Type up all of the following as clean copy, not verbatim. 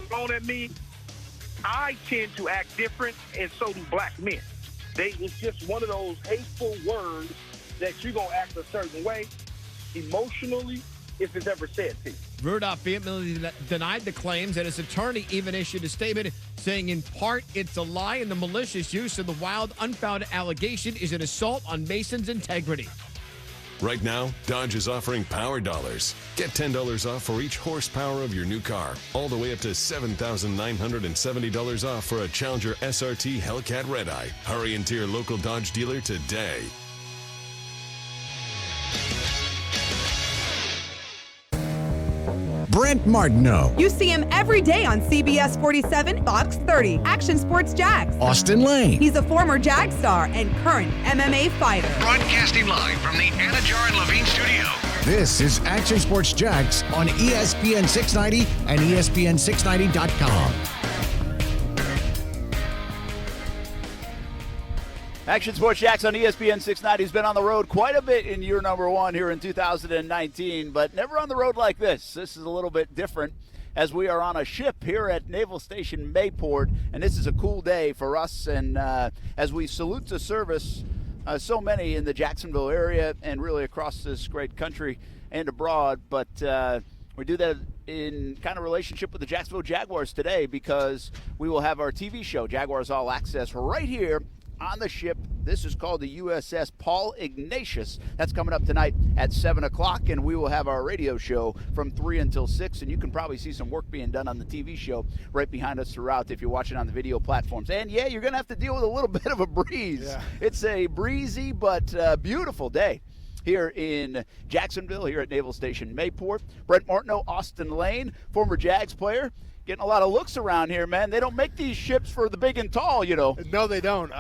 thrown at me, I tend to act different, and so do black men. It's just one of those hateful words that you're going to act a certain way emotionally if it's ever said to you. Rudolph vehemently denied the claims, and his attorney even issued a statement saying, in part, it's a lie and the malicious use of the wild, unfounded allegation is an assault on Mason's integrity. Right now, Dodge is offering Power Dollars. Get $10 off for each horsepower of your new car, all the way up to $7,970 off for a Challenger SRT Hellcat Red-Eye. Hurry into your local Dodge dealer today. Brent Martineau. You see him every day on CBS 47, Fox 30, Action Sports Jax. Austin Lane. He's a former Jag star and current MMA fighter. Broadcasting live from the Anajar and Levine studio. This is Action Sports Jax on ESPN 690 and ESPN690.com. Action Sports Jax on ESPN 690 has been on the road quite a bit in year number one here in 2019, but never on the road like this. This is a little bit different as we are on a ship here at Naval Station Mayport, and this is a cool day for us. And as we salute to service so many in the Jacksonville area and really across this great country and abroad, but we do that in kind of relationship with the Jacksonville Jaguars today because we will have our TV show, Jaguars All Access, right here on the ship. This is called the USS Paul Ignatius. That's coming up tonight at 7 o'clock, and we will have our radio show from 3 until 6, and you can probably see some work being done on the TV show right behind us throughout if you're watching on the video platforms. And, yeah, you're going to have to deal with a little bit of a breeze. Yeah. It's a breezy but beautiful day here in Jacksonville, here at Naval Station Mayport. Brent Martineau, Austin Lane, former Jags player. Getting a lot of looks around here, man. They don't make these ships for the big and tall, you know. No, they don't.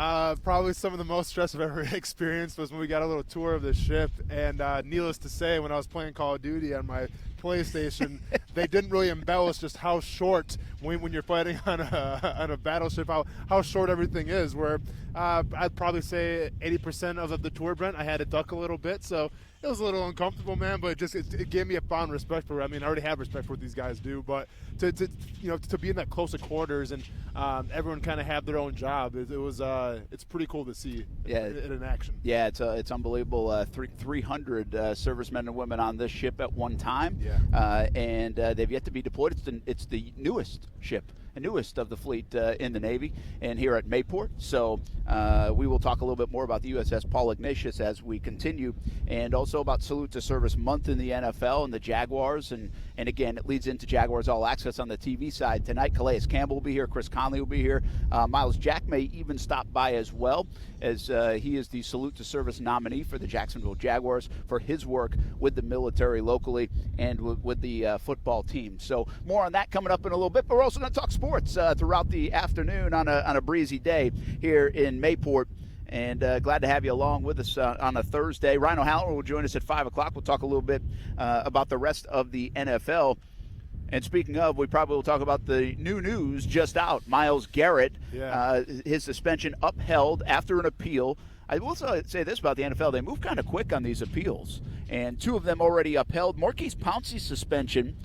Probably some of the most stress I've ever experienced was when we got a little tour of the ship. And needless to say, when I was playing Call of Duty on my PlayStation, they didn't really embellish just how short, when you're fighting on a battleship, how short everything is. Where I'd probably say 80% of the tour, Brent, I had to duck a little bit. So it was a little uncomfortable, man, but it gave me a fond respect for it. I mean, I already have respect for what these guys do, but to be in that close of quarters and everyone kind of have their own job, it's pretty cool to see it in action. Yeah, it's unbelievable. 300 servicemen and women on this ship at one time, and they've yet to be deployed. It's the newest ship. Newest of the fleet in the Navy and here at Mayport. So we will talk a little bit more about the USS Paul Ignatius as we continue, and also about Salute to Service Month in the NFL and the Jaguars. And again, it leads into Jaguars All Access on the TV side tonight. Calais Campbell will be here. Chris Conley will be here. Miles Jack may even stop by as well, as he is the Salute to Service nominee for the Jacksonville Jaguars for his work with the military locally and with the football team. So more on that coming up in a little bit, but we're also going to talk sports throughout the afternoon on a breezy day here in Mayport. And glad to have you along with us on a Thursday. Ryan O'Halloran will join us at 5 o'clock. We'll talk a little bit about the rest of the NFL. And speaking of, we probably will talk about the new news just out. Myles Garrett, his suspension upheld after an appeal. I will say this about the NFL. They move kind of quick on these appeals, and 2 of them already upheld. Maurkice Pouncey's suspension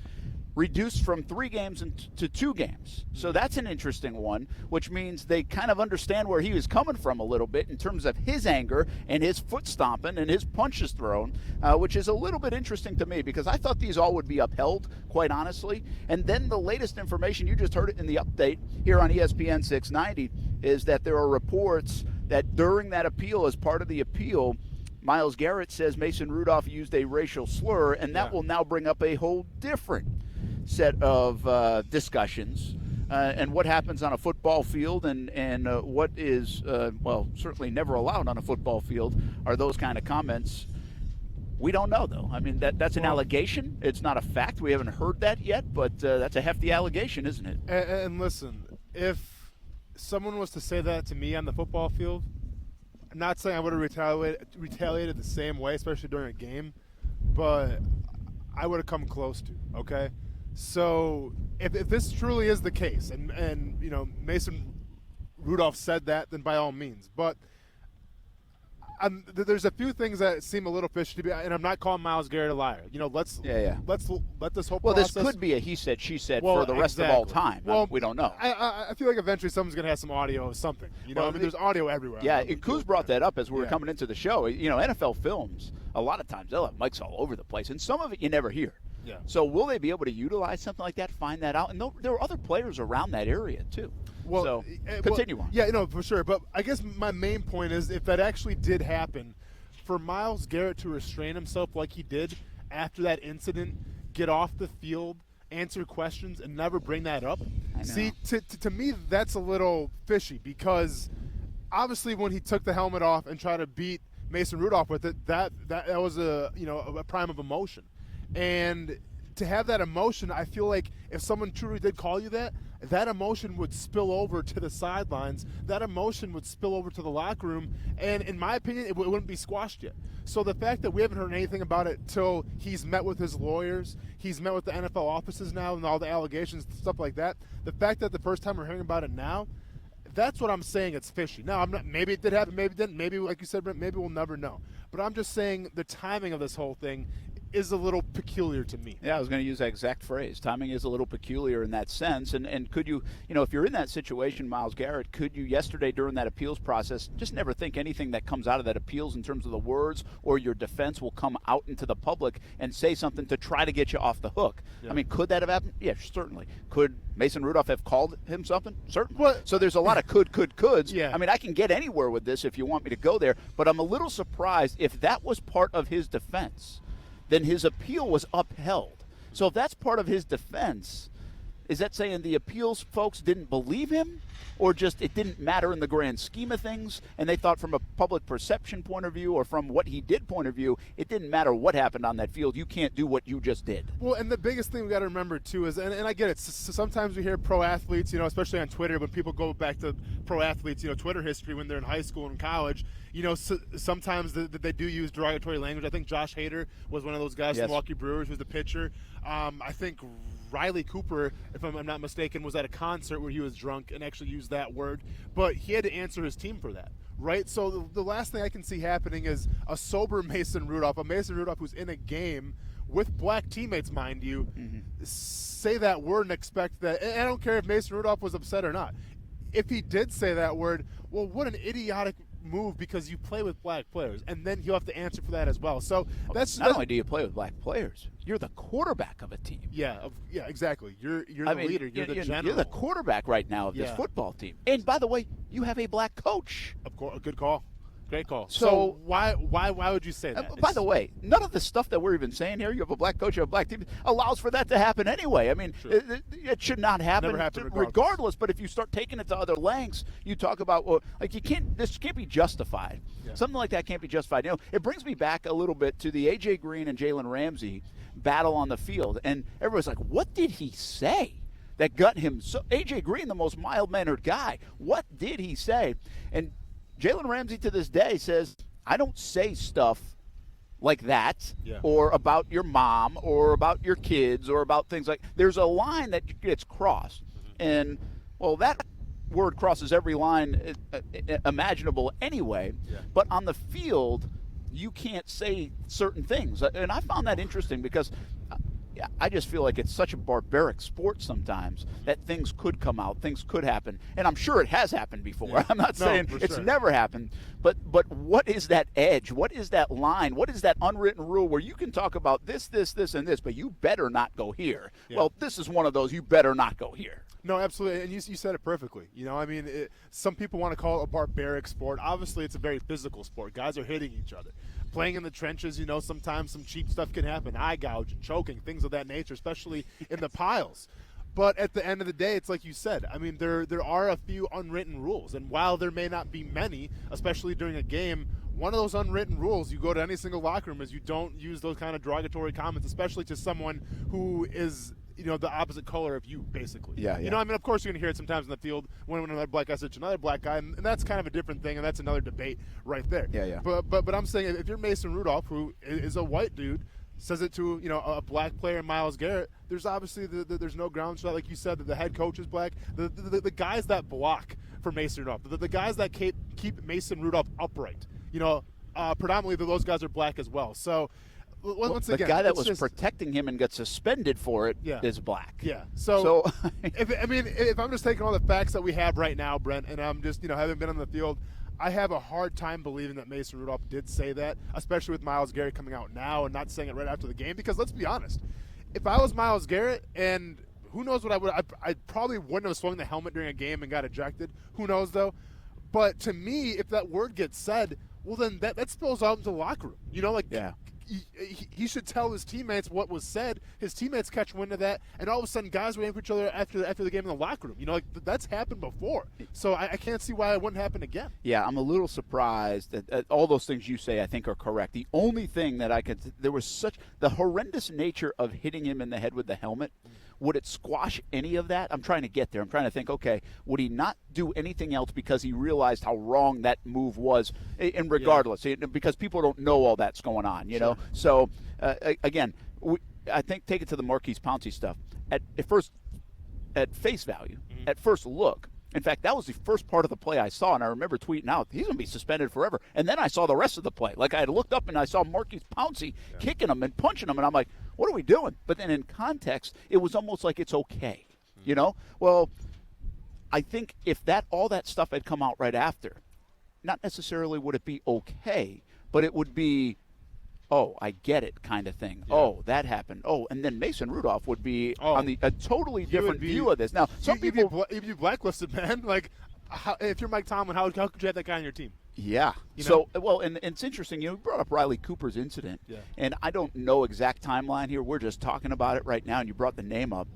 reduced from 3 games to 2 games. So that's an interesting one, which means they kind of understand where he was coming from a little bit in terms of his anger and his foot stomping and his punches thrown, which is a little bit interesting to me because I thought these all would be upheld, quite honestly. And then the latest information, you just heard it in the update here on ESPN 690, is that there are reports that during that appeal, as part of the appeal, Myles Garrett says Mason Rudolph used a racial slur, and that will now bring up a whole different set of discussions and what happens on a football field and what is, certainly never allowed on a football field are those kind of comments. We don't know, though. I mean, that's an allegation. It's not a fact. We haven't heard that yet, but that's a hefty allegation, isn't it? And listen, if someone was to say that to me on the football field, I'm not saying I would have retaliated the same way, especially during a game, but I would have come close to, okay? So if this truly is the case, and Mason Rudolph said that, then by all means. But there's a few things that seem a little fishy to me, and I'm not calling Myles Garrett a liar. Let's let this whole process. This could be a he said, she said for the rest of all time. Well, we don't know. I feel like eventually someone's going to have some audio of something. There's audio everywhere. Yeah, Kuz brought that up as we were coming into the show. NFL films, a lot of times they'll have mics all over the place, and some of it you never hear. Yeah. So will they be able to utilize something like that, find that out? And there are other players around that area, too. Well, continue on. Yeah, for sure. But I guess my main point is if that actually did happen, for Myles Garrett to restrain himself like he did after that incident, get off the field, answer questions, and never bring that up. See, to me, that's a little fishy because obviously when he took the helmet off and tried to beat Mason Rudolph with it, that was a prime of emotion. And to have that emotion, I feel like if someone truly did call you that emotion would spill over to the sidelines. That emotion would spill over to the locker room. And in my opinion, it wouldn't be squashed yet. So the fact that we haven't heard anything about it till he's met with his lawyers, he's met with the NFL offices now and all the allegations, stuff like that, the fact that the first time we're hearing about it now, that's what I'm saying. It's fishy. Now, maybe it did happen, maybe it didn't. Maybe, like you said, Brent, maybe we'll never know. But I'm just saying the timing of this whole thing is a little peculiar to me. Yeah, I was going to use that exact phrase. Timing is a little peculiar in that sense. And could you, if you're in that situation, Myles Garrett, could you yesterday during that appeals process just never think anything that comes out of that appeals in terms of the words or your defense will come out into the public and say something to try to get you off the hook? Yeah. I mean, could that have happened? Yeah, certainly. Could Mason Rudolph have called him something? Certainly. Well, so there's a lot of coulds. Yeah. I mean, I can get anywhere with this if you want me to go there, but I'm a little surprised if that was part of his defense. Then his appeal was upheld. So if that's part of his defense, is that saying the appeals folks didn't believe him, or just it didn't matter in the grand scheme of things, and they thought from a public perception point of view or from what he did point of view, it didn't matter what happened on that field. You can't do what you just did. Well, and the biggest thing we got to remember, too, is, and I get it, sometimes we hear pro athletes, especially on Twitter, when people go back to pro athletes, Twitter history when they're in high school and college, sometimes they do use derogatory language. I think Josh Hader was one of those guys, yes. Milwaukee Brewers, who's the pitcher. I think Riley Cooper, if I'm not mistaken, was at a concert where he was drunk and actually used that word. But he had to answer his team for that, right? So the last thing I can see happening is a sober Mason Rudolph, who's in a game with black teammates, mind you, say that word and expect that. And I don't care if Mason Rudolph was upset or not. If he did say that word, well, what an idiotic move because you play with black players, and then you have to answer for that as well. So that's not only do you play with black players, you're the quarterback of a team. Yeah, exactly. You're the leader. You're the general. You're the quarterback right now of this football team. And by the way, you have a black coach. Of course, a good call. Great call. So why would you say that? By the way, none of the stuff that we're even saying here, you have a black coach, you have a black team, allows for that to happen anyway. I mean, sure. it should not happen, Never happen regardless. But if you start taking it to other lengths, you talk about, this can't be justified. Yeah. Something like that can't be justified. It brings me back a little bit to the A.J. Green and Jalen Ramsey battle on the field. And everybody's like, what did he say that got him? So A.J. Green, the most mild-mannered guy, what did he say? And Jalen Ramsey to this day says, I don't say stuff like that or about your mom or about your kids or about things like – there's a line that gets crossed. And, well, that word crosses every line imaginable anyway. Yeah. But on the field, you can't say certain things. And I found that interesting because – I just feel like it's such a barbaric sport sometimes that things could come out, things could happen, and I'm sure it has happened before. Yeah. I'm not saying it's never happened, but what is that edge? What is that line? What is that unwritten rule where you can talk about this, and this, but you better not go here? Yeah. Well, this is one of those. You better not go here. No, absolutely, and you said it perfectly. Some people want to call it a barbaric sport. Obviously, it's a very physical sport. Guys are hitting each other. Playing in the trenches, sometimes some cheap stuff can happen. Eye gouging, choking, things of that nature, especially in the piles. But at the end of the day, it's like you said. I mean, there are a few unwritten rules. And while there may not be many, especially during a game, one of those unwritten rules, you go to any single locker room, is you don't use those kind of derogatory comments, especially to someone who is the opposite color of you, basically. Yeah. Of course you're going to hear it sometimes in the field when another black guy says to another black guy, and that's kind of a different thing, and that's another debate right there. Yeah. But I'm saying if you're Mason Rudolph, who is a white dude, says it to a black player, Myles Garrett, there's obviously there's no grounds for that. Like you said, that the head coach is black. The guys that block for Mason Rudolph, the guys that keep Mason Rudolph upright, predominantly those guys are black as well. So once the again, guy that was protecting him and got suspended for it is black. Yeah. So if I'm just taking all the facts that we have right now, Brent, and I'm just having been on the field, I have a hard time believing that Mason Rudolph did say that, especially with Myles Garrett coming out now and not saying it right after the game. Because let's be honest, if I was Myles Garrett, and who knows what I probably wouldn't have swung the helmet during a game and got ejected. Who knows though? But to me, if that word gets said, well then that spills out into the locker room. He should tell his teammates what was said. His teammates catch wind of that, and all of a sudden, guys were aiming for each other after the game in the locker room. That's happened before. So I can't see why it wouldn't happen again. Yeah, I'm a little surprised that all those things you say I think are correct. The only thing that there was the horrendous nature of hitting him in the head with the helmet. Would it squash any of that? I'm trying to get there. I'm trying to think, okay, would he not do anything else because he realized how wrong that move was? And regardless, because people don't know all that's going on, know? So, again, I think take it to the Marquise Pouncey stuff. At face value, at first look, in fact, that was the first part of the play I saw, and I remember tweeting out, he's going to be suspended forever. And then I saw the rest of the play. Like, I had looked up and I saw Marquise Pouncey kicking him and punching him, and I'm like, what are we doing? But then in context, it was almost like it's okay, Well, I think if all that stuff had come out right after, not necessarily would it be okay, but it would be, oh, I get it kind of thing. Yeah. Oh, that happened. Oh, and then Mason Rudolph would be on a totally different view of this. Now, some people you'd be blacklisted, man. Like, if you're Mike Tomlin, how could you have that guy on your team? Yeah. So, and it's interesting. You brought up Riley Cooper's incident, and I don't know exact timeline here. We're just talking about it right now, and you brought the name up.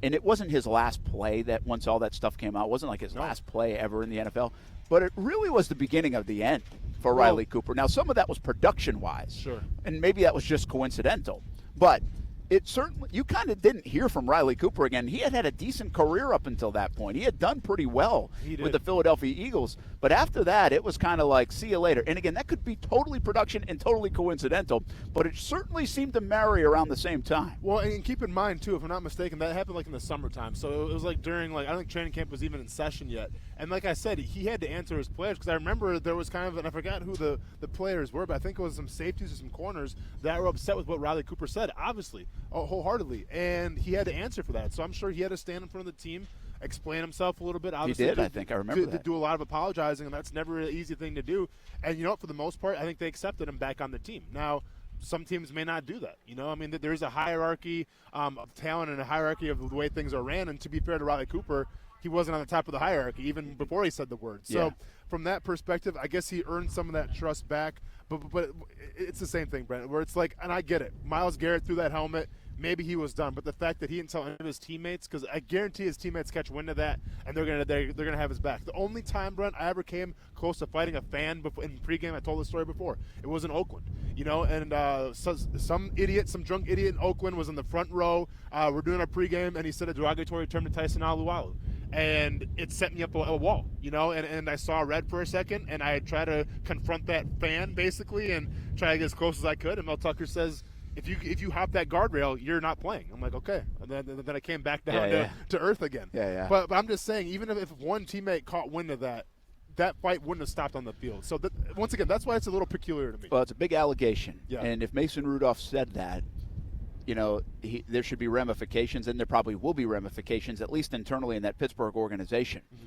And it wasn't his last play that once all that stuff came out. It wasn't like his last play ever in the NFL. But it really was the beginning of the end for Riley Cooper. Now, some of that was production-wise. Sure. And maybe that was just coincidental. But it certainly, you kind of didn't hear from Riley Cooper again. He had a decent career up until that point. He had done pretty well with the Philadelphia Eagles. But after that, it was kind of like, see you later. And again, that could be totally production and totally coincidental, but it certainly seemed to marry around the same time. Well, and keep in mind, too, if I'm not mistaken, that happened like in the summertime. So it was like during, I don't think training camp was even in session yet. And like I said, he had to answer his players because I remember there was kind of, and I forgot who the players were, but I think it was some safeties or some corners that were upset with what Riley Cooper said, obviously, wholeheartedly. And he had to answer for that. So I'm sure he had to stand in front of the team, explain himself a little bit. Obviously, he did, I think. I remember that. To do a lot of apologizing, and that's never an easy thing to do. And, for the most part, I think they accepted him back on the team. Now, some teams may not do that. I mean, there's a hierarchy of talent and a hierarchy of the way things are ran. And to be fair to Riley Cooper, he wasn't on the top of the hierarchy even before he said the word. So from that perspective, I guess he earned some of that trust back. But it's the same thing, Brent, where it's like, and I get it. Myles Garrett threw that helmet. Maybe he was done, but the fact that he didn't tell any of his teammates, because I guarantee his teammates catch wind of that, and they're gonna have his back. The only time, Brent, I ever came close to fighting a fan in pregame, I told this story before. It was in Oakland, and some drunk idiot in Oakland was in the front row. We're doing our pregame, and he said a derogatory term to Tyson Alualu, and it set me up a wall, and I saw red for a second, and I tried to confront that fan basically, and try to get as close as I could. And Mel Tucker says, If you hop that guardrail, you're not playing. I'm like, okay. And then I came back down to earth again. Yeah. But I'm just saying, even if one teammate caught wind of that fight wouldn't have stopped on the field. So once again, that's why it's a little peculiar to me. Well, it's a big allegation. Yeah. And if Mason Rudolph said that, there should be ramifications, and there probably will be ramifications, at least internally in that Pittsburgh organization. Mm-hmm.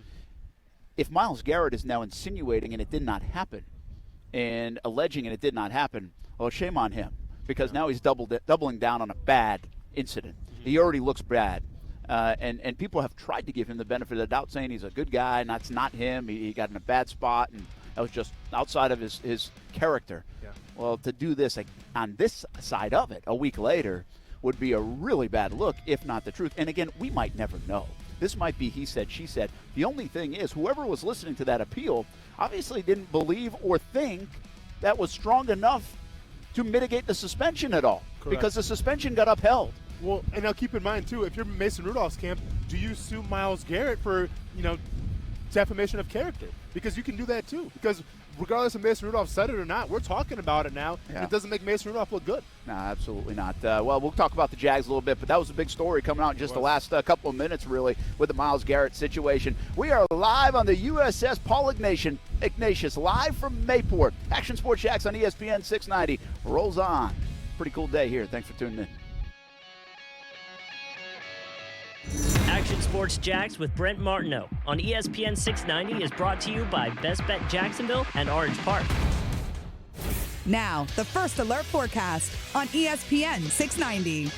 If Myles Garrett is now insinuating and it did not happen, and alleging and it did not happen, well, shame on him. Because now he's doubling down on a bad incident. Mm-hmm. He already looks bad. And people have tried to give him the benefit of the doubt, saying he's a good guy, and that's not him. He got in a bad spot, and that was just outside of his character. Yeah. Well, to do this on this side of it a week later would be a really bad look, if not the truth. And again, we might never know. This might be he said, she said. The only thing is, whoever was listening to that appeal obviously didn't believe or think that was strong enough to mitigate the suspension at all. Correct. Because the suspension got upheld. Well, and now keep in mind, too, if you're Mason Rudolph's camp, do you sue Myles Garrett for, defamation of character, because you can do that too. Because regardless if Mason Rudolph said it or not, we're talking about it now. Yeah. It doesn't make Mason Rudolph look good. No, absolutely not. Well, we'll talk about the Jags a little bit, but that was a big story coming out in just the last couple of minutes, really, with the Myles Garrett situation. We are live on the USS Paul Ignatius, live from Mayport. Action Sports Jacks on ESPN 690 rolls on. Pretty cool day here. Thanks for tuning in. Action Sports Jacks with Brent Martineau on ESPN 690 is brought to you by Best Bet Jacksonville and Orange Park. Now, the First Alert forecast on ESPN 690.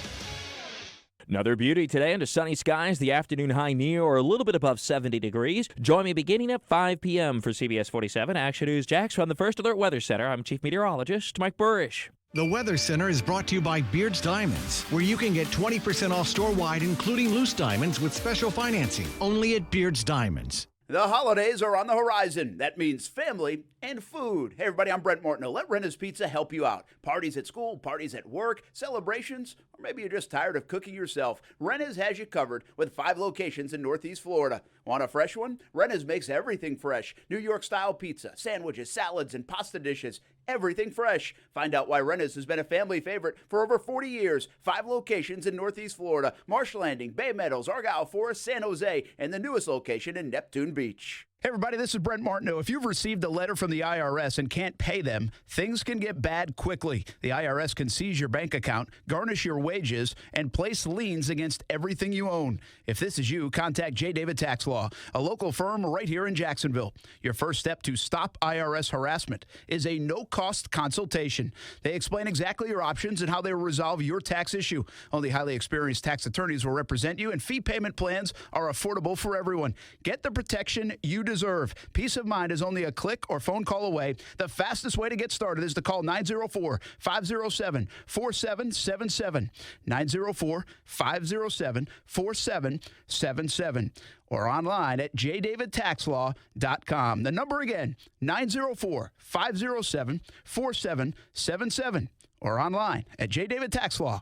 Another beauty today under sunny skies. The afternoon high near or a little bit above 70 degrees. Join me beginning at 5 p.m. for CBS 47 Action News Jacks from the First Alert Weather Center. I'm Chief Meteorologist Mike Burrish. The Weather Center is brought to you by Beard's Diamonds, where you can get 20% off store-wide, including loose diamonds with special financing. Only at Beard's Diamonds. The holidays are on the horizon. That means family and food. Hey, everybody, I'm Brent Martineau. Let Renna's Pizza help you out. Parties at school, parties at work, celebrations, or maybe you're just tired of cooking yourself. Renna's has you covered with 5 locations in Northeast Florida. Want a fresh one? Renna's makes everything fresh. New York-style pizza, sandwiches, salads, and pasta dishes. Everything fresh. Find out why Renna's has been a family favorite for over 40 years. 5 locations in Northeast Florida. Marsh Landing, Bay Meadows, Argyle Forest, San Jose, and the newest location in Neptune Beach. Hey everybody, this is Brent Martineau. If you've received a letter from the IRS and can't pay them, things can get bad quickly. The IRS can seize your bank account, garnish your wages, and place liens against everything you own. If this is you, contact J. David Tax Law, a local firm right here in Jacksonville. Your first step to stop IRS harassment is a no-cost consultation. They explain exactly your options and how they will resolve your tax issue. Only highly experienced tax attorneys will represent you, and fee payment plans are affordable for everyone. Get the protection you deserve. Peace of mind is only a click or phone call away. The fastest way to get started is to call 904-507-4777. 904-507-4777. Or online at jdavidtaxlaw.com. The number again, 904-507-4777. Or online at jdavidtaxlaw.com.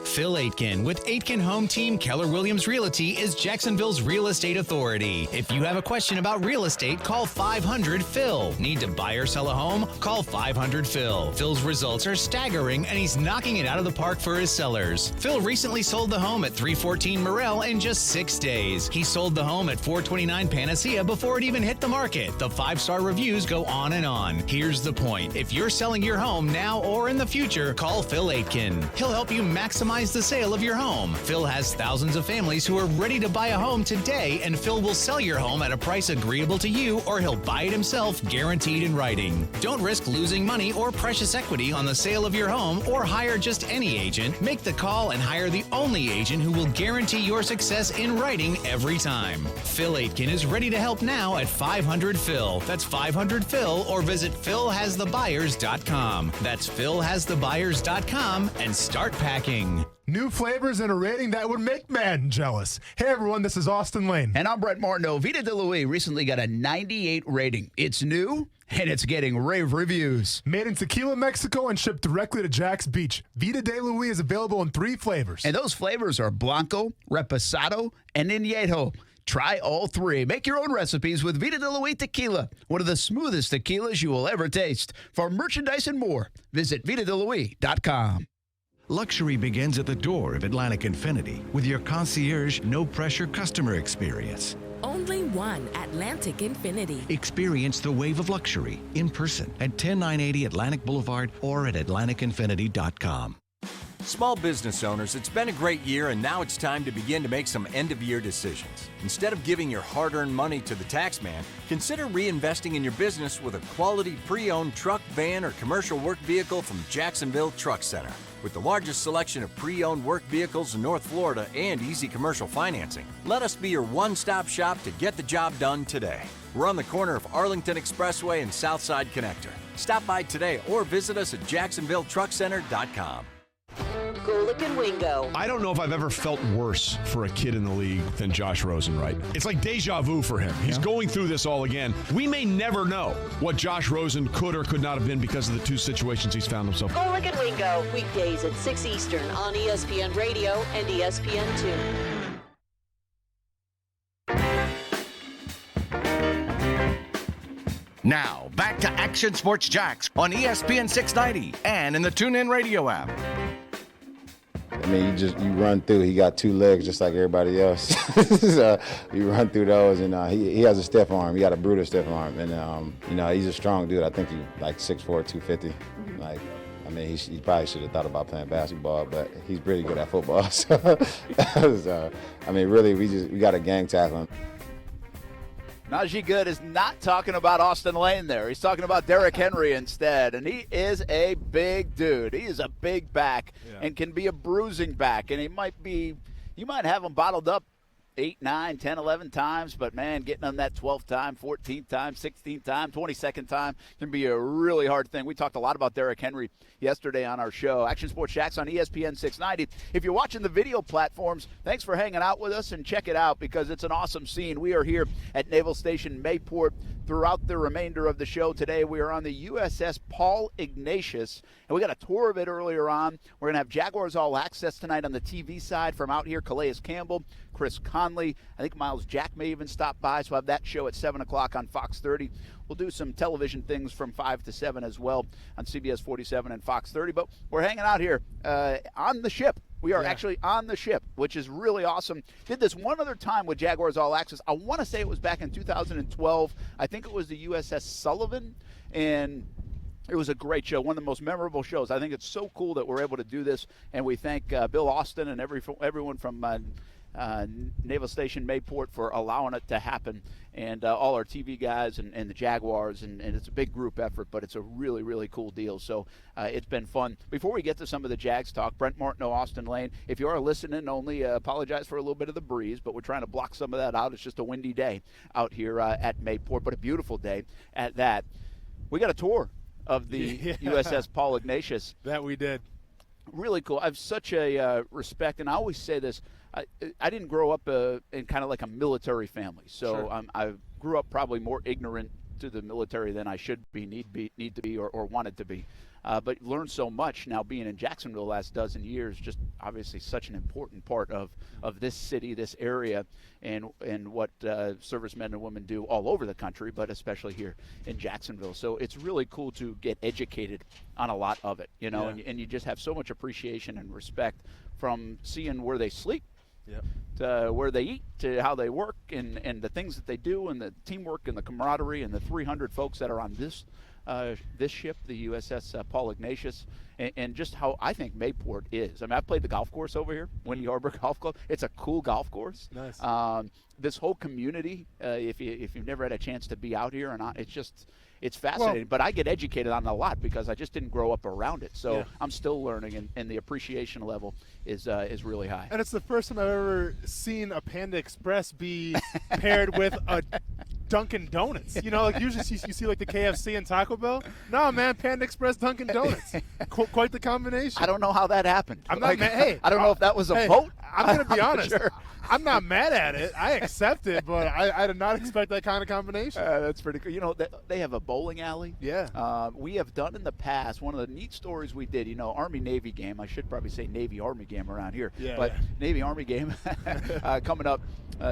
Phil Aitken with Aitken Home Team Keller Williams Realty is Jacksonville's real estate authority. If you have a question about real estate, call 500-PHIL. Need to buy or sell a home? Call 500-PHIL. Phil's results are staggering, and he's knocking it out of the park for his sellers. Phil recently sold the home at 314 Morel in just 6 days. He sold the home at 429 Panacea before it even hit the market. The 5-star reviews go on and on. Here's the point. If you're selling your home now or in the future, call Phil Aitken. He'll help you maximize the sale of your home. Phil has thousands of families who are ready to buy a home today, and Phil will sell your home at a price agreeable to you, or he'll buy it himself, guaranteed in writing. Don't risk losing money or precious equity on the sale of your home, or hire just any agent. Make the call and hire the only agent who will guarantee your success in writing every time. Phil Aitken is ready to help now at 500-PHIL. That's 500-PHIL, or visit philhasthebuyers.com. That's philhasthebuyers.com, and start packing. New flavors and a rating that would make Madden jealous. Hey everyone, this is Austin Lane. And I'm Brent Martineau. Vita de Louis recently got a 98 rating. It's new, and it's getting rave reviews. Made in Tequila, Mexico, and shipped directly to Jack's Beach. Vita de Louis is available in 3 flavors. And those flavors are Blanco, Reposado, and Añejo. Try all 3. Make your own recipes with Vita de Louis Tequila, one of the smoothest tequilas you will ever taste. For merchandise and more, visit VitaDeLouis.com. Luxury begins at the door of Atlantic Infinity with your concierge, no-pressure customer experience. Only one Atlantic Infinity. Experience the wave of luxury in person at 10980 Atlantic Boulevard or at AtlanticInfinity.com. Small business owners, it's been a great year, and now it's time to begin to make some end-of-year decisions. Instead of giving your hard-earned money to the tax man, consider reinvesting in your business with a quality pre-owned truck, van, or commercial work vehicle from Jacksonville Truck Center. With the largest selection of pre-owned work vehicles in North Florida and easy commercial financing, let us be your one-stop shop to get the job done today. We're on the corner of Arlington Expressway and Southside Connector. Stop by today or visit us at JacksonvilleTruckCenter.com. Gulick and Wingo. I don't know if I've ever felt worse for a kid in the league than Josh Rosen, It's like deja vu for him. He's going through this all again. We may never know what Josh Rosen could or could not have been because of the 2 situations he's found himself. Gulick and Wingo. Weekdays at 6 Eastern on ESPN Radio and ESPN2. Now, back to Action Sports Jacks on ESPN 690 and in the TuneIn Radio app. I mean, you run through. He got 2 legs just like everybody else. So you run through those, and he has a stiff arm. He got a brutal stiff arm, and he's a strong dude. I think he's like 6'4", 250. Like, I mean, he probably should have thought about playing basketball, but he's pretty good at football. So, I mean, really, we got a gang tackle him. Najee Good is not talking about Austin Lane there. He's talking about Derrick Henry instead, and he is a big dude. He is a big back and can be a bruising back, and you might have him bottled up 8, 9, 10, 11 times, but, man, getting on that 12th time, 14th time, 16th time, 22nd time can be a really hard thing. We talked a lot about Derrick Henry yesterday on our show. Action Sports Jacks on ESPN 690. If you're watching the video platforms, thanks for hanging out with us, and check it out because it's an awesome scene. We are here at Naval Station Mayport throughout the remainder of the show today. We are on the USS Paul Ignatius, and we got a tour of it earlier on. We're going to have Jaguars All Access tonight on the TV side from out here. Calais Campbell, Chris Conley, I think Miles Jack may even stop by, so we'll have that show at 7 o'clock on Fox 30. We'll do some television things from 5 to 7 as well on CBS 47 and Fox 30. But we're hanging out here on the ship. We are actually on the ship, which is really awesome. Did this one other time with Jaguars All Access. I want to say it was back in 2012. I think it was the USS Sullivan, and it was a great show, one of the most memorable shows. I think it's so cool that we're able to do this, and we thank Bill Austin and everyone from Naval Station Mayport for allowing it to happen, and all our TV guys and the Jaguars, and it's a big group effort, but it's a really, really cool deal. So it's been fun. Before we get to some of the Jags talk, Brent Martineau, Austin Lane, if you are listening, only apologize for a little bit of the breeze, but we're trying to block some of that out. It's just a windy day out here at Mayport, but a beautiful day at that. We got a tour of the USS Paul Ignatius. That we did. Really cool. I have such a respect, and I always say this, I didn't grow up in kind of like a military family, so I grew up probably more ignorant to the military than I should need to be or wanted to be. But learned so much now being in Jacksonville the last dozen years, just obviously such an important part of this city, this area, and what servicemen and women do all over the country, but especially here in Jacksonville. So it's really cool to get educated on a lot of it, and you just have so much appreciation and respect from seeing where they sleep, to where they eat, to how they work, and the things that they do, and the teamwork and the camaraderie, and the 300 folks that are on this ship, the USS Paul Ignatius, and just how I think Mayport is. I mean, I've played the golf course over here, Windy Harbor Golf Club. It's a cool golf course. Nice. This whole community, if you've never had a chance to be out here, it's fascinating. But I get educated on it a lot because I just didn't grow up around it. So I'm still learning, and the appreciation level is really high. And it's the first time I've ever seen a Panda Express be paired with a Dunkin' Donuts. Like usually you see like the KFC and Taco Bell. No, man, Panda Express, Dunkin' Donuts. Quite the combination. I don't know how that happened. I'm not mad. Hey, I don't know if that was a vote. I'm going to be honest. Sure. I'm not mad at it. I accept it, but I did not expect that kind of combination. That's pretty cool. They have a bowling alley. Yeah. We have done in the past, one of the neat stories we did, Army-Navy game. I should probably say Navy-Army game around here. But Navy-Army game coming up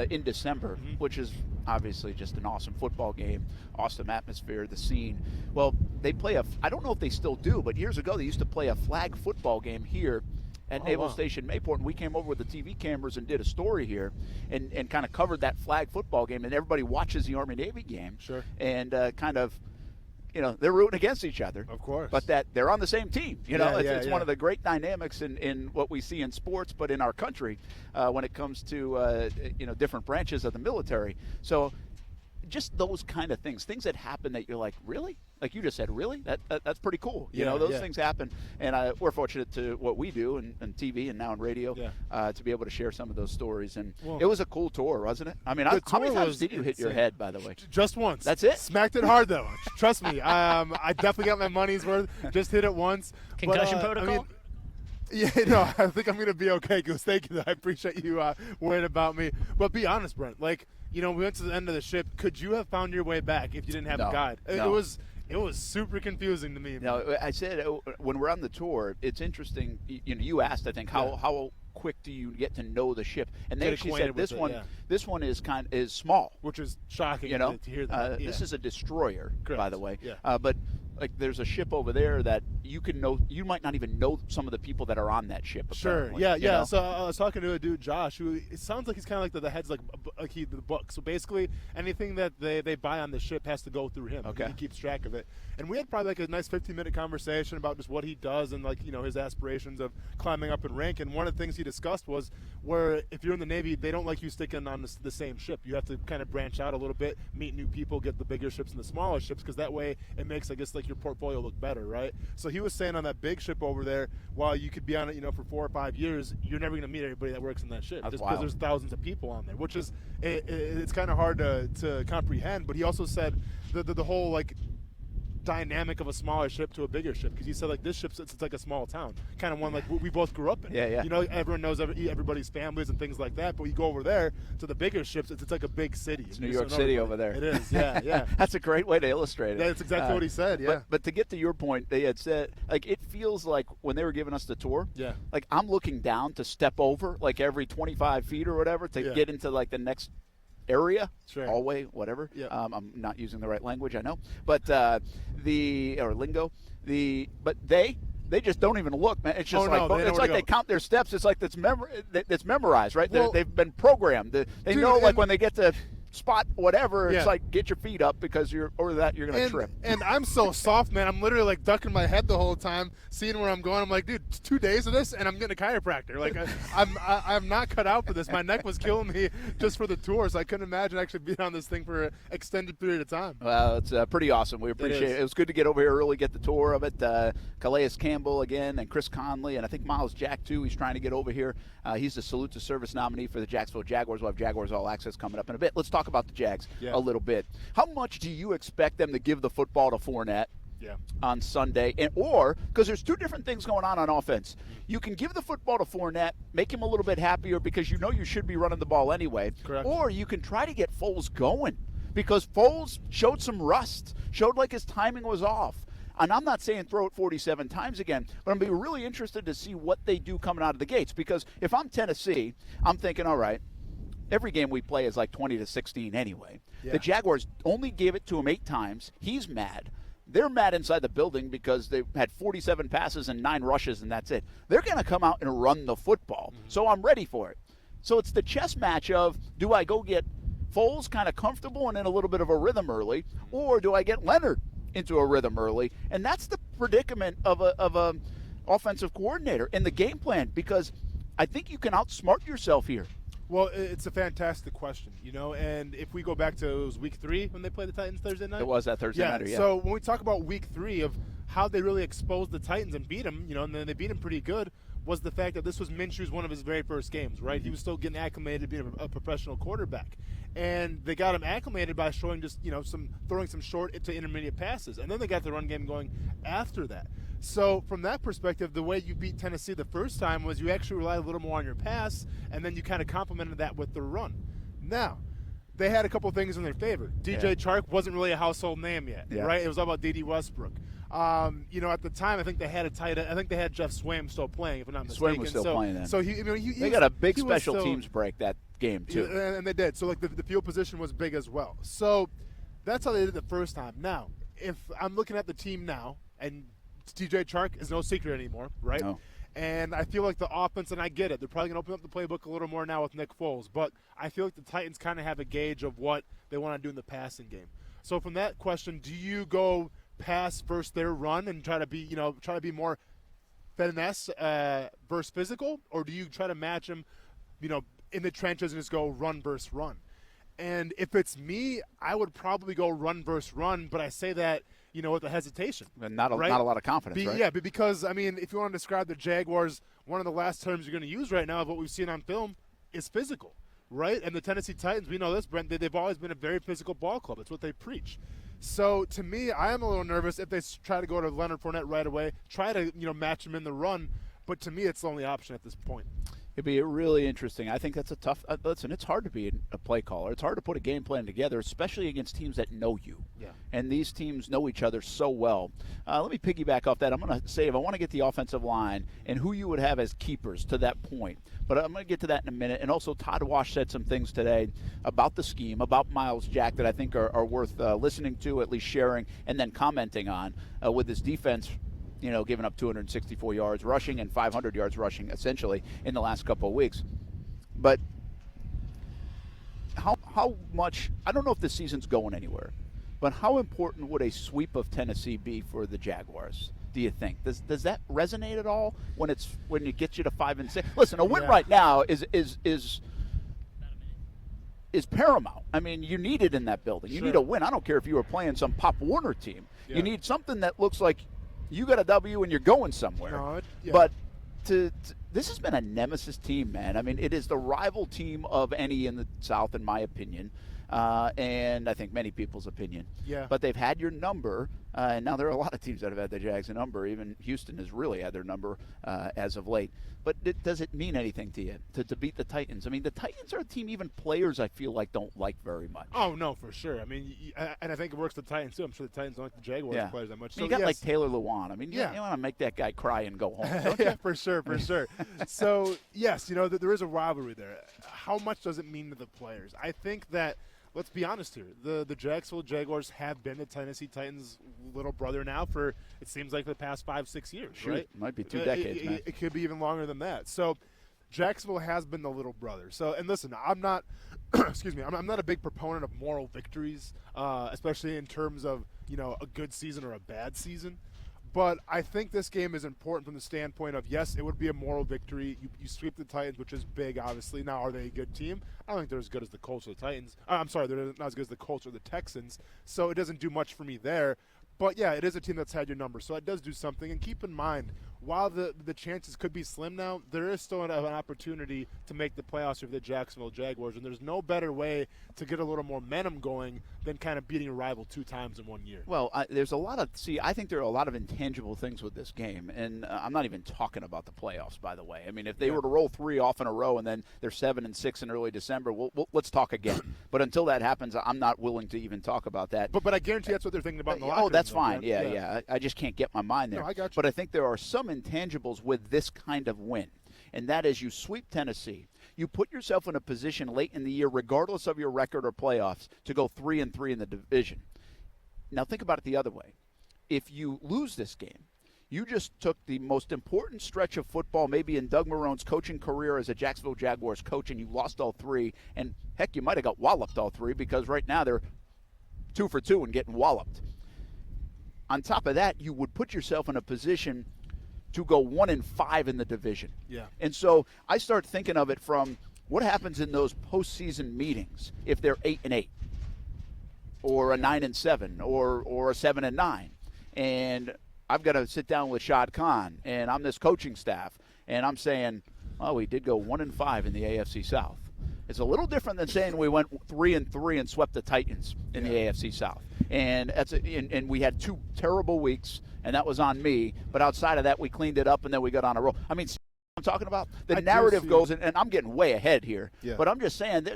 in December, which is obviously just an awesome football game, awesome atmosphere, the scene. Well, they play I don't know if they still do, but years ago they used to play a flag football game here at Naval Station Mayport, and we came over with the TV cameras and did a story here and kind of covered that flag football game, and everybody watches the Army-Navy game. Sure. And kind of, they're rooting against each other. Of course. But that they're on the same team. It's one of the great dynamics in what we see in sports, but in our country when it comes to, different branches of the military. So just those kind of things that happen that you're like, really? Like you just said, really? That's pretty cool. Those things happen. And we're fortunate to what we do in TV and now in radio to be able to share some of those stories. And it was a cool tour, wasn't it? I mean, how many times did you hit your head, by the way? Just once. That's it? Smacked it hard, though. Trust me. I definitely got my money's worth. Just hit it once. Concussion protocol? I mean, I think I'm going to be okay, Goose. Thank you. I appreciate you worrying about me. But be honest, Brent. We went to the end of the ship. Could you have found your way back if you didn't have a guide? No. It was super confusing to me. No, I said when we're on the tour, it's interesting. You asked, I think, how quick do you get to know the ship? And they Get actually acquainted said with this one is small, which is shocking. You know, to hear that. This is a destroyer, by the way. Yeah. But like, there's a ship over there that you can know. You might not even know some of the people that are on that ship. Sure. Yeah. Yeah. So I was talking to a dude, Josh, who it sounds like he's kind of like the head's like the book. So basically, anything that they buy on the ship has to go through him. Okay. He keeps track of it. And we had probably like a nice 15-minute conversation about just what he does and like his aspirations of climbing up in rank. And one of the things he discussed was where if you're in the Navy, they don't like you sticking on the same ship. You have to kind of branch out a little bit, meet new people, get the bigger ships and the smaller ships, because that way it makes, I guess, like your portfolio look better, right? So he was saying on that big ship over there, while you could be on it, for 4 or 5 years, you're never going to meet everybody that works in that ship. That's just wild. because there's thousands of people on there, which is it's kind of hard to comprehend. But he also said the whole like dynamic of a smaller ship to a bigger ship, because he said like this ship, it's like a small town, kind of one like we both grew up in. Yeah. Everyone knows everybody's families and things like that. But you go over there to the bigger ships, it's like a big city. It's New York City over there. It is. Yeah. That's a great way to illustrate it. That's exactly what he said. Yeah. But to get to your point, they had said like it feels like when they were giving us the tour. Yeah. Like I'm looking down to step over like every 25 feet or whatever to get into like the next area, hallway, whatever. Yeah. I'm not using the right language, I know, but lingo. But they just don't even look, man. It's just it's like they count their steps. It's like it's memorized, right? Well, they've been programmed. They know like when they get to spot whatever, it's like get your feet up because you're going to trip. And I'm so soft, man. I'm literally like ducking my head the whole time, seeing where I'm going. I'm like, dude, 2 days of this, and I'm getting a chiropractor. Like I'm not cut out for this. My neck was killing me just for the tour, so I couldn't imagine actually being on this thing for an extended period of time. Well, it's pretty awesome. We appreciate it. It was good to get over here early, get the tour of it. Calais Campbell again, and Chris Conley, and I think Miles Jack too. He's trying to get over here. He's the Salute to Service nominee for the Jacksonville Jaguars. We'll have Jaguars All Access coming up in a bit. Let's talk about the Jags a little bit. How much do you expect them to give the football to Fournette on Sunday? Or, because there's two different things going on offense. You can give the football to Fournette, make him a little bit happier because you know you should be running the ball anyway. Correct. Or you can try to get Foles going because Foles showed some rust, showed like his timing was off. And I'm not saying throw it 47 times again, but I'm being really interested to see what they do coming out of the gates. Because if I'm Tennessee, I'm thinking, all right, every game we play is like 20-16 anyway. Yeah. The Jaguars only gave it to him 8 times. He's mad. They're mad inside the building because they had 47 passes and 9 rushes, and that's it. They're going to come out and run the football. So I'm ready for it. So it's the chess match of, do I go get Foles kind of comfortable and in a little bit of a rhythm early, or do I get Leonard into a rhythm early? And that's the predicament of a offensive coordinator in the game plan, because I think you can outsmart yourself here. Well, it's a fantastic question, and if we go back to, it was week 3 when they played the Titans Thursday night? It was that Thursday night, yeah. So when we talk about week 3 of how they really exposed the Titans and beat them, and then they beat them pretty good, was the fact that this was Minshew's one of his very first games, right? He was still getting acclimated to being a professional quarterback. And they got him acclimated by showing just, throwing some short to intermediate passes. And then they got the run game going after that. So from that perspective, the way you beat Tennessee the first time was you actually relied a little more on your pass, and then you kind of complemented that with the run. Now, they had a couple things in their favor. DJ Chark wasn't really a household name yet, right? It was all about D.D. Westbrook. At the time, I think they had I think they had Jeff Swaim still playing, if I'm not mistaken. Swaim was still playing then. So they got a big special teams break that game too, and they did. So like the field position was big as well. So that's how they did it the first time. Now, if I'm looking at the team now, and DJ Chark is no secret anymore, right? No. And I feel like the offense, and I get it, they're probably going to open up the playbook a little more now with Nick Foles, but I feel like the Titans kind of have a gauge of what they want to do in the passing game. So from that question, do you go pass versus their run and try to be more finesse versus physical, or do you try to match them, in the trenches and just go run versus run? And if it's me, I would probably go run versus run, but I say that, with a hesitation. And not a lot of confidence, right? Yeah, but because, if you want to describe the Jaguars, one of the last terms you're going to use right now of what we've seen on film is physical, right? And the Tennessee Titans, we know this, Brent, they've always been a very physical ball club. That's what they preach. So, to me, I am a little nervous if they try to go to Leonard Fournette right away, try to, match him in the run. But to me, it's the only option at this point. It'd be really interesting. I think that's a tough listen, it's hard to be a play caller. It's hard to put a game plan together, especially against teams that know you. Yeah. And these teams know each other so well. Let me piggyback off that. I'm going to say if I want to get the offensive line and who you would have as keepers to that point. But I'm going to get to that in a minute. And also Todd Wash said some things today about the scheme, about Myles Jack that I think are worth listening to, at least sharing, and then commenting on with this defense, giving up 264 yards rushing and 500 yards rushing essentially in the last couple of weeks. But how much – I don't know if this season's going anywhere. But how important would a sweep of Tennessee be for the Jaguars, do you think? Does that resonate at all when it gets you to 5-6? Listen, a win right now is paramount. I mean, you need it in that building. You need a win. I don't care if you were playing some Pop Warner team. Yeah. You need something that looks like you got a W and you're going somewhere. No, But this has been a nemesis team, man. I mean, it is the rival team of any in the South, in my opinion. And I think many people's opinion. Yeah. But they've had your number, and now there are a lot of teams that have had the Jags' number. Even Houston has really had their number as of late. But does it mean anything to you to beat the Titans? I mean, the Titans are a team even players I feel like don't like very much. Oh, no, for sure. I mean, and I think it works for the Titans, too. I'm sure the Titans don't like the Jaguars players that much. So, you got like Taylor Lewan. I mean, you want to make that guy cry and go home, don't you? Yeah, for sure. So, yes, there is a rivalry there. How much does it mean to the players? I think that, let's be honest here, the Jacksonville Jaguars have been the Tennessee Titans' little brother now for, it seems like, the past 5-6 years, right? It might be 2 decades, man. It could be even longer than that. So Jacksonville has been the little brother. So, and listen, I'm not, excuse me, I'm not a big proponent of moral victories, especially in terms of, a good season or a bad season. But I think this game is important from the standpoint of, yes, it would be a moral victory. You sweep the Titans, which is big, obviously. Now, are they a good team? I don't think they're as good as the Colts or the Titans. I'm sorry, they're not as good as the Colts or the Texans. So it doesn't do much for me there. But, yeah, it is a team that's had your number. So it does do something. And keep in mind, while the chances could be slim now, there is still an opportunity to make the playoffs for the Jacksonville Jaguars. And there's no better way to get a little more momentum going than kind of beating a rival 2 times in 1 year. Well, there's a lot of – I think there are a lot of intangible things with this game. And I'm not even talking about the playoffs, by the way. I mean, if they were to roll 3 off in a row and then they're 7-6 in early December, let's talk again. But until that happens, I'm not willing to even talk about that. But I guarantee that's what they're thinking about in the locker room. Oh, that's fine. Yeah. I just can't get my mind there. No, I got you. But I think there are some intangibles with this kind of win, and that is you sweep Tennessee. You put yourself in a position late in the year, regardless of your record or playoffs, to go 3-3 in the division. Now think about it the other way. If you lose this game, you just took the most important stretch of football maybe in Doug Marrone's coaching career as a Jacksonville Jaguars coach, and you lost all 3, and heck, you might have got walloped all 3 because right now they're 2 for 2 and getting walloped. On top of that, you would put yourself in a position to go 1-5 in the division. Yeah. And so I start thinking of it from what happens in those postseason meetings if they're 8-8 or a 9-7 or a 7-9. And I've got to sit down with Shad Khan and I'm this coaching staff and I'm saying, oh, we did go 1-5 in the AFC South. It's a little different than saying we went 3-3 and swept the Titans in the AFC South. And and we had 2 terrible weeks, and that was on me. But outside of that, we cleaned it up, and then we got on a roll. I mean, I'm talking about the narrative goes, and I'm getting way ahead here. Yeah. But I'm just saying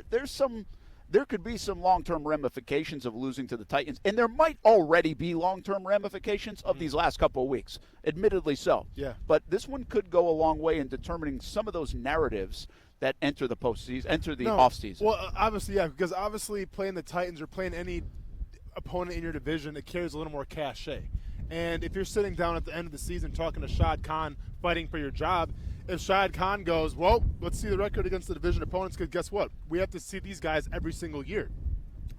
there could be some long-term ramifications of losing to the Titans, and there might already be long-term ramifications of these last couple of weeks, admittedly so. Yeah. But this one could go a long way in determining some of those narratives that enter the postseason, enter the offseason. Well, obviously, yeah, because obviously playing the Titans or playing any opponent in your division, it carries a little more cachet. And if you're sitting down at the end of the season talking to Shad Khan, fighting for your job, if Shad Khan goes, well, let's see the record against the division opponents, because guess what? We have to see these guys every single year.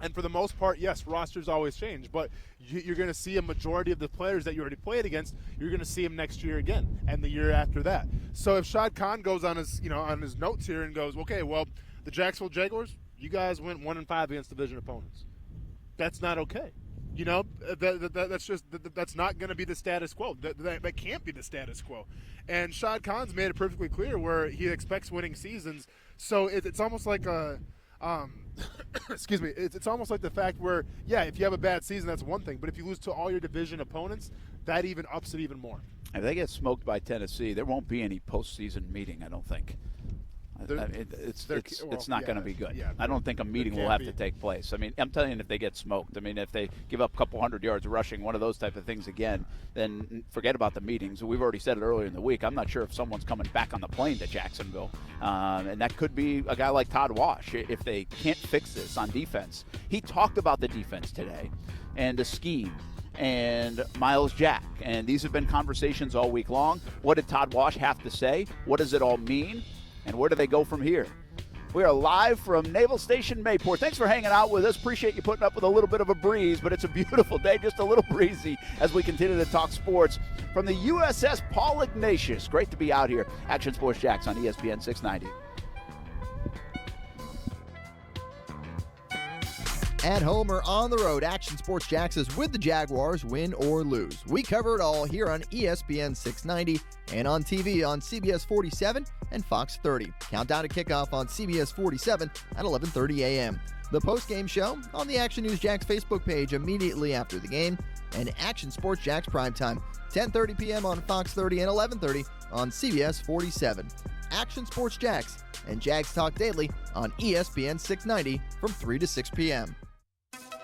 And for the most part, yes, rosters always change, but you're going to see a majority of the players that you already played against, you're going to see them next year again and the year after that. So if Shad Khan goes on his, on his notes here and goes, okay, well, the Jacksonville Jaguars, you guys went 1-5 against division opponents. That's not okay. That's not going to be the status quo. That can't be the status quo. And Shad Khan's made it perfectly clear where he expects winning seasons. So it's almost like a excuse me, it's almost like the fact where, yeah, if you have a bad season, that's one thing. But if you lose to all your division opponents, that even ups it even more. If they get smoked by Tennessee, there won't be any postseason meeting, I don't think. It's not going to be good. I don't think a meeting will have to take place. I mean, I'm telling you, if they get smoked, I mean, if they give up a couple hundred yards rushing, one of those type of things again, then forget about the meetings. We've already said it earlier in the week. I'm not sure if someone's coming back on the plane to Jacksonville, and that could be a guy like Todd Wash if they can't fix this on defense. He talked about the defense today and the scheme and Miles Jack, and these have been conversations all week long. What did Todd Wash have to say? What does it all mean? And where do they go from here? We are live from Naval Station Mayport. Thanks for hanging out with us. Appreciate you putting up with a little bit of a breeze, but it's a beautiful day, just a little breezy as we continue to talk sports from the USS Paul Ignatius. Great to be out here. Action Sports Jacks on ESPN 690. At home or on the road, Action Sports Jacks is with the Jaguars, win or lose. We cover it all here on ESPN 690 and on TV on CBS 47 and Fox 30. Countdown to kickoff on CBS 47 at 11:30 a.m. The post-game show on the Action News Jacks Facebook page immediately after the game, and Action Sports Jacks primetime, 10:30 p.m. on Fox 30 and 11:30 on CBS 47. Action Sports Jacks and Jags Talk Daily on ESPN 690 from 3 to 6 p.m.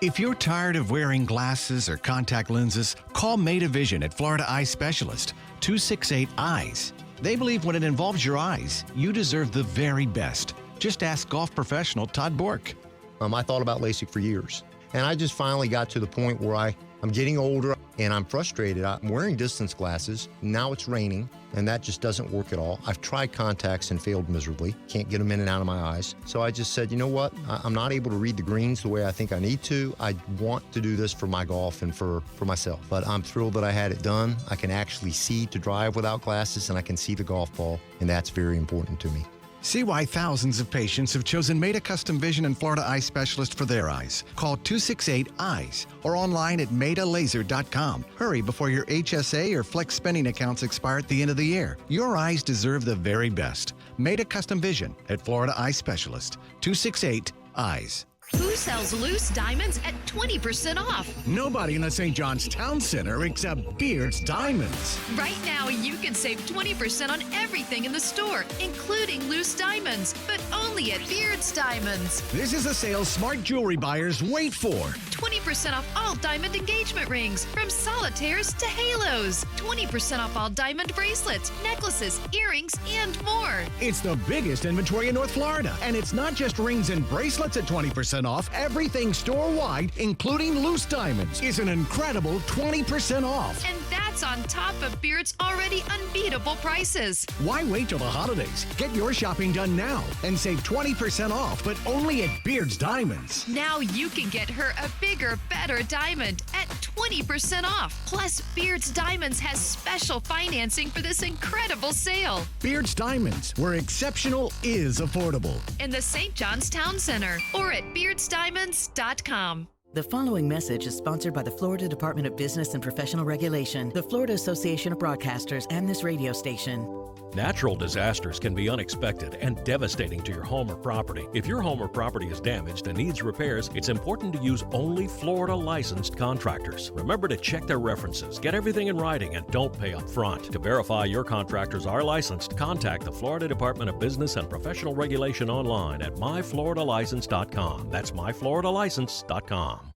If you're tired of wearing glasses or contact lenses, call Meta Vision at Florida Eye Specialist, 268-EYES. They believe when it involves your eyes, you deserve the very best. Just ask golf professional Todd Bork. I thought about LASIK for years, and I just finally got to the point where I'm getting older and I'm frustrated. I'm wearing distance glasses. Now it's raining, and that just doesn't work at all. I've tried contacts and failed miserably. Can't get them in and out of my eyes. So I just said, you know what? I'm not able to read the greens the way I think I need to. I want to do this for my golf and for myself. But I'm thrilled that I had it done. I can actually see to drive without glasses, and I can see the golf ball, and that's very important to me. See why thousands of patients have chosen Meta Custom Vision and Florida Eye Specialist for their eyes. Call 268-EYES or online at metalaser.com. Hurry before your HSA or Flex spending accounts expire at the end of the year. Your eyes deserve the very best. Meta Custom Vision at Florida Eye Specialist. 268-EYES. Who sells loose diamonds at 20% off? Nobody in the St. John's Town Center except Beard's Diamonds. Right now, you can save 20% on everything in the store, including loose diamonds, but only at Beard's Diamonds. This is a sale smart jewelry buyers wait for. 20% off all diamond engagement rings, from solitaires to halos. 20% off all diamond bracelets, necklaces, earrings, and more. It's the biggest inventory in North Florida, and it's not just rings and bracelets at 20% off. Everything store-wide, including loose diamonds, is an incredible 20% off. And that's on top of Beard's already unbeatable prices. Why wait till the holidays? Get your shopping done now and save 20% off, but only at Beard's Diamonds. Now you can get her a bigger, better diamond at 20% off. Plus, Beard's Diamonds has special financing for this incredible sale. Beard's Diamonds, where exceptional is affordable. In the St. John's Town Center or at beardsdiamonds.com. The following message is sponsored by the Florida Department of Business and Professional Regulation, the Florida Association of Broadcasters, and this radio station. Natural disasters can be unexpected and devastating to your home or property. If your home or property is damaged and needs repairs, it's important to use only Florida licensed contractors. Remember to check their references, get everything in writing, and don't pay up front. To verify your contractors are licensed, contact the Florida Department of Business and Professional Regulation online at myfloridalicense.com. That's myfloridalicense.com.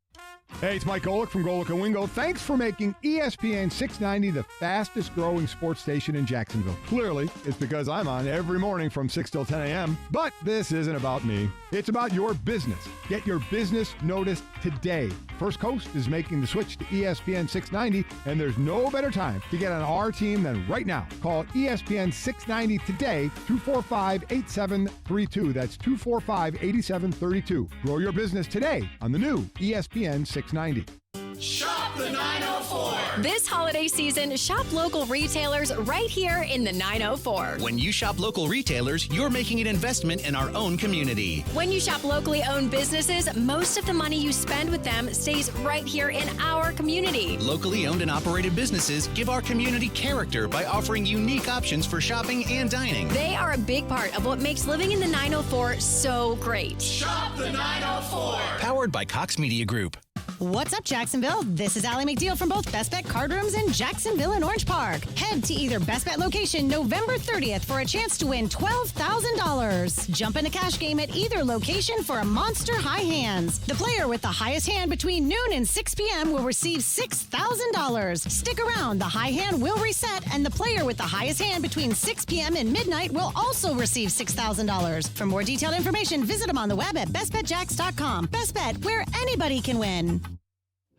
Hey, it's Mike Golick from Golick & Wingo. Thanks for making ESPN 690 the fastest growing sports station in Jacksonville. Clearly, it's because I'm on every morning from 6 till 10 a.m. But this isn't about me. It's about your business. Get your business noticed today. First Coast is making the switch to ESPN 690, and there's no better time to get on our team than right now. Call ESPN 690 today, 245-8732. That's 245-8732. Grow your business today on the new ESPN 690. Shop the 904. This holiday season, shop local retailers right here in the 904. When you shop local retailers, you're making an investment in our own community. When you shop locally owned businesses, most of the money you spend with them stays right here in our community. Locally owned and operated businesses give our community character by offering unique options for shopping and dining. They are a big part of what makes living in the 904 so great. Shop the 904. Powered by Cox Media Group. What's up, Jacksonville? This is Allie McDeal from both Best Bet Card Rooms in Jacksonville and Orange Park. Head to either Best Bet location November 30th for a chance to win $12,000. Jump in a cash game at either location for a monster high hands. The player with the highest hand between noon and 6 p.m. will receive $6,000. Stick around. The high hand will reset, and the player with the highest hand between 6 p.m. and midnight will also receive $6,000. For more detailed information, visit them on the web at bestbetjacks.com. Best Bet, where anybody can win.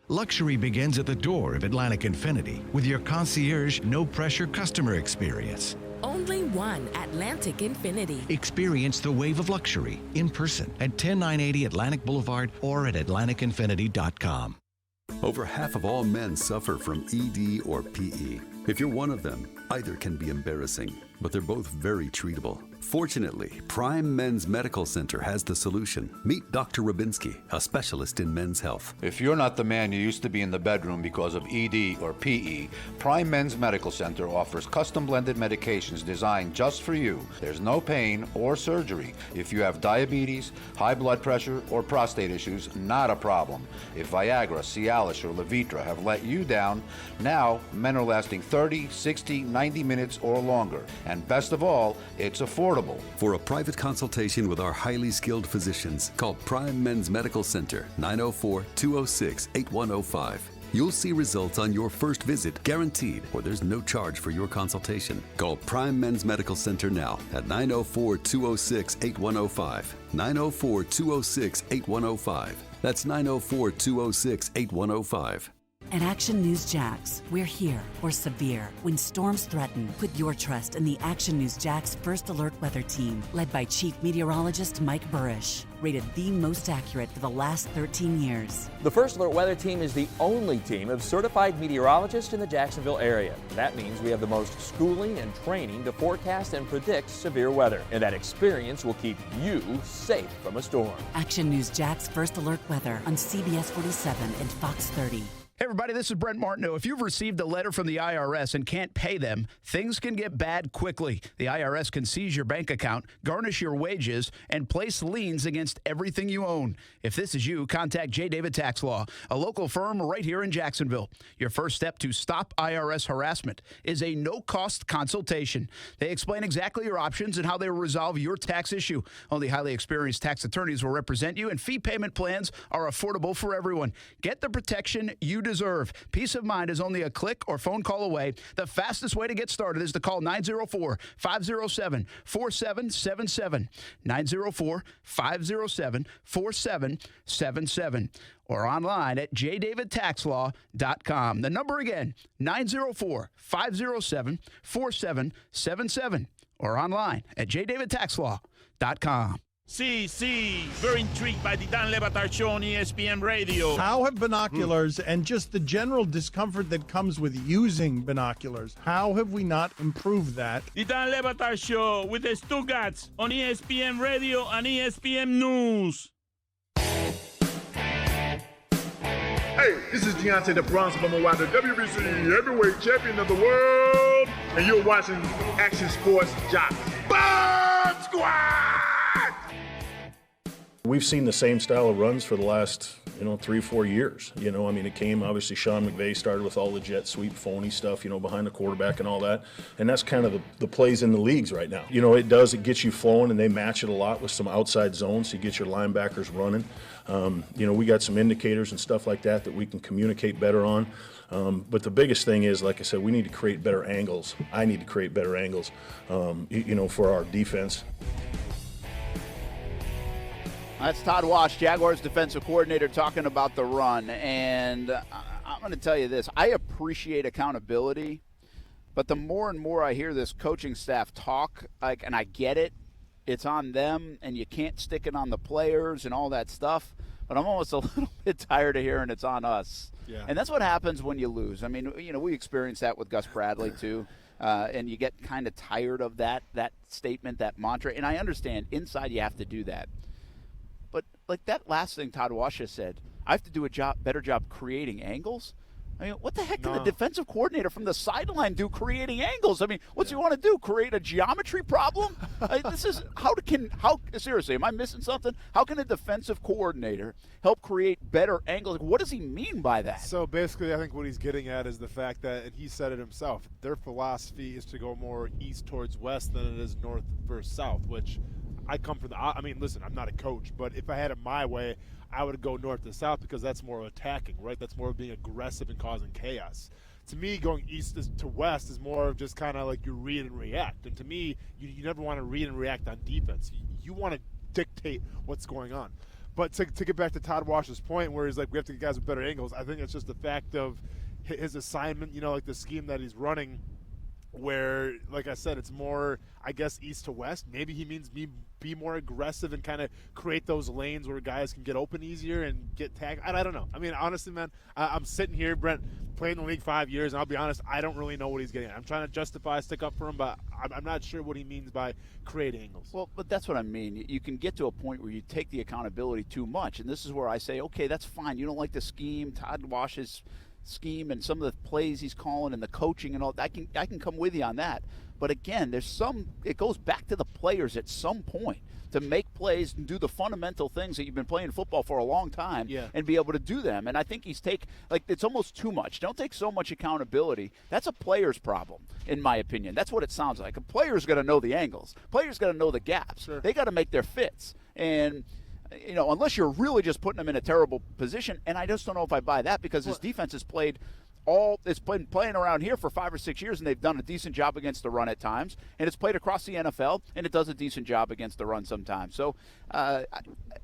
Luxury begins at the door of Atlantic Infiniti with your concierge, no-pressure customer experience. Only one Atlantic Infiniti. Experience the wave of luxury in person at 10980 Atlantic Boulevard or at atlanticinfinity.com. Over half of all men suffer from ED or PE. If you're one of them, either can be embarrassing, but they're both very treatable. Fortunately, Prime Men's Medical Center has the solution. Meet Dr. Rabinski, a specialist in men's health. If you're not the man you used to be in the bedroom because of ED or PE, Prime Men's Medical Center offers custom blended medications designed just for you. There's no pain or surgery. If you have diabetes, high blood pressure, or prostate issues, not a problem. If Viagra, Cialis, or Levitra have let you down, now men are lasting 30, 60, 90 minutes or longer. And best of all, it's affordable. For a private consultation with our highly skilled physicians, call Prime Men's Medical Center, 904-206-8105. You'll see results on your first visit, guaranteed, or there's no charge for your consultation. Call Prime Men's Medical Center now at 904-206-8105. 904-206-8105. That's 904-206-8105. At Action News Jax, we're here for severe. When storms threaten, put your trust in the Action News Jax First Alert Weather Team, led by Chief Meteorologist Mike Burrish, rated the most accurate for the last 13 years. The First Alert Weather Team is the only team of certified meteorologists in the Jacksonville area. That means we have the most schooling and training to forecast and predict severe weather, and that experience will keep you safe from a storm. Action News Jax First Alert Weather on CBS 47 and Fox 30. Hey everybody, this is Brent Martineau. If you've received a letter from the IRS and can't pay them, things can get bad quickly. The IRS can seize your bank account, garnish your wages, and place liens against everything you own. If this is you, contact J. David Tax Law, a local firm right here in Jacksonville. Your first step to stop IRS harassment is a no-cost consultation. They explain exactly your options and how they will resolve your tax issue. Only highly experienced tax attorneys will represent you, and fee payment plans are affordable for everyone. Get the protection you deserve. Peace of mind is only a click or phone call away. The fastest way to get started is to call 904-507-4777. 904-507-4777. Or online at jdavidtaxlaw.com. The number again, 904-507-4777. Or online at jdavidtaxlaw.com. Sí, very intrigued by the Dan Le Batard Show on ESPN Radio. How have binoculars and just the general discomfort that comes with using binoculars, how have we not improved that? The Dan Le Batard Show with the Stugatz on ESPN Radio and ESPN News. Hey, this is Deontay the Bronze Bomber Wilder, WBC heavyweight champion of the world, and you're watching Action Sports Jocks. Bomb Squad! We've seen the same style of runs for the last, 3-4 years. It came, obviously, Sean McVay started with all the jet sweep, phony stuff, behind the quarterback and all that. And that's kind of the plays in the leagues right now. It gets you flowing, and they match it a lot with some outside zones to get your linebackers running. We got some indicators and stuff like that we can communicate better on. But the biggest thing is, like I said, we need to create better angles. I need to create better angles, for our defense. That's Todd Wash, Jaguars defensive coordinator, talking about the run. And I'm going to tell you this. I appreciate accountability, but the more and more I hear this coaching staff talk, and I get it, it's on them, and you can't stick it on the players and all that stuff. But I'm almost a little bit tired of hearing it's on us. Yeah. And that's what happens when you lose. I mean, we experienced that with Gus Bradley, too. And you get kind of tired of that statement, that mantra. And I understand inside you have to do that. But like that last thing Todd Wash said, I have to do a better job creating angles. I mean, what the heck can the defensive coordinator from the sideline do creating angles? I mean, what's he want to do? Create a geometry problem? Seriously, am I missing something? How can a defensive coordinator help create better angles? What does he mean by that? So basically, I think what he's getting at is the fact that, and he said it himself, their philosophy is to go more east towards west than it is north versus south, which I come from I mean, listen, I'm not a coach, but if I had it my way, I would go north to south because that's more attacking, right? That's more of being aggressive and causing chaos. To me, going east to west is more of just kind of like you read and react. And to me, you never want to read and react on defense. You want to dictate what's going on. But to get back to Todd Wash's point where he's like, we have to get guys with better angles, I think it's just the fact of his assignment, like the scheme that he's running where, like I said, it's more, I guess, east to west. Maybe he means be more aggressive and kind of create those lanes where guys can get open easier and get tagged. I don't know. I mean, honestly, man, I'm sitting here, Brent, playing the league 5 years, and I'll be honest, I don't really know what he's getting at. I'm trying to stick up for him, but I'm not sure what he means by create angles. Well, but that's what I mean. You can get to a point where you take the accountability too much, and this is where I say, okay, that's fine. You don't like the scheme, Todd Wash's scheme and some of the plays he's calling and the coaching and all. I can come with you on that. But again, it goes back to the players at some point to make plays and do the fundamental things that you've been playing football for a long time and be able to do them. And I think it's almost too much. Don't take so much accountability. That's a player's problem, in my opinion. That's what it sounds like. A player's got to know the angles. Player's got to know the gaps. Sure. They got to make their fits. And unless you're really just putting them in a terrible position, and I just don't know if I buy that because his defense has it's been playing around here for 5 or 6 years, and they've done a decent job against the run at times, and it's played across the NFL, and it does a decent job against the run sometimes. So,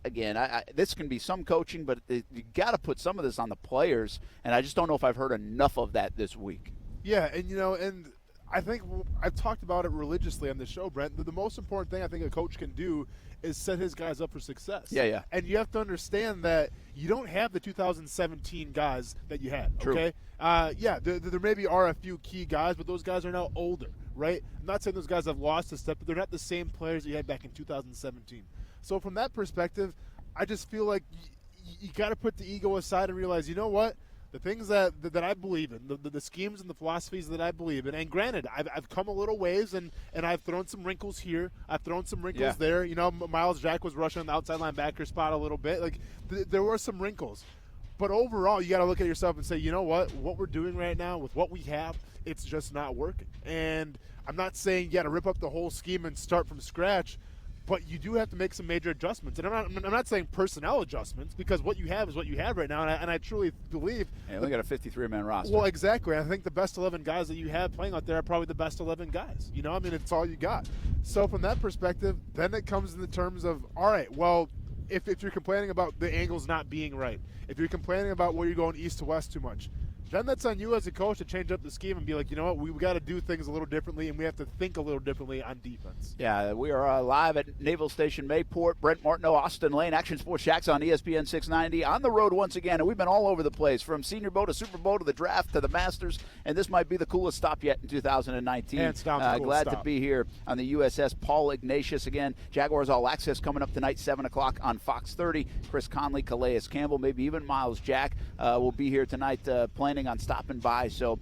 again, this can be some coaching, but you got to put some of this on the players, and I just don't know if I've heard enough of that this week. Yeah, and I think I've talked about it religiously on the show, Brent. The most important thing I think a coach can do is set his guys up for success. Yeah. And you have to understand that you don't have the 2017 guys that you had, True. okay? There maybe are a few key guys, but those guys are now older, right? I'm not saying those guys have lost a step, but they're not the same players that you had back in 2017. So from that perspective, I just feel like you got to put the ego aside and realize, you know what? The things that I believe in, the schemes and the philosophies that I believe in, and granted, I've come a little ways, and I've thrown some wrinkles here. I've thrown some wrinkles there. Miles Jack was rushing on the outside linebacker spot a little bit. Like, there were some wrinkles. But overall, you got to look at yourself and say, you know what we're doing right now with what we have, it's just not working. And I'm not saying you got to rip up the whole scheme and start from scratch, but you do have to make some major adjustments. And I'm not saying personnel adjustments, because what you have is what you have right now, and I truly believe. Yeah, we got a 53-man roster. Well, exactly. I think the best 11 guys that you have playing out there are probably the best 11 guys. It's all you got. So from that perspective, then it comes in the terms of, all right, well, if you're complaining about the angles not being right, if you're complaining about where you're going east to west too much, then that's on you as a coach to change up the scheme and be like, you know what, we got to do things a little differently, and we have to think a little differently on defense. Yeah, we are live at Naval Station Mayport. Brent Martineau, Austin Lane, Action Sports Jacks on ESPN 690. On the road once again, and we've been all over the place, from Senior Bowl to Super Bowl to the draft to the Masters, and this might be the coolest stop yet in 2019. Hands down, glad stop. to be here on the USS Paul Ignatius again. Jaguars All Access coming up tonight, 7 o'clock on Fox 30. Chris Conley, Calais Campbell, maybe even Miles Jack will be here tonight planning on stopping by. So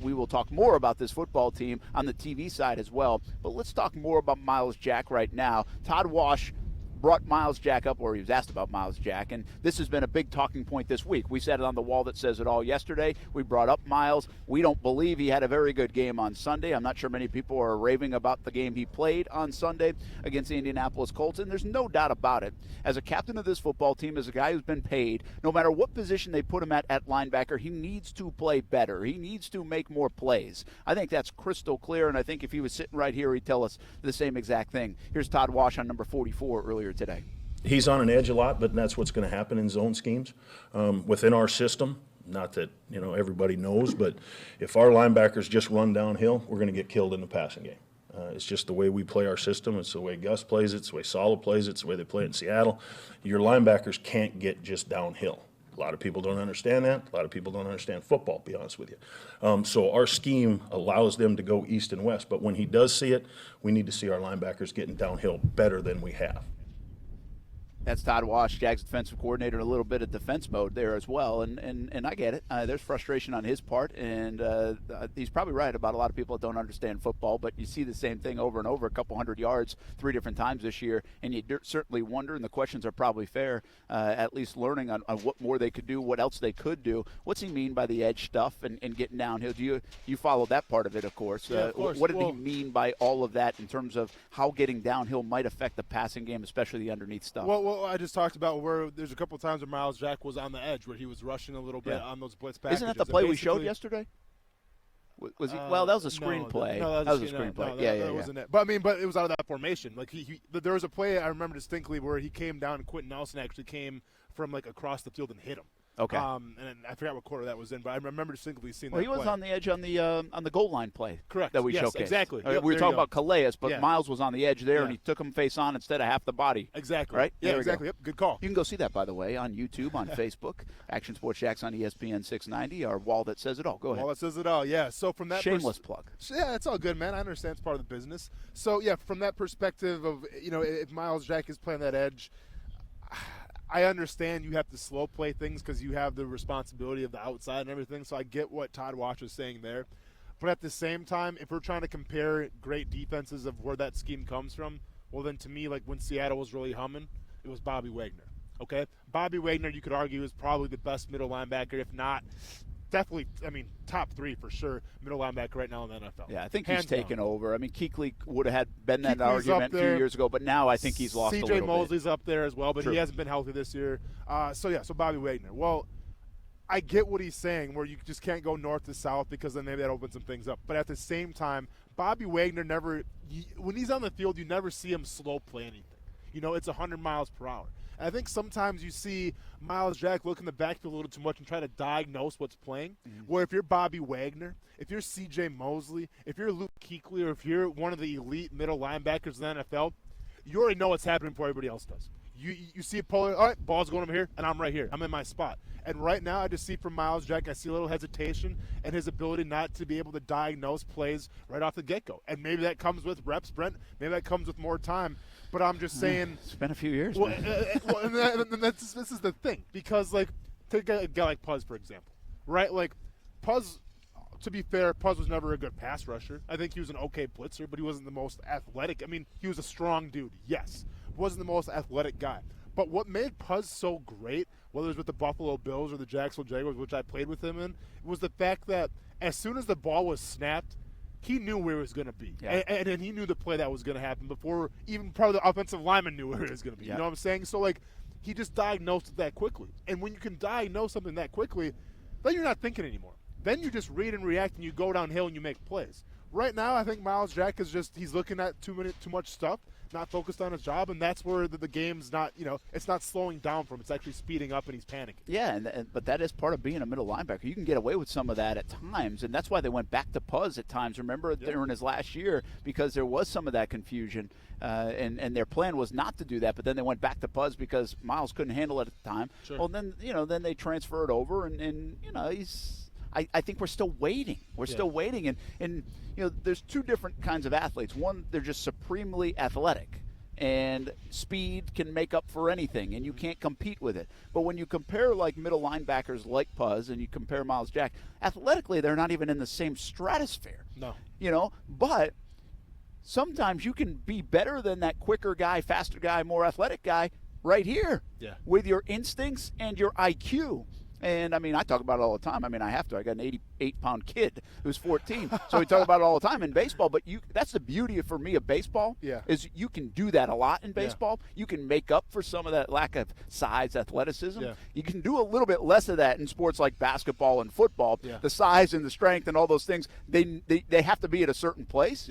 we will talk more about this football team on the TV side as well. But let's talk more about Miles Jack right now. Todd Wash brought Miles Jack up, or he was asked about Miles Jack, and this has been a big talking point this week. We said it on the wall that says it all yesterday. We brought up Miles. We don't believe he had a very good game on Sunday. I'm not sure many people are raving about the game he played on Sunday against the Indianapolis Colts, and there's no doubt about it. As a captain of this football team, as a guy who's been paid, no matter what position they put him at linebacker, he needs to play better. He needs to make more plays. I think that's crystal clear, and I think if he was sitting right here, he'd tell us the same exact thing. Here's Todd Wash on number 44 earlier today. He's on an edge a lot, but that's what's going to happen in zone schemes within our system. Not that everybody knows, but if our linebackers just run downhill, we're going to get killed in the passing game. It's just the way we play our system. It's the way Gus plays it. It's the way Saleh plays it. It's the way they play it in Seattle. Your linebackers can't get just downhill. A lot of people don't understand that. A lot of people don't understand football, to be honest with you. So our scheme allows them to go east and west, but when he does see it, we need to see our linebackers getting downhill better than we have. That's Todd Wash, Jags defensive coordinator, a little bit of defense mode there as well, and I get it. There's frustration on his part, and he's probably right about a lot of people that don't understand football, but you see the same thing over and over, a couple hundred yards 3 different times this year, and you certainly wonder, and the questions are probably fair, at least learning on what more they could do, what else they could do. What's he mean by the edge stuff and getting downhill? Do you follow that part of it, of course. Yeah, of course. What did he mean by all of that in terms of how getting downhill might affect the passing game, especially the underneath stuff? Well, I just talked about where there's a couple times where Miles Jack was on the edge, where he was rushing a little bit on those blitz packages. Isn't that the play we showed yesterday? Was he? Well, that was a screen play. No, that was a screen play. That wasn't it. But it was out of that formation. Like there was a play I remember distinctly where he came down and Quentin Nelson actually came from like across the field and hit him. Okay. And I forgot what quarter that was in, but I remember distinctly seeing that. Well, he was play. on the edge on the goal line play. Correct. That we yes, showcased. Exactly. We were talking about Calais, but Miles was on the edge there, Yeah. and he took him face on instead of half the body. Exactly. Right? Yeah, There we go. exactly. Yep. Good call. You can go see that, by the way, on YouTube, on Facebook. Action Sports Jacks on ESPN 690, our wall that says it all. Go ahead. Wall that says it all, yeah. So from that shameless plug. Yeah, it's all good, man. I understand it's part of the business. So, yeah, from that perspective of, if Miles Jack is playing that edge, I understand you have to slow play things because you have the responsibility of the outside and everything. So I get what Todd Wash was saying there. But at the same time, if we're trying to compare great defenses of where that scheme comes from, well, then to me, like when Seattle was really humming, it was Bobby Wagner. Okay? Bobby Wagner, you could argue, is probably the best middle linebacker, if not definitely, top 3 for sure, middle linebacker right now in the NFL. Yeah, I think Hands he's taken down. over. I mean, Kuechly would have been that Kuechly's argument a few there. years ago, but now I think he's lost a little C.J. bit. Mosley's up there as well, but True. he hasn't been healthy this year. So Bobby Wagner. Well, I get what he's saying, where you just can't go north to south because then maybe that opens some things up. But at the same time, Bobby Wagner when he's on the field, you never see him slow play anything. It's 100 miles per hour. And I think sometimes you see Miles Jack look in the backfield a little too much and try to diagnose what's playing. Mm-hmm. Where if you're Bobby Wagner, if you're C.J. Mosley, if you're Luke Kuechly, or if you're one of the elite middle linebackers in the NFL, you already know what's happening before everybody else does. You see a pull, all right, ball's going over here, and I'm right here. I'm in my spot. And right now I just see from Miles Jack, I see a little hesitation and his ability not to be able to diagnose plays right off the get-go. And maybe that comes with reps, Brent. Maybe that comes with more time. But I'm just saying. It's been a few years. Well, this is the thing. Because, take a guy like Puz, for example. Right? Puz, to be fair, Puz was never a good pass rusher. I think he was an okay blitzer, but he wasn't the most athletic. I mean, he was a strong dude, yes. Wasn't the most athletic guy. But what made Puz so great, whether it was with the Buffalo Bills or the Jacksonville Jaguars, which I played with him in, was the fact that as soon as the ball was snapped, he knew where it was going to be. Yeah. And he knew the play that was going to happen before even probably the offensive lineman knew where it was going to be. Yeah. You know what I'm saying? So, he just diagnosed it that quickly. And when you can diagnose something that quickly, then you're not thinking anymore. Then you just read and react and you go downhill and you make plays. Right now, I think Miles Jack is he's looking at too much stuff, not focused on his job, and that's where the game's not, it's not slowing down for him. It's actually speeding up, and he's panicking. Yeah, but that is part of being a middle linebacker. You can get away with some of that at times, and that's why they went back to Puz at times. Remember, during his last year, because there was some of that confusion, and their plan was not to do that, but then they went back to Puz because Miles couldn't handle it at the time. Sure. Well, then they transferred over, and he's. I think we're still waiting. We're still waiting, and there's 2 different kinds of athletes. One, they're just supremely athletic, and speed can make up for anything, and you can't compete with it. But when you compare middle linebackers like Puz and you compare Miles Jack, athletically they're not even in the same stratosphere. No. But sometimes you can be better than that quicker guy, faster guy, more athletic guy right here with your instincts and your IQ. And, I talk about it all the time. I have to. I got an 88-pound kid who's 14. So we talk about it all the time in baseball. But that's the beauty for me of baseball is you can do that a lot in baseball. You can make up for some of that lack of size, athleticism. You can do a little bit less of that in sports like basketball and football. The size and the strength and all those things, they have to be at a certain place.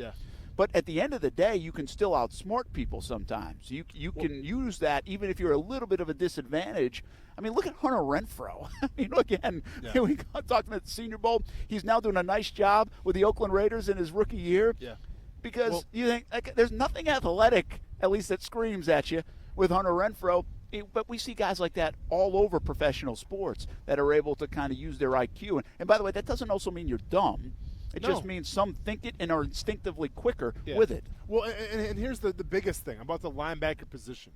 But at the end of the day, you can still outsmart people sometimes. You can use that even if you're a little bit of a disadvantage. Look at Hunter Renfrow. Again, we talked about the Senior Bowl. He's now doing a nice job with the Oakland Raiders in his rookie year. Because you think there's nothing athletic, at least that screams at you, with Hunter Renfrow. But we see guys like that all over professional sports that are able to kind of use their IQ. And by the way, that doesn't also mean you're dumb. It just means some think it and are instinctively quicker with it. Well, and here's the biggest thing about the linebacker position.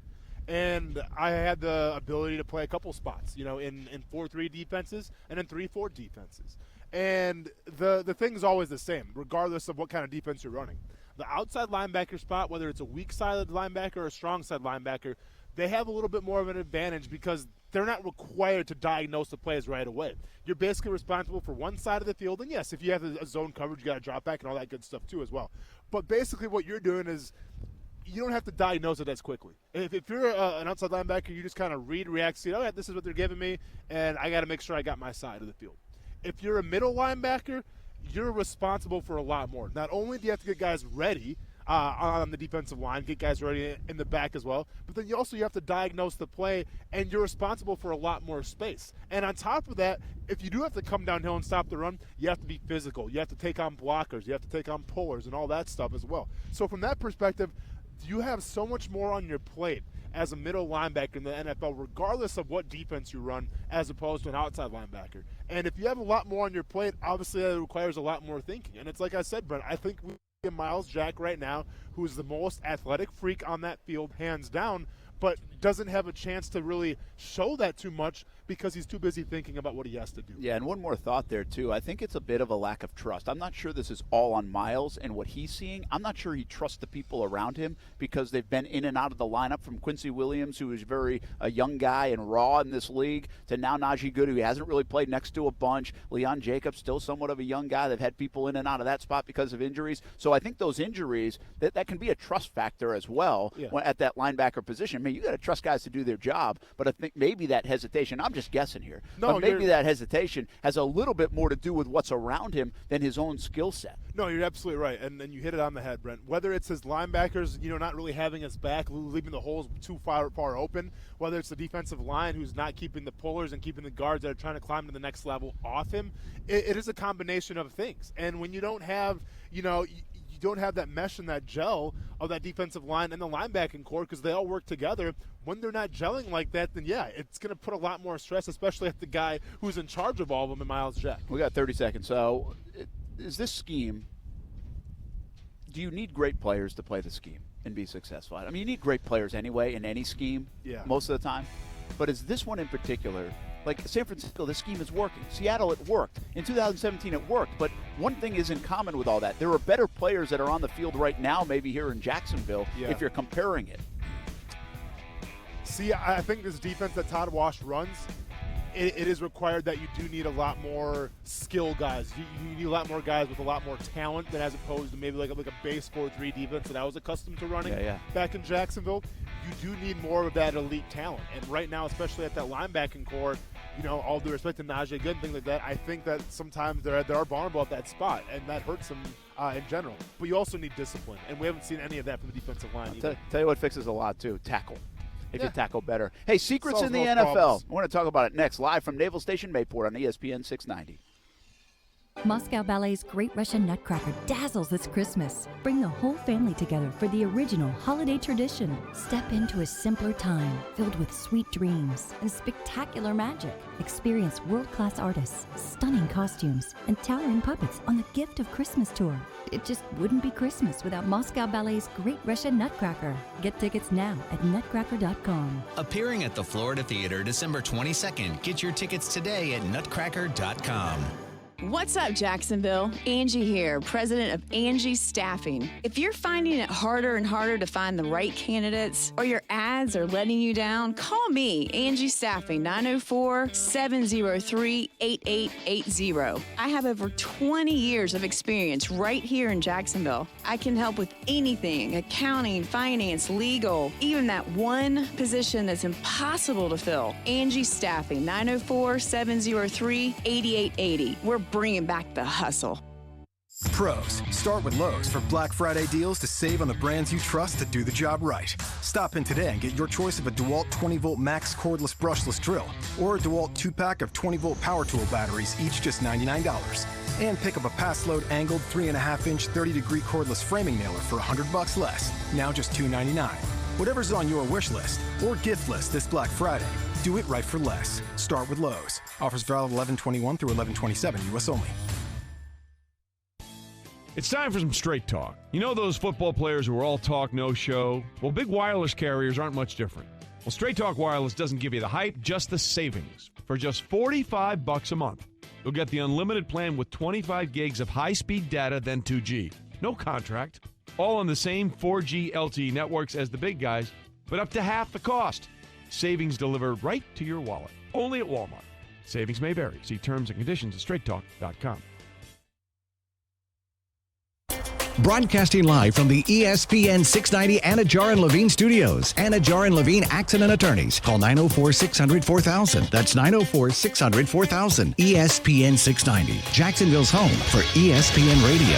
And I had the ability to play a couple spots, in 4-3 defenses and in 3-4 defenses. And the thing's always the same, regardless of what kind of defense you're running. The outside linebacker spot, whether it's a weak-sided linebacker or a strong-side linebacker, they have a little bit more of an advantage because they're not required to diagnose the plays right away. You're basically responsible for one side of the field. And, yes, if you have a zone coverage, you got to drop back and all that good stuff too as well. But basically what you're doing is you don't have to diagnose it as quickly. If you're an outside linebacker, you just kind of react, see, oh, yeah, this is what they're giving me, and I got to make sure I got my side of the field. If you're a middle linebacker, you're responsible for a lot more. Not only do you have to get guys ready on the defensive line, get guys ready in the back as well, but then you have to diagnose the play, and you're responsible for a lot more space. And on top of that, if you do have to come downhill and stop the run, you have to be physical. You have to take on blockers. You have to take on pullers and all that stuff as well. So from that perspective, you have so much more on your plate as a middle linebacker in the NFL, regardless of what defense you run, as opposed to an outside linebacker. And if you have a lot more on your plate, obviously that requires a lot more thinking. And it's like I said, Brent, I think we have Miles Jack right now, who is the most athletic freak on that field, hands down, but doesn't have a chance to really show that too much because he's too busy thinking about what he has to do. Yeah, and one more thought there, too. I think it's a bit of a lack of trust. I'm not sure this is all on Miles and what he's seeing. I'm not sure he trusts the people around him because they've been in and out of the lineup, from Quincy Williams, who is a young guy and raw in this league, to now Najee Goody, who hasn't really played next to a bunch. Leon Jacobs, still somewhat of a young guy. They've had people in and out of that spot because of injuries. So I think those injuries, that can be a trust factor as well at that linebacker position. I mean, you got to trust guys to do their job, but I think maybe that hesitation, I'm just guessing here, but maybe that hesitation has a little bit more to do with what's around him than his own skill set. No, you're absolutely right, and you hit it on the head, Brent. Whether it's his linebackers, not really having his back, leaving the holes too far open, whether it's the defensive line who's not keeping the pullers and keeping the guards that are trying to climb to the next level off him, it is a combination of things. And when you don't have, you don't have that mesh and that gel of that defensive line and the linebacking core, because they all work together. When they're not gelling like that, then it's going to put a lot more stress, especially at the guy who's in charge of all of them, in Miles Jack. We got 30 seconds. So is this scheme, do you need great players to play the scheme and be successful? I mean, you need great players anyway in any scheme most of the time. But is this one in particular, like San Francisco, this scheme is working. Seattle, it worked. In 2017, it worked. But one thing is in common with all that. There are better players that are on the field right now, maybe here in Jacksonville, if you're comparing it. See, I think this defense that Todd Wash runs, it is required that you do need a lot more skill guys. You need a lot more guys with a lot more talent than as opposed to maybe like a base 4-3 defense that I was accustomed to running back in Jacksonville. You do need more of that elite talent. And right now, especially at that linebacking core, all due respect to Najee Good and things like that, I think that sometimes they are vulnerable at that spot, and that hurts them in general. But you also need discipline, and we haven't seen any of that from the defensive line either. Tell you what fixes a lot, too, tackle. If you tackle better. Hey, secrets in the NFL. Problems. We're going to talk about it next, live from Naval Station Mayport on ESPN 690. Moscow Ballet's Great Russian Nutcracker dazzles this Christmas. Bring the whole family together for the original holiday tradition. Step into a simpler time filled with sweet dreams and spectacular magic. Experience world-class artists, stunning costumes, and towering puppets on the Gift of Christmas tour. It just wouldn't be Christmas without Moscow Ballet's Great Russian Nutcracker. Get tickets now at nutcracker.com. Appearing at the Florida Theater December 22nd. Get your tickets today at nutcracker.com. What's up, Jacksonville? Angie here, president of Angie Staffing. If you're finding it harder and harder to find the right candidates, or your ads are letting you down, call me, Angie Staffing, 904-703-8880. I have over 20 years of experience right here in Jacksonville. I can help with anything: accounting, finance, legal, even that one position that's impossible to fill. Angie Staffing, 904-703-8880. We're bringing back the hustle. Pros, start with Lowe's for Black Friday deals to save on the brands you trust to do the job right. Stop in today and get your choice of a DeWalt 20-volt max cordless brushless drill or a DeWalt 2-pack of 20-volt power tool batteries, each just $99. And pick up a pass-load angled 3.5-inch 30-degree cordless framing nailer for $100 less, now just $299. Whatever's on your wish list or gift list this Black Friday, do it right for less. Start with Lowe's. Offers valid 11/21 through 11/27, U.S. only. It's time for some straight talk. You know those football players who are all talk, no show? Well, big wireless carriers aren't much different. Well, Straight Talk Wireless doesn't give you the hype, just the savings. For just $45 a month, you'll get the unlimited plan with 25 gigs of high-speed data, then 2G. No contract. All on the same 4G LTE networks as the big guys, but up to half the cost. Savings delivered right to your wallet. Only at Walmart. Savings may vary. See terms and conditions at straighttalk.com. Broadcasting live from the ESPN 690 Anajar and Levine studios. Anajar and Levine Accident Attorneys. Call 904-600-4000. That's 904-600-4000. ESPN 690. Jacksonville's home for ESPN Radio.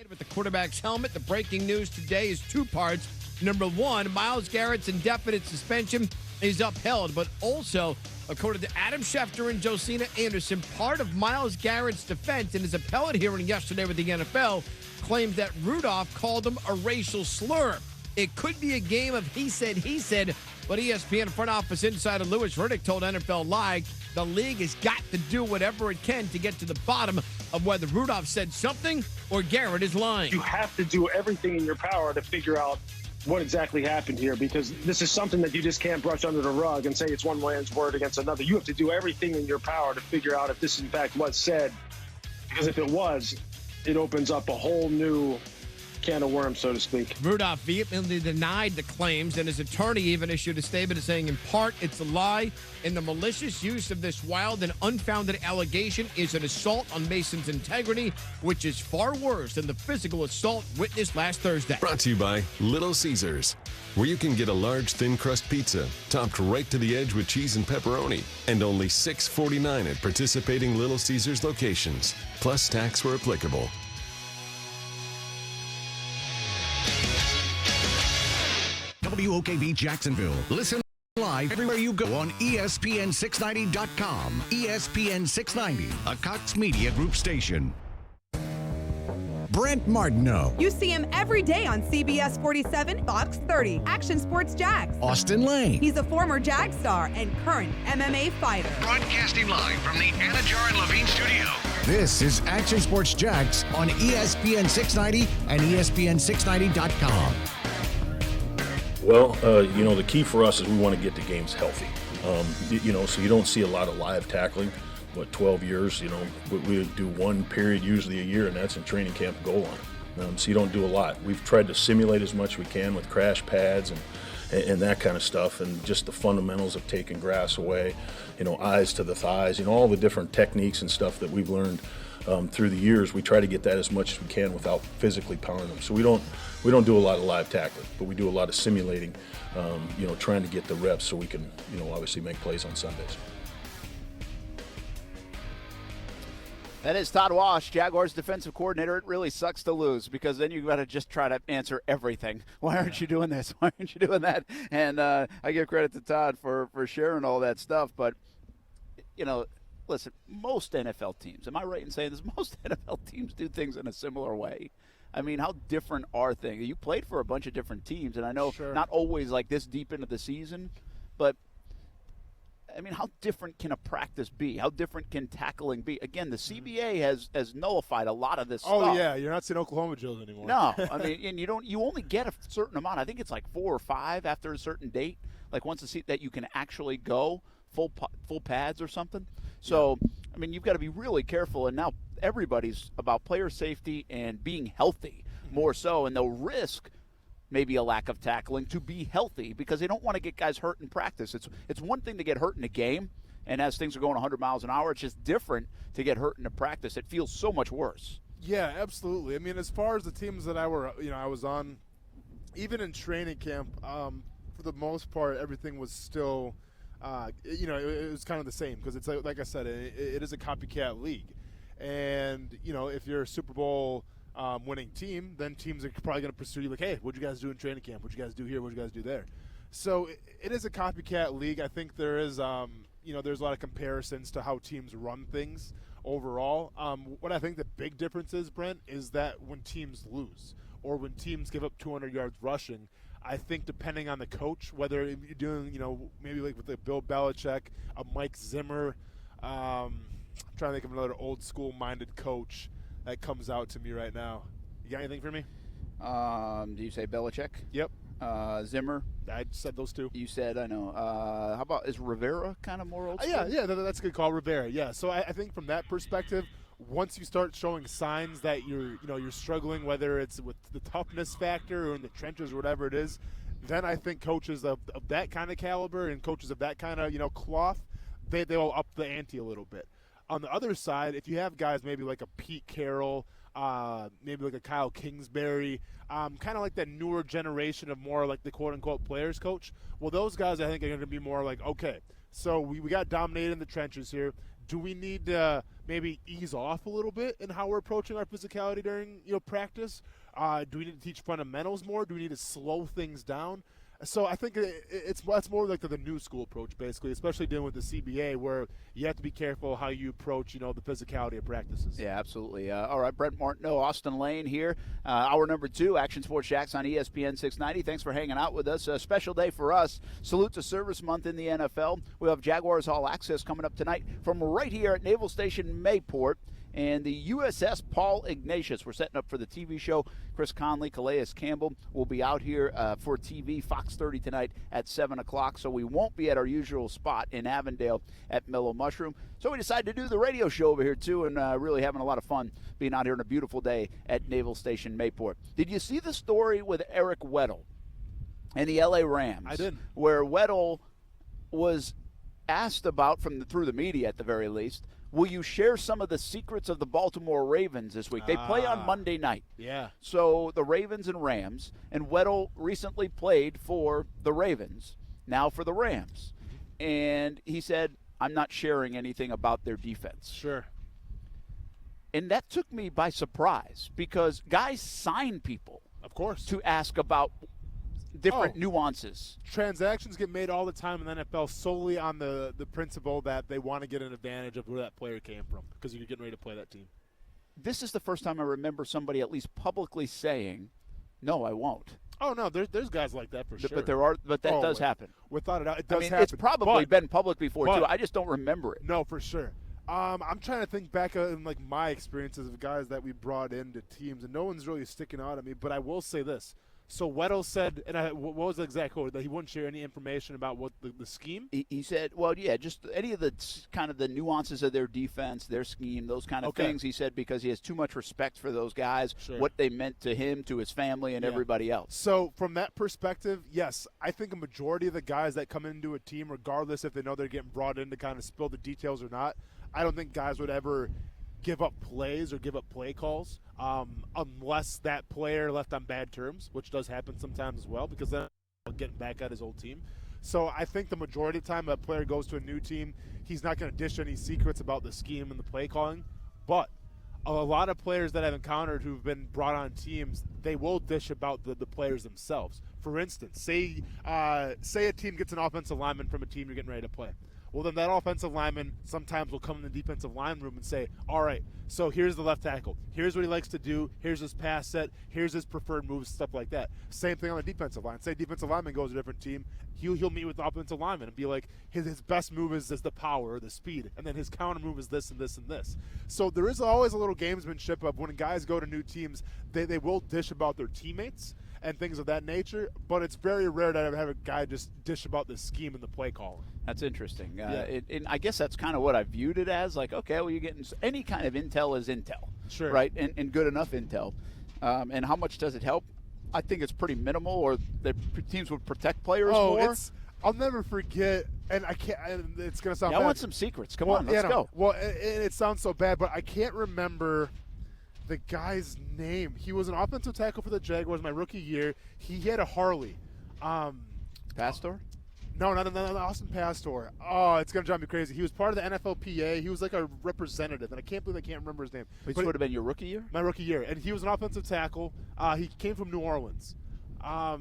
With the quarterback's helmet, the breaking news today is two parts. Number one, Myles Garrett's indefinite suspension is upheld, but also, according to Adam Schefter and Josina Anderson, part of Myles Garrett's defense in his appellate hearing yesterday with the NFL claims that Rudolph called him a racial slur. It could be a game of he said, but ESPN front office insider Louis Riddick told NFL Live the league has got to do whatever it can to get to the bottom of whether Rudolph said something or Garrett is lying. You have to do everything in your power to figure out what exactly happened here, because this is something that you just can't brush under the rug and say it's one man's word against another. You have to do everything in your power to figure out if this in fact was said, because if it was, it opens up a whole new can of worms, so to speak. Rudolph vehemently denied the claims, and his attorney even issued a statement saying, in part, it's a lie, and the malicious use of this wild and unfounded allegation is an assault on Mason's integrity, which is far worse than the physical assault witnessed last Thursday. Brought to you by Little Caesars, where you can get a large thin crust pizza, topped right to the edge with cheese and pepperoni, and only $6.49 at participating Little Caesars locations, plus tax where applicable. WOKV Jacksonville. Listen live everywhere you go on ESPN690.com. ESPN 690, a Cox Media Group station. Brent Martineau. You see him every day on CBS 47, Fox 30, Action Sports Jax. Austin Lane. He's a former Jag star and current MMA fighter. Broadcasting live from the Anajar and Levine studio. This is Action Sports Jax on ESPN 690 and ESPN690.com. Well, the key for us is we want to get the games healthy. So you don't see a lot of live tackling. 12 years, we do one period usually a year, and that's in training camp goal line. So you don't do a lot. We've tried to simulate as much as we can with crash pads and that kind of stuff, and just the fundamentals of taking grass away, eyes to the thighs, all the different techniques and stuff that we've learned through the years. We try to get that as much as we can without physically pounding them. So we don't do a lot of live tackling, but we do a lot of simulating, trying to get the reps so we can, obviously make plays on Sundays. That is Todd Wash, Jaguars defensive coordinator. It really sucks to lose, because then you've got to just try to answer everything. Why aren't you doing this? Why aren't you doing that? And I give credit to Todd for sharing all that stuff. But, listen, most NFL teams, am I right in saying this? Most NFL teams do things in a similar way. I mean, how different are things? You played for a bunch of different teams, and I know not always like this deep into the season, but I mean, how different can a practice be? How different can tackling be? Again, the CBA has nullified a lot of this stuff. Oh, yeah. You're not seeing Oklahoma drills anymore. No. I mean, and you only get a certain amount. I think it's like 4 or 5 after a certain date. Like once a seat that you can actually go full pads or something. So, I mean, you've got to be really careful. And now everybody's about player safety and being healthy more so. And they'll risk maybe a lack of tackling to be healthy, because they don't want to get guys hurt in practice. It's one thing to get hurt in a game, and as things are going 100 miles an hour, it's just different to get hurt in a practice. It feels so much worse. Yeah, absolutely. I mean, as far as the teams that I was on, even in training camp, for the most part, everything was still, it was kind of the same, because it's like I said, it is a copycat league, and if you're a Super Bowl winning team, then teams are probably going to pursue you like, hey, what'd you guys do in training camp? What'd you guys do here? What'd you guys do there? So it is a copycat league. I think there is, there's a lot of comparisons to how teams run things overall. What I think the big difference is, Brent, is that when teams lose or when teams give up 200 yards rushing, I think depending on the coach, whether you're doing, maybe like with a Bill Belichick, a Mike Zimmer, I'm trying to think of another old school minded coach that comes out to me right now. You got anything for me? Do you say Belichick? Yep. Zimmer. I said those two. You said, I know. How about, is Rivera kind of more old school? Yeah, that's a good call, Rivera. Yeah, so I think from that perspective, once you start showing signs that you're struggling, whether it's with the toughness factor or in the trenches or whatever it is, then I think coaches of that kind of caliber and coaches of that kind of cloth, they'll up the ante a little bit. On the other side, if you have guys maybe like a Pete Carroll, maybe like a Kyle Kingsbury, kind of like that newer generation of more like the quote-unquote players coach, well, those guys I think are going to be more like, okay, so we got dominated in the trenches here. Do we need to maybe ease off a little bit in how we're approaching our physicality during practice? Do we need to teach fundamentals more? Do we need to slow things down? So I think that's more like the new school approach, basically, especially dealing with the CBA, where you have to be careful how you approach, the physicality of practices. Yeah, absolutely. All right, Brent Martineau, Austin Lane here. Hour number 2, Action Sports Jacks on ESPN 690. Thanks for hanging out with us. A special day for us. Salute to Service Month in the NFL. We have Jaguars All Access coming up tonight from right here at Naval Station Mayport. And the USS Paul Ignatius. We're setting up for the TV show. Chris Conley, Calais Campbell will be out here for TV, Fox 30 tonight at 7 o'clock. So we won't be at our usual spot in Avondale at Mellow Mushroom. So we decided to do the radio show over here, too, and really having a lot of fun being out here on a beautiful day at Naval Station Mayport. Did you see the story with Eric Weddle and the L.A. Rams? I did. Where Weddle was asked about, through the media at the very least, will you share some of the secrets of the Baltimore Ravens this week? They play on Monday night. Yeah. So the Ravens and Rams, and Weddle recently played for the Ravens, now for the Rams. And he said, I'm not sharing anything about their defense. Sure. And that took me by surprise because guys sign people. Of course. To ask about different nuances. Transactions get made all the time in the NFL solely on the principle that they want to get an advantage of where that player came from because you're getting ready to play that team. This is the first time I remember somebody at least publicly saying, no, I won't. Oh, no, there's guys like that for sure. But that does happen. Without a doubt, it does happen. It's probably been public before, too. I just don't remember it. No, for sure. I'm trying to think back in like my experiences of guys that we brought into teams, and no one's really sticking out at me, but I will say this. So Weddle said, and what was the exact quote? That he wouldn't share any information about what the scheme? He said, well, yeah, just any of the kind of the nuances of their defense, their scheme, those kind of things. He said because he has too much respect for those guys, what they meant to him, to his family, and everybody else. So from that perspective, yes, I think a majority of the guys that come into a team, regardless if they know they're getting brought in to kind of spill the details or not, I don't think guys would ever give up plays or give up play calls unless that player left on bad terms, which does happen sometimes as well because then getting back at his old team. So I think the majority of the time a player goes to a new team, he's not going to dish any secrets about the scheme and the play calling. But a lot of players that I've encountered who've been brought on teams, they will dish about the players themselves. For instance, say a team gets an offensive lineman from a team you're getting ready to play. Well, then that offensive lineman sometimes will come in the defensive line room and say, all right, so here's the left tackle. Here's what he likes to do. Here's his pass set. Here's his preferred moves, stuff like that. Same thing on the defensive line. Say defensive lineman goes to a different team. He'll meet with the offensive lineman and be like, his best move is the power or the speed, and then his counter move is this and this and this. So there is always a little gamesmanship of when guys go to new teams, they will dish about their teammates and things of that nature, but it's very rare to have a guy just dish about the scheme and the play calling. That's interesting. And I guess that's kind of what I viewed it as. Like, okay, well, you're getting any kind of intel is intel, sure, right? And good enough intel. And how much does it help? I think it's pretty minimal, or the teams would protect players more. I'll never forget, and I can't. And it's gonna sound bad. I want some secrets. Come on, let's go. Well, it sounds so bad, but I can't remember the guy's name. He was an offensive tackle for the Jaguars my rookie year. He had a Harley. Pastor? No, not Austin Pastor. Oh, it's going to drive me crazy. He was part of the NFLPA. He was like a representative, and I can't believe I can't remember his name. Which would have been your rookie year? My rookie year. And he was an offensive tackle. He came from New Orleans. I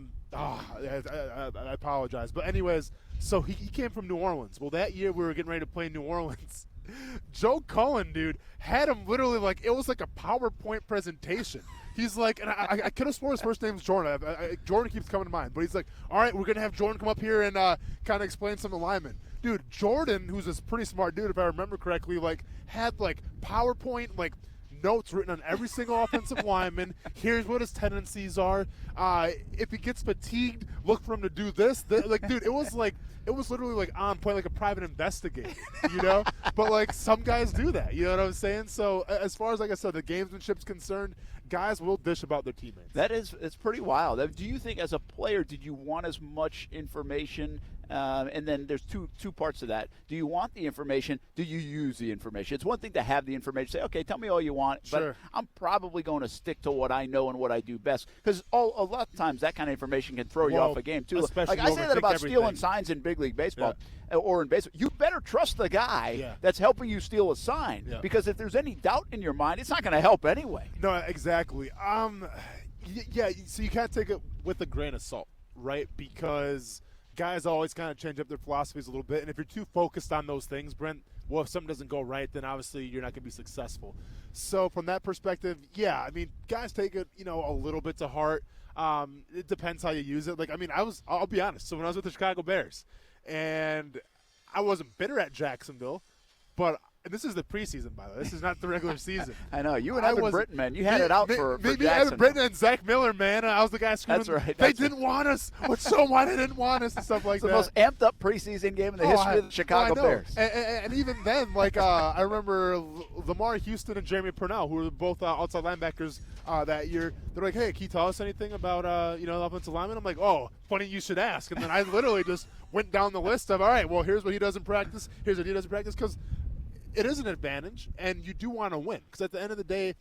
apologize. But anyways, so he came from New Orleans. Well, that year we were getting ready to play New Orleans. Joe Cullen, dude, had him literally like it was like a PowerPoint presentation. He's like, and I could have sworn his first name's Jordan. Jordan keeps coming to mind, but he's like, all right, we're gonna have Jordan come up here and kind of explain some alignment. Dude, Jordan, who's a pretty smart dude, if I remember correctly, like had like PowerPoint like notes written on every single offensive lineman. Here's what his tendencies are. If he gets fatigued, look for him to do this. Like, dude, it was literally like on point, like a private investigator, you know? But like some guys do that, you know what I'm saying? So as far as, like I said, the gamesmanship's concerned, guys will dish about their teammates. It's pretty wild. Do you think as a player, did you want as much information? And then there's two parts to that. Do you want the information? Do you use the information? It's one thing to have the information, say, okay, tell me all you want, but I'm probably going to stick to what I know and what I do best. Because a lot of times that kind of information can throw you off a game, too. Like I say that about stealing signs in big league baseball or in baseball. You better trust the guy that's helping you steal a sign because if there's any doubt in your mind, it's not going to help anyway. No, exactly. Yeah, so you can't take it with a grain of salt, right? Because guys always kind of change up their philosophies a little bit, and if you're too focused on those things, Brent, well, if something doesn't go right, then obviously you're not going to be successful. So from that perspective, yeah, I mean, guys take it, a little bit to heart. It depends how you use it. Like, I mean, I'll be honest. So when I was with the Chicago Bears, and I wasn't bitter at Jacksonville, but this is the preseason, by the way. This is not the regular season. I know. You and Evan Britton, man. You had it out for Jacksonville. Evan Britton and Zach Miller, man. I was the guy screaming, that's right. They didn't want us. Let's show them why they didn't want us and stuff like that. It's the most amped up preseason game in the history of the Chicago Bears. And even then, like, I remember Lamar Houston and Jeremy Purnell, who were both outside linebackers that year. They're like, hey, can you tell us anything about, the offensive lineman? I'm like, oh, funny you should ask. And then I literally just went down the list of, all right, well, here's what he does in practice. Here's what he does in practice. Because it is an advantage, and you do want to win. Because at the end of the day,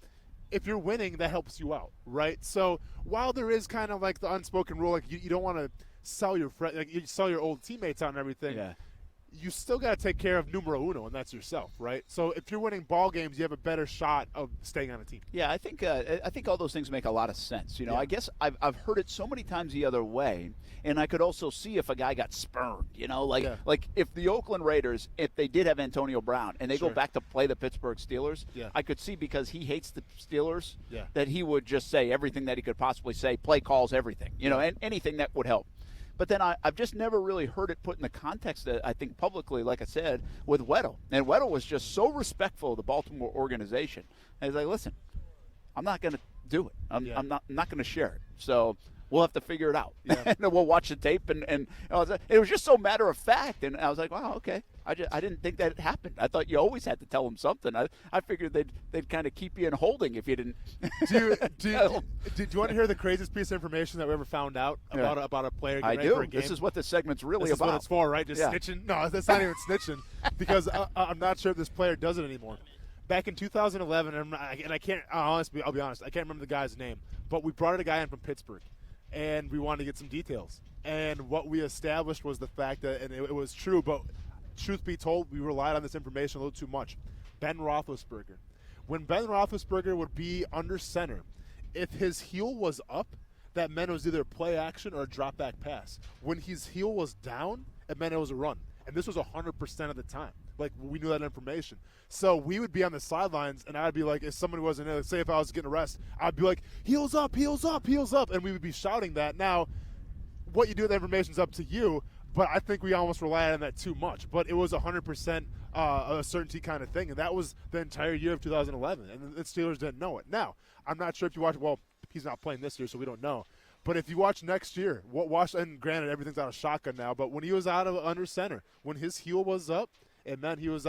if you're winning, that helps you out, right? So while there is kind of like the unspoken rule, like you don't want to sell your you sell your old teammates out and everything. Yeah. You still got to take care of numero uno, and that's yourself, right? So if you're winning ball games, you have a better shot of staying on a team. Yeah, I think all those things make a lot of sense. I guess I've heard it so many times the other way, and I could also see if a guy got spurned. Like if the Oakland Raiders, if they did have Antonio Brown and they go back to play the Pittsburgh Steelers, I could see because he hates the Steelers that he would just say everything that he could possibly say, play calls, everything, and anything that would help. But then I've just never really heard it put in the context that I think publicly, like I said, with Weddle. And Weddle was just so respectful of the Baltimore organization. And he's like, listen, I'm not going to do it. I'm not going to share it. So we'll have to figure it out. Yeah. And we'll watch the tape. And it was just so matter of fact. And I was like, wow, okay. I didn't think that happened. I thought you always had to tell them something. I figured they'd kind of keep you in holding if you didn't. Do you want to hear the craziest piece of information that we ever found out about a player? I do. This is what this segment's really about. This is what it's for, right? Just snitching? No, that's not even snitching because I'm not sure if this player does it anymore. Back in 2011, and I can't honestly, I'll be honest, I can't remember the guy's name, but we brought a guy in from Pittsburgh, and we wanted to get some details. And what we established was the fact that, and it was true, but truth be told, we relied on this information a little too much. Ben Roethlisberger. When Ben Roethlisberger would be under center, if his heel was up, that meant it was either a play action or a drop back pass. When his heel was down, it meant it was a run. And this was 100% of the time. Like, we knew that information. So we would be on the sidelines, and I'd be like, if somebody wasn't there, say if I was getting arrested, I'd be like, heels up, heels up, heels up. And we would be shouting that. Now, what you do with that information is up to you. But I think we almost relied on that too much. But it was 100% a certainty kind of thing. And that was the entire year of 2011. And the Steelers didn't know it. Now, I'm not sure if you watch – well, he's not playing this year, so we don't know. But if you watch next year, and granted, everything's out of shotgun now, but when he was out of under center, when his heel was up, it meant he was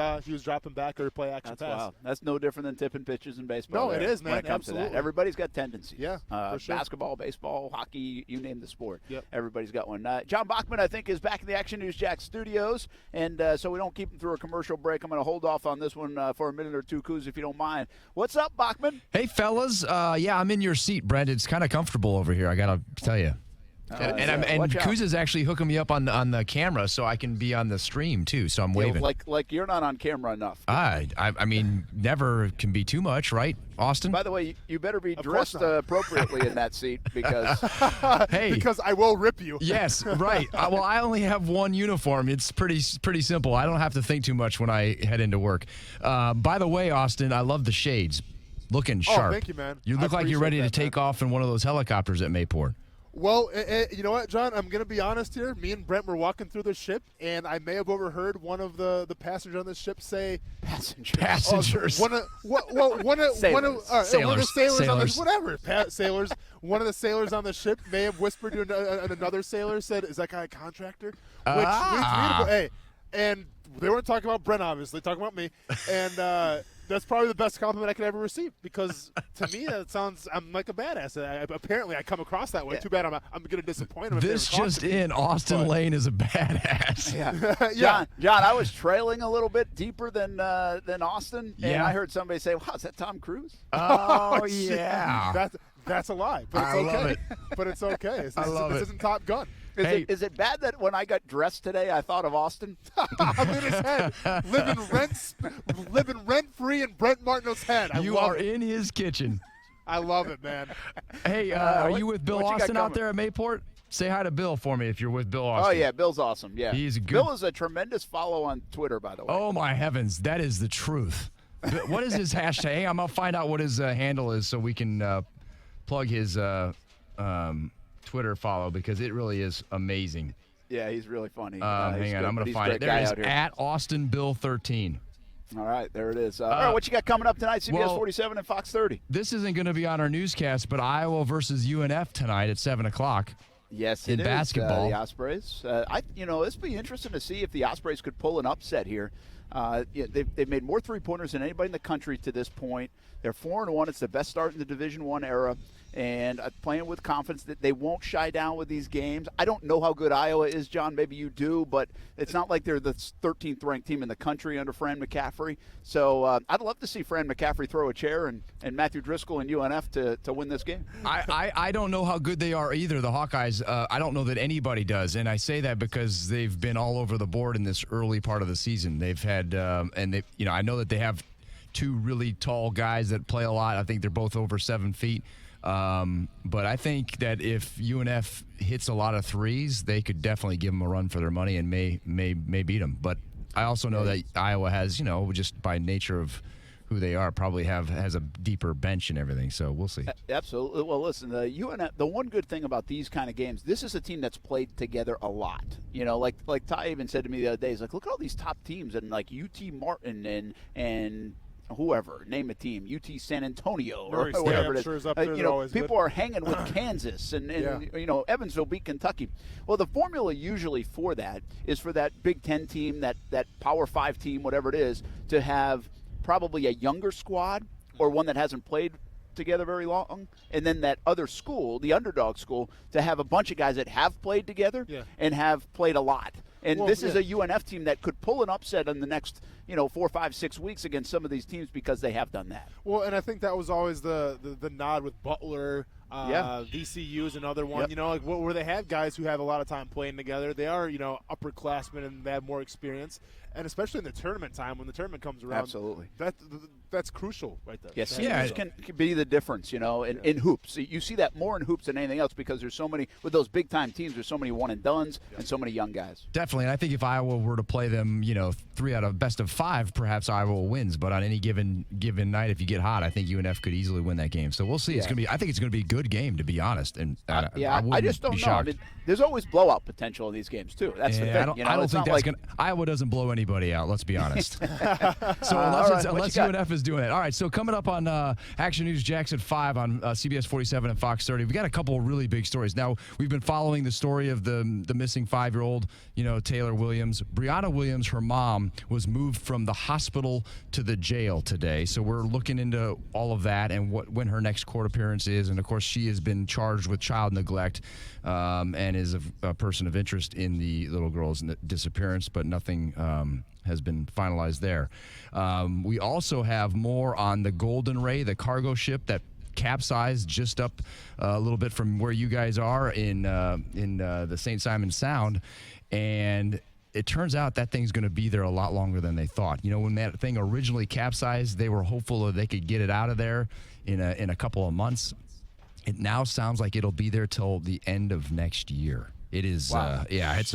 dropping back or play action pass. Wild. That's no different than tipping pitches in baseball. No, it is, man. When it comes Absolutely. to that. Everybody's got tendencies. Yeah, for sure. Basketball, baseball, hockey, you name the sport. Yep. Everybody's got one. John Bachman, I think, is back in the Action News Jack studios, and so we don't keep him through a commercial break. I'm going to hold off on this one for a minute or two, Kuz, if you don't mind. What's up, Bachman? Hey, fellas. Yeah, I'm in your seat, Brent. It's kind of comfortable over here, I got to tell you. And Kuz is actually hooking me up on the camera so I can be on the stream too. So I'm waving. Like you're not on camera enough. I mean, never can be too much, right, Austin? By the way, you better be dressed appropriately in that seat because because I will rip you. Yes, right. Well, I only have one uniform. It's pretty simple. I don't have to think too much when I head into work. By the way, Austin, I love the shades. Looking sharp. Oh, thank you, man. You look like you're ready to take off in one of those helicopters at Mayport. Well, you know what, John? I'm going to be honest here. Me and Brent were walking through the ship, and I may have overheard one of the passengers on the ship say, Passengers. One of the sailors on the whatever sailors. One of the sailors on the ship may have whispered to another sailor, said, "Is that guy a contractor?" Which hey, and they weren't talking about Brent, obviously, talking about me, and. That's probably the best compliment I could ever receive, because to me that sounds I'm like a badass. Apparently I come across that way. Yeah. Too bad I'm going to disappoint them. This just in, Austin Lane is a badass. Yeah. John, I was trailing a little bit deeper than Austin, and I heard somebody say, "Wow, is that Tom Cruise?" Oh yeah. That's a lie, but it's okay. Love it. But it's okay. This isn't Top Gun. Is it bad that when I got dressed today, I thought of Austin? I'm in his head, living rent free in Brent Martineau's head. You are in his kitchen. I love it, man. Hey, are you with Bill Austin out there at Mayport? Say hi to Bill for me if you're with Bill Austin. Oh yeah, Bill's awesome. Yeah, he's good. Bill is a tremendous follow on Twitter, by the way. Oh my heavens, that is the truth. What is his hashtag? Hey, I'm gonna find out what his handle is so we can plug his Twitter follow, because it really is amazing. Yeah, he's really funny. Hang on, I'm going to find it. There it is, at AustinBill13. All right, there it is. All right, what you got coming up tonight, CBS 47 and Fox 30? This isn't going to be on our newscast, but Iowa versus UNF tonight at 7 o'clock. Yes, in basketball. The Ospreys. This will be interesting to see if the Ospreys could pull an upset here. They've made more three-pointers than anybody in the country to this point. They're 4-1. It's the best start in the Division I era. And playing with confidence that they won't shy down with these games. I don't know how good Iowa is, John. Maybe you do, but it's not like they're the 13th ranked team in the country under Fran McCaffrey. So I'd love to see Fran McCaffrey throw a chair and Matthew Driscoll and UNF to win this game. I don't know how good they are either, the Hawkeyes. I don't know that anybody does, and I say that because they've been all over the board in this early part of the season. They've had, I know that they have two really tall guys that play a lot. I think they're both over 7 feet. But I think that if UNF hits a lot of threes, they could definitely give them a run for their money and may beat them. But I also know that Iowa has, just by nature of who they are, probably has a deeper bench and everything. So we'll see. Absolutely. Well, listen, the UNF. The one good thing about these kind of games, this is a team that's played together a lot. Like Ty even said to me the other day, he's like, look at all these top teams, and like UT Martin and whoever, name a team, UT San Antonio or whatever it is. People are hanging with Kansas and Evansville beat Kentucky. Well, the formula usually for that is for that Big Ten team, that Power 5 team, whatever it is, to have probably a younger squad or one that hasn't played together very long, and then that other school, the underdog school, to have a bunch of guys that have played together and have played a lot. And this is a UNF team that could pull an upset in the next, 4, 5, 6 weeks against some of these teams because they have done that. Well, and I think that was always the nod with Butler, VCU is another one. Where they have guys who have a lot of time playing together. They are, upperclassmen and they have more experience. And especially in the tournament time, when the tournament comes around, absolutely, that's crucial right there. Yes, seniors can be the difference, in hoops. You see that more in hoops than anything else because there's so many, with those big-time teams, there's so many one-and-dones and so many young guys. Definitely, and I think if Iowa were to play them, 3 out of best of 5, perhaps Iowa wins. But on any given night, if you get hot, I think UNF could easily win that game. So we'll see. It's I think it's going to be a good game, to be honest. And I just don't know. I mean, there's always blowout potential in these games too. That's the thing. I don't think that's Iowa doesn't blow anybody out. Let's be honest. So unless UNF is doing it. All right. So coming up on Action News Jax at 5 on CBS 47 and Fox 30, we got a couple of really big stories. Now we've been following the story of the missing 5-year-old, Taylor Williams. Brianna Williams, her mom, was moved from the hospital to the jail today. So we're looking into all of that and when her next court appearance is. And of course, she has been charged with child neglect and is a person of interest in the little girl's disappearance, but nothing has been finalized there. We also have more on the Golden Ray, the cargo ship that capsized just up a little bit from where you guys are in the St. Simon Sound, and it turns out that thing's going to be there a lot longer than they thought. When that thing originally capsized, they were hopeful that they could get it out of there in a couple of months. It now sounds like it'll be there till the end of next year. It is, wow. It's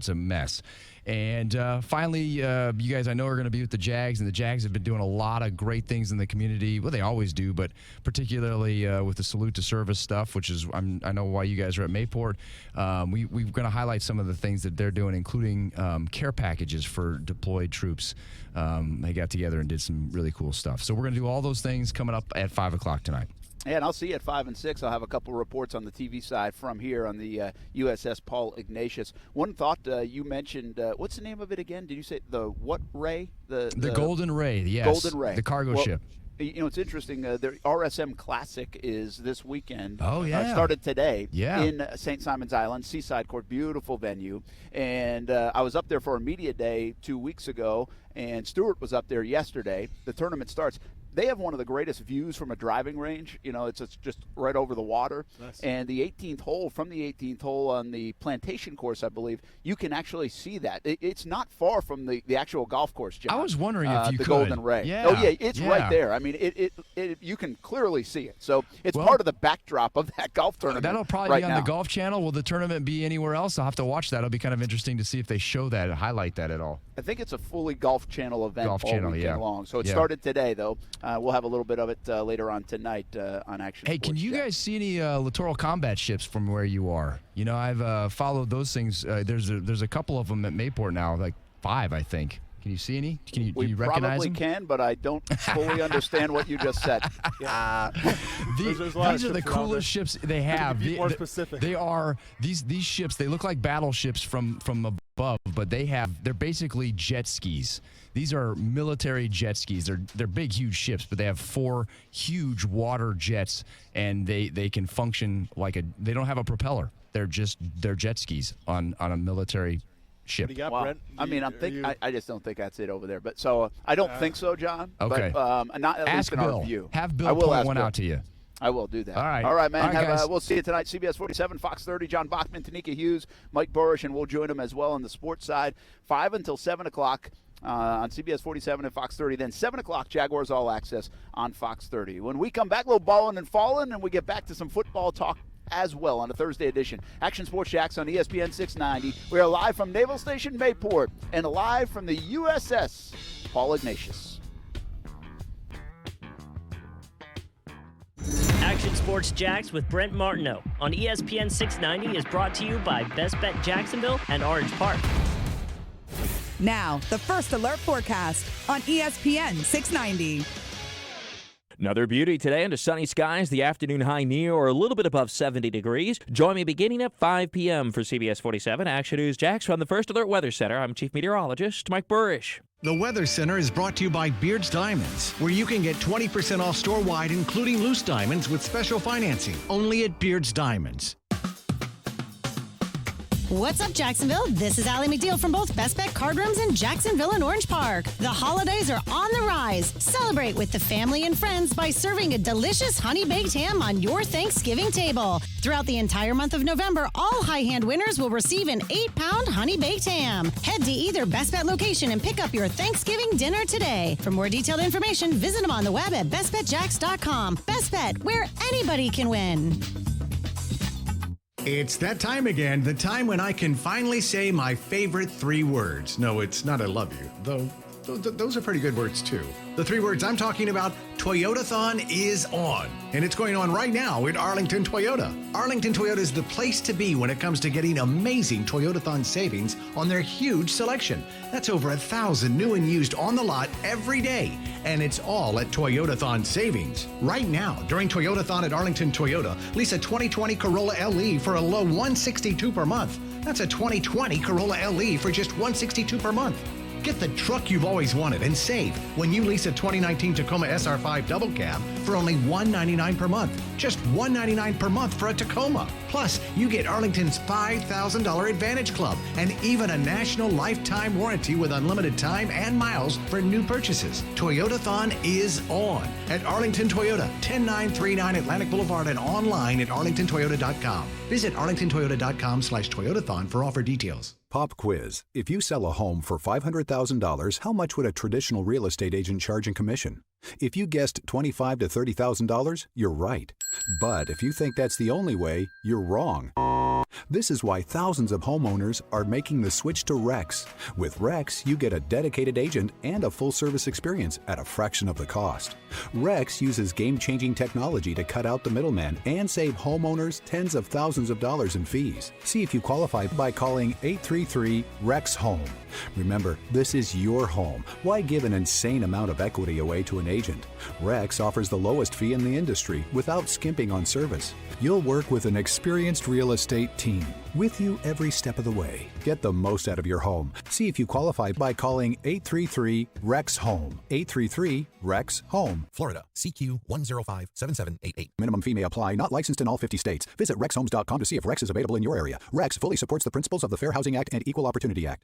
a mess. And finally, you guys I know are going to be with the Jags, and the Jags have been doing a lot of great things in the community. Well, they always do, but particularly with the Salute to Service stuff, which is I know why you guys are at Mayport. We're going to highlight some of the things that they're doing, including care packages for deployed troops. They got together and did some really cool stuff. So we're going to do all those things coming up at 5 o'clock tonight. And I'll see you at 5 and 6. I'll have a couple reports on the TV side from here on the USS Paul Ignatius. One thought you mentioned, what's the name of it again? Did you say the what ray? The Golden Ray, yes. Golden Ray. The cargo ship. You know, it's interesting. The RSM Classic is this weekend. Oh, yeah. Started today Yeah. in St. Simon's Island, Seaside Court, beautiful venue. And I was up there for a media day 2 weeks ago, and Stuart was up there yesterday. The tournament starts. They have one of the greatest views from a driving range. You know, it's just right over the water. Nice. And the 18th hole, from the 18th hole on the plantation course, I believe, you can actually see that. It's not far from the actual golf course, John. I was wondering if you the could. Golden Ray. Yeah. Oh, yeah, it's Yeah. right there. I mean, it you can clearly see it. So it's part of the backdrop of that golf tournament. That'll probably right be on now. the Golf Channel. Will the tournament be anywhere else? I'll have to watch that. It'll be kind of interesting to see if they show that and highlight that at all. I think it's a fully Golf Channel event Golf all Channel, weekend yeah. long. So it Yeah. started today, though. We'll have a little bit of it later on tonight on Action Hey, Sports can you Jack. guys see any littoral combat ships from where you are? You know, I've followed those things. There's a couple of them at Mayport now, like 5, I think. Can you see any? Can you recognize probably them? can, but I don't fully understand what you just said. These are the coolest ships they have. Be more specific. They are these ships. They look like battleships from above, but they're basically jet skis. These are military jet skis. They're big, huge ships, but they have 4 huge water jets, and they can function like they don't have a propeller. They're jet skis on a military ship. What do you got, Wow. Brent? I mean, I just don't think that's it over there. But so I don't think so, John. Okay. But not at least Ask in Bill. our view. Have I Bill will point ask one Bill. out to you. I will do that. All right. All right, man. All right, guys. We'll see you tonight. CBS 47, Fox 30. John Bachman, Tanika Hughes, Mike Burrish, and we'll join him as well on the sports side. 5 until 7 o'clock on CBS 47 and Fox 30. Then 7 o'clock, Jaguars All Access on Fox 30. When we come back, a little balling and falling, and we get back to some football talk as well on a Thursday edition. Action Sports Jacks on ESPN 690. We are live from Naval Station Mayport and live from the USS Paul Ignatius. Action Sports Jacks with Brent Martineau on ESPN 690 is brought to you by Best Bet Jacksonville and Orange Park. Now, the First Alert forecast on ESPN 690. Another beauty today under sunny skies. The afternoon high near or a little bit above 70 degrees. Join me beginning at 5 p.m. for CBS 47 Action News Jacks from the First Alert Weather Center. I'm Chief Meteorologist Mike Burrish. The Weather Center is brought to you by Beard's Diamonds, where you can get 20% off store-wide, including loose diamonds with special financing. Only at Beard's Diamonds. What's up, Jacksonville? This is Allie McDeal from both Best Bet Card Rooms in Jacksonville and Orange Park. The holidays are on the rise. Celebrate with the family and friends by serving a delicious honey-baked ham on your Thanksgiving table. Throughout the entire month of November, all high hand winners will receive an 8-pound honey-baked ham. Head to either Best Bet location and pick up your Thanksgiving dinner today. For more detailed information, visit them on the web at bestbetjacks.com. Best Bet, where anybody can win. It's that time again, the time when I can finally say my favorite 3 words. No, it's not I love you, though those are pretty good words too. The 3 words I'm talking about, Toyotathon is on. And it's going on right now at Arlington Toyota. Arlington Toyota is the place to be when it comes to getting amazing Toyotathon savings on their huge selection. That's over 1,000 new and used on the lot every day. And it's all at Toyotathon savings. Right now, during Toyotathon at Arlington Toyota, lease a 2020 Corolla LE for a low $162 per month. That's a 2020 Corolla LE for just $162 per month. Get the truck you've always wanted and save when you lease a 2019 Tacoma SR5 double cab for only $199 per month. Just $199 per month for a Tacoma. Plus, you get Arlington's $5,000 Advantage Club and even a national lifetime warranty with unlimited time and miles for new purchases. Toyotathon is on at Arlington Toyota, 10939 Atlantic Boulevard, and online at arlingtontoyota.com. Visit arlingtontoyota.com/Toyotathon for offer details. Pop quiz. If you sell a home for $500,000, how much would a traditional real estate agent charge in commission? If you guessed $25,000 to $30,000, you're right. But if you think that's the only way, you're wrong. This is why thousands of homeowners are making the switch to Rex. With Rex, you get a dedicated agent and a full-service experience at a fraction of the cost. Rex uses game-changing technology to cut out the middleman and save homeowners tens of thousands of dollars in fees. See if you qualify by calling 833-REX-HOME. Remember, this is your home. Why give an insane amount of equity away to an agent? Rex offers the lowest fee in the industry without skimping on service. You'll work with an experienced real estate team with you every step of the way. Get the most out of your home. See if you qualify by calling 833-REX-HOME. 833-REX-HOME. Florida, CQ 1057788. Minimum fee may apply. Not licensed in all 50 states. Visit rexhomes.com to see if Rex is available in your area. Rex fully supports the principles of the Fair Housing Act and Equal Opportunity Act.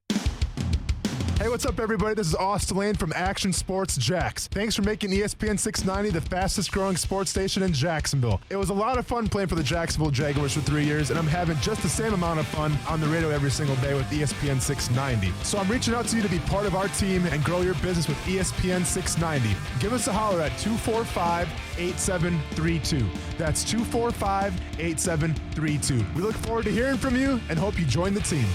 Hey, what's up, everybody? This is Austin Lane from Action Sports Jax. Thanks for making ESPN 690 the fastest-growing sports station in Jacksonville. It was a lot of fun playing for the Jacksonville Jaguars for 3 years, and I'm having just the same amount of fun on the radio every single day with ESPN 690. So I'm reaching out to you to be part of our team and grow your business with ESPN 690. Give us a holler at 245-8732. That's 245-8732. We look forward to hearing from you and hope you join the team.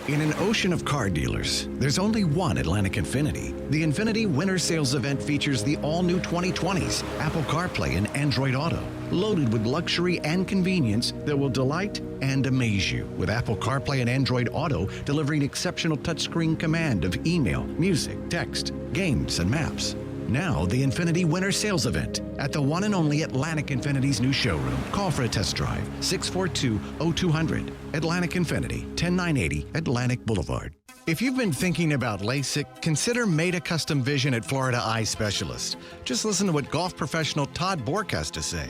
In an ocean of car dealers, there's only one Atlantic Infiniti. The Infiniti Winter Sales Event features the all-new 2020s, Apple CarPlay and Android Auto, loaded with luxury and convenience that will delight and amaze you, with Apple CarPlay and Android Auto delivering exceptional touchscreen command of email, music, text, games, and maps. Now, the Infiniti Winter Sales Event at the one and only Atlantic Infiniti's new showroom. Call for a test drive, 642-0200. Atlantic Infiniti, 10980 Atlantic Boulevard. If you've been thinking about LASIK, consider Meta Custom Vision at Florida Eye Specialist. Just listen to what golf professional Todd Bork has to say.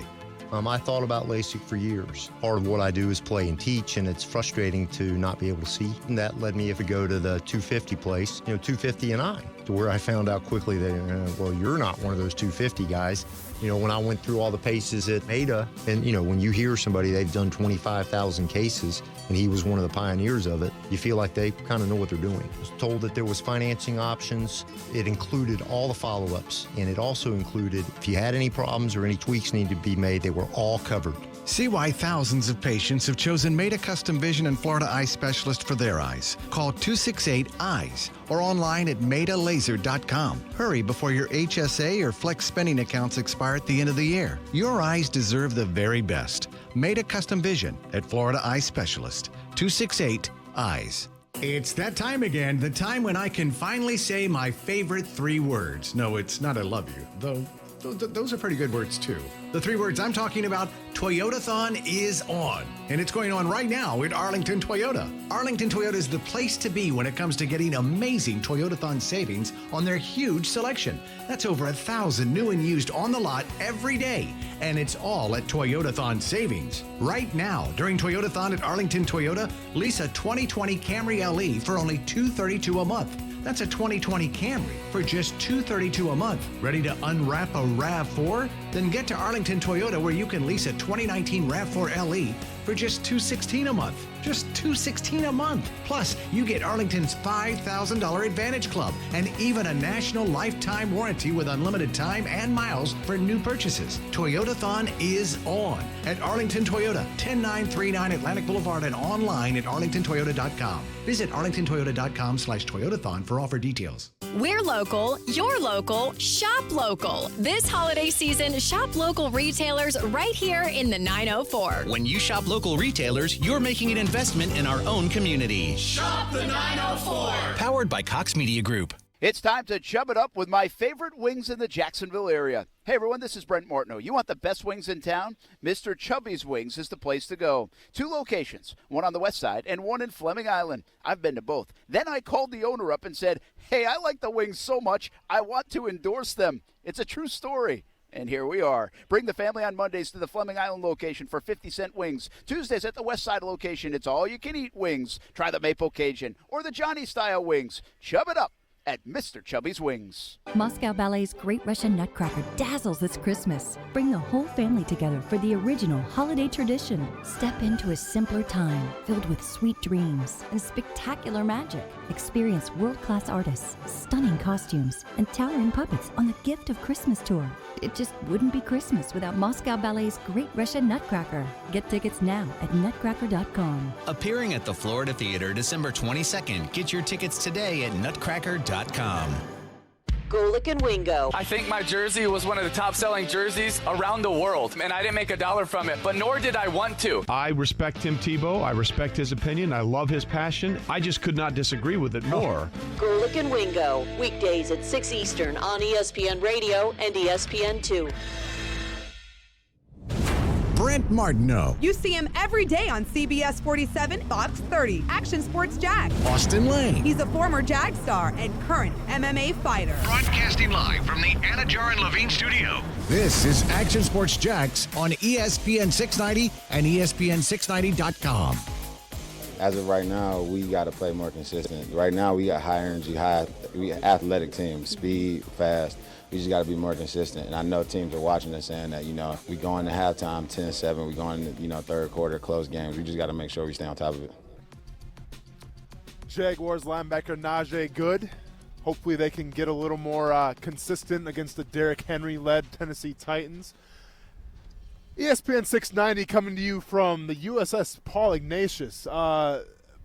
I thought about LASIK for years. Part of what I do is play and teach, and it's frustrating to not be able to see. And that led me to go to the 250 place, 250 and I, to where I found out quickly that, well, you're not one of those 250 guys. When I went through all the paces at Meta, and, when you hear somebody, they've done 25,000 cases, and he was one of the pioneers of it, you feel like they kind of know what they're doing. I was told that there was financing options. It included all the follow-ups, and it also included if you had any problems or any tweaks needed to be made, they were all covered. See why thousands of patients have chosen Meta Custom Vision and Florida Eye Specialist for their eyes. Call 268-EYES or online at metalaser.com. Hurry before your HSA or flex spending accounts expire at the end of the year. Your eyes deserve the very best. Meta Custom Vision at Florida Eye Specialist. 268-EYES. It's that time again, the time when I can finally say my favorite 3 words. No, it's not I love you, though those are pretty good words too. The 3 words I'm talking about, Toyotathon is on. And it's going on right now at Arlington Toyota. Arlington Toyota is the place to be when it comes to getting amazing Toyotathon savings on their huge selection. That's over 1,000 new and used on the lot every day. And it's all at Toyotathon savings. Right now, during Toyotathon at Arlington Toyota, lease a 2020 Camry LE for only $232 a month. That's a 2020 Camry for just $232 a month. Ready to unwrap a RAV4? Then get to Arlington Toyota where you can lease a 2019 RAV4 LE for just $216 a month. Just $216 a month. Plus, you get Arlington's $5,000 Advantage Club and even a national lifetime warranty with unlimited time and miles for new purchases. Toyotathon is on at Arlington Toyota, 10939 Atlantic Boulevard and online at arlingtontoyota.com. Visit arlingtontoyota.com/Toyotathon for offer details. We're local, you're local, shop local. This holiday season, shop local retailers right here in the 904. When you shop local retailers, you're making an investment in our own community. Shop the 904. Powered by Cox Media Group. It's time to chub it up with my favorite wings in the Jacksonville area. Hey everyone, this is Brent Martineau. You want the best wings in town? Mr. Chubby's Wings is the place to go. 2 locations, one on the west side and one in Fleming Island. I've been to both. Then I called the owner up and said, hey, I like the wings so much, I want to endorse them. It's a true story. And here we are. Bring the family on Mondays to the Fleming Island location for 50-cent wings. Tuesdays at the West Side location, it's all-you-can-eat wings. Try the Maple Cajun or the Johnny-style wings. Chub it up at Mr. Chubby's Wings. Moscow Ballet's Great Russian Nutcracker dazzles this Christmas. Bring the whole family together for the original holiday tradition. Step into a simpler time filled with sweet dreams and spectacular magic. Experience world-class artists, stunning costumes, and towering puppets on the Gift of Christmas tour. It just wouldn't be Christmas without Moscow Ballet's Great Russian Nutcracker. Get tickets now at nutcracker.com. Appearing at the Florida Theater December 22nd. Get your tickets today at nutcracker.com. Golick and Wingo. I think my jersey was one of the top-selling jerseys around the world, and I didn't make $1 from it, but nor did I want to. I respect Tim Tebow. I respect his opinion. I love his passion. I just could not disagree with it more. Golick and Wingo. Weekdays at 6 Eastern on ESPN Radio and ESPN2. Brent Martineau. You see him every day on CBS 47, Fox 30, Action Sports Jag. Austin Lane. He's a former Jag star and current MMA fighter. Broadcasting live from the Anajar and Levine studio. This is Action Sports Jax on ESPN 690 and ESPN690.com. As of right now, we got to play more consistent. Right now, we got high energy, we athletic team, speed, fast. We just got to be more consistent. And I know teams are watching us saying that, we go into halftime 10-7, we go into, third quarter, close games. We just got to make sure we stay on top of it. Jaguars linebacker Najee Good. Hopefully they can get a little more consistent against the Derrick Henry-led Tennessee Titans. ESPN 690 coming to you from the USS Paul Ignatius.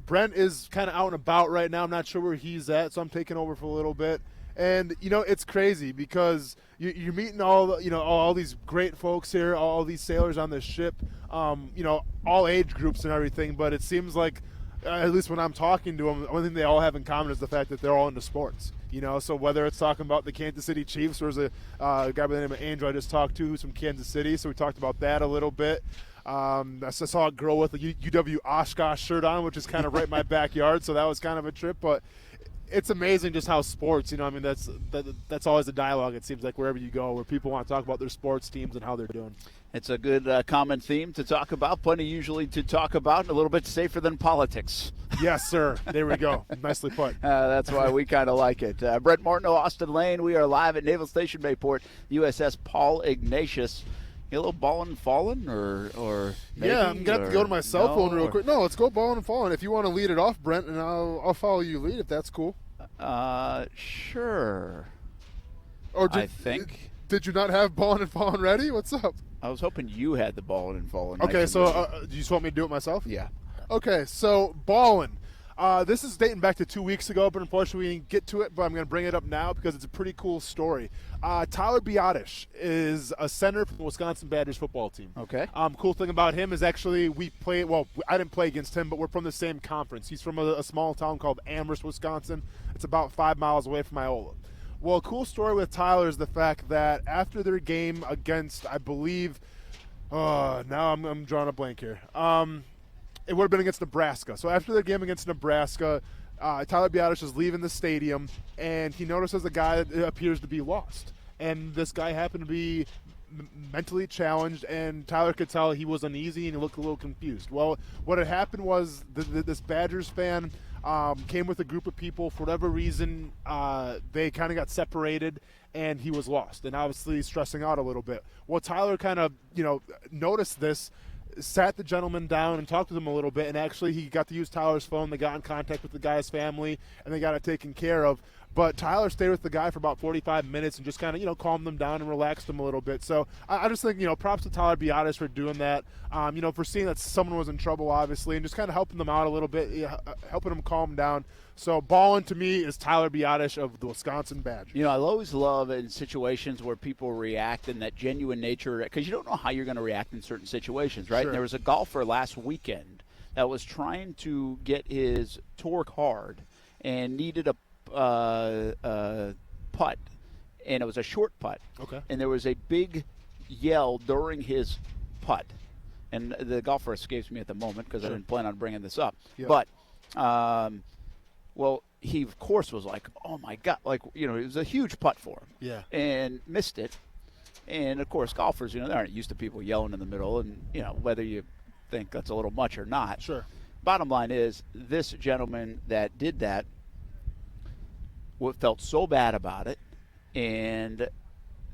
Brent is kind of out and about right now. I'm not sure where he's at, so I'm taking over for a little bit. And, it's crazy because you're meeting all these great folks here, all these sailors on this ship, all age groups and everything. But it seems like, at least when I'm talking to them, the only thing they all have in common is the fact that they're all into sports. So whether it's talking about the Kansas City Chiefs, or there's a guy by the name of Andrew I just talked to who's from Kansas City, so we talked about that a little bit. I saw a girl with a UW Oshkosh shirt on, which is kind of right in my backyard, so that was kind of a trip. But it's amazing just how sports, that's always a dialogue, it seems like, wherever you go, where people want to talk about their sports teams and how they're doing. It's a good common theme to talk about, plenty usually to talk about, and a little bit safer than politics. Yes, sir. There we go. Nicely put. That's why we kind of like it. Brent Martineau, Austin Lane. We are live at Naval Station Mayport, USS Paul Ignatius. You a little ballin' and fallin', or maybe, yeah, I'm gonna have to go to my cell phone real quick. No, let's go ballin' and fallin'. If you want to lead it off, Brent, and I'll follow you lead if that's cool. Sure. Or I think. Did you not have ballin' and fallin' ready? What's up? I was hoping you had the ballin' and fallin'. Okay, so do you just want me to do it myself? Yeah. Okay, so ballin'. This is dating back to 2 weeks ago, but unfortunately we didn't get to it, but I'm going to bring it up now because it's a pretty cool story. Tyler Biadasz is a center for the Wisconsin Badgers football team. Okay. Cool thing about him is actually I didn't play against him, but we're from the same conference. He's from a small town called Amherst, Wisconsin. It's about 5 miles away from Iola. Well, a cool story with Tyler is the fact that after their game against, I believe, now I'm drawing a blank here. It would have been against Nebraska. So after the game against Nebraska, Tyler Biadasz is leaving the stadium, and he notices a guy that appears to be lost. And this guy happened to be mentally challenged, and Tyler could tell he was uneasy and he looked a little confused. Well, what had happened was this Badgers fan came with a group of people. For whatever reason, they kind of got separated, and he was lost. And obviously stressing out a little bit. Well, Tyler kind of, noticed this, sat the gentleman down and talked to him a little bit, and actually he got to use Tyler's phone. They got in contact with the guy's family, and they got it taken care of. But Tyler stayed with the guy for about 45 minutes and just kind of, calmed them down and relaxed him a little bit. So I just think, props to Tyler Biadasz for doing that, for seeing that someone was in trouble, obviously, and just kind of helping them out a little bit, helping them calm down. So ballin' to me is Tyler Biadasz of the Wisconsin Badgers. I always love in situations where people react in that genuine nature, because you don't know how you're going to react in certain situations, right? Sure. And there was a golfer last weekend that was trying to get his torque hard and needed a putt, and it was a short putt. Okay. And there was a big yell during his putt, and the golfer escapes me at the moment because I didn't plan on bringing this up. Yeah. But, he of course was like, "Oh my God!" It was a huge putt for him. Yeah. And missed it. And of course, golfers, they aren't used to people yelling in the middle, and whether you think that's a little much or not. Sure. Bottom line is, this gentleman that did that felt so bad about it, and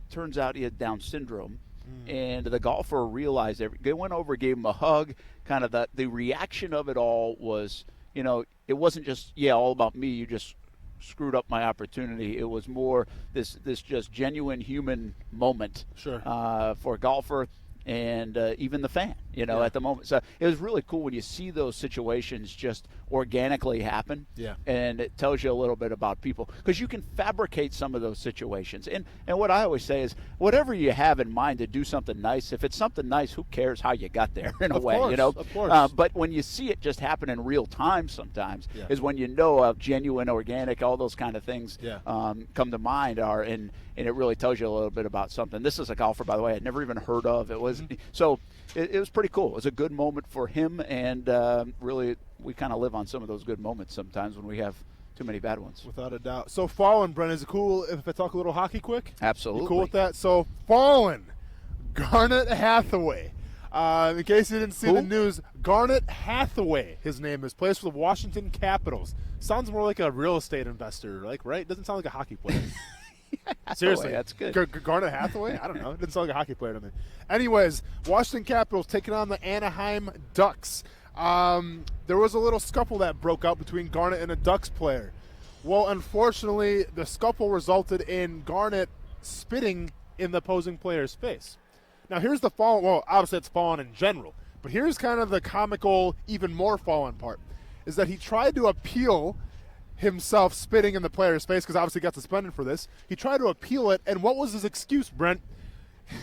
turns out he had Down syndrome. And the golfer realized they went over, gave him a hug. Kind of the reaction of it all was, it wasn't just all about me. You just screwed up my opportunity. It was more this just genuine human moment for a golfer and even the fan, at the moment. So it was really cool when you see those situations just organically happen. Yeah. And it tells you a little bit about people, because you can fabricate some of those situations. And what I always say is, whatever you have in mind to do something nice, if it's something nice, who cares how you got there in a way, Of course. But when you see it just happen in real time sometimes is when you know how genuine, organic, all those kind of things come to mind are, and it really tells you a little bit about something. This is a golfer, by the way, I'd never even heard of. It was so it was pretty cool. It was a good moment for him, and really we kind of live on some of those good moments sometimes when we have too many bad ones. Without a doubt. So Fallen, Brent, is it cool if I talk a little hockey quick? Absolutely. You cool with that? So Fallen, Garnet Hathaway. In case you didn't see the news, Garnet Hathaway, his name is, plays for the Washington Capitals. Sounds more like a real estate investor, right? Doesn't sound like a hockey player. Seriously, that's good. Garnet Hathaway? I don't know. It didn't sound like a hockey player to me. Anyways, Washington Capitals taking on the Anaheim Ducks. There was a little scuffle that broke out between Garnet and a Ducks player. Well, unfortunately, the scuffle resulted in Garnet spitting in the opposing player's face. Now, here's the Fallen. Well, obviously it's Fallen in general, but here's kind of the comical, even more Fallen part, is that he tried to appeal himself spitting in the player's face, because obviously he got suspended for this. He tried to appeal it, and what was his excuse, Brent?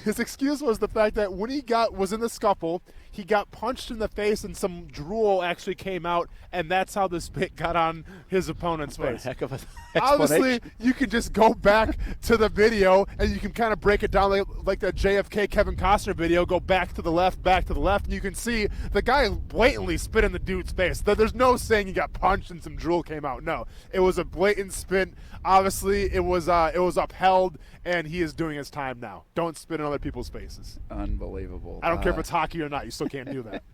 His excuse was the fact that when he was in the scuffle, he got punched in the face and some drool actually came out, and that's how the spit got on his opponent's face. What a heck of an Obviously, you can just go back to the video and you can kind of break it down like that JFK Kevin Costner video, go back to the left, and you can see the guy blatantly spit in the dude's face. There's no saying he got punched and some drool came out. No, it was a blatant spit. Obviously, it was upheld, and he is doing his time now. Don't spit in other people's faces. Unbelievable. I don't care if it's hockey or not. You still can't do that.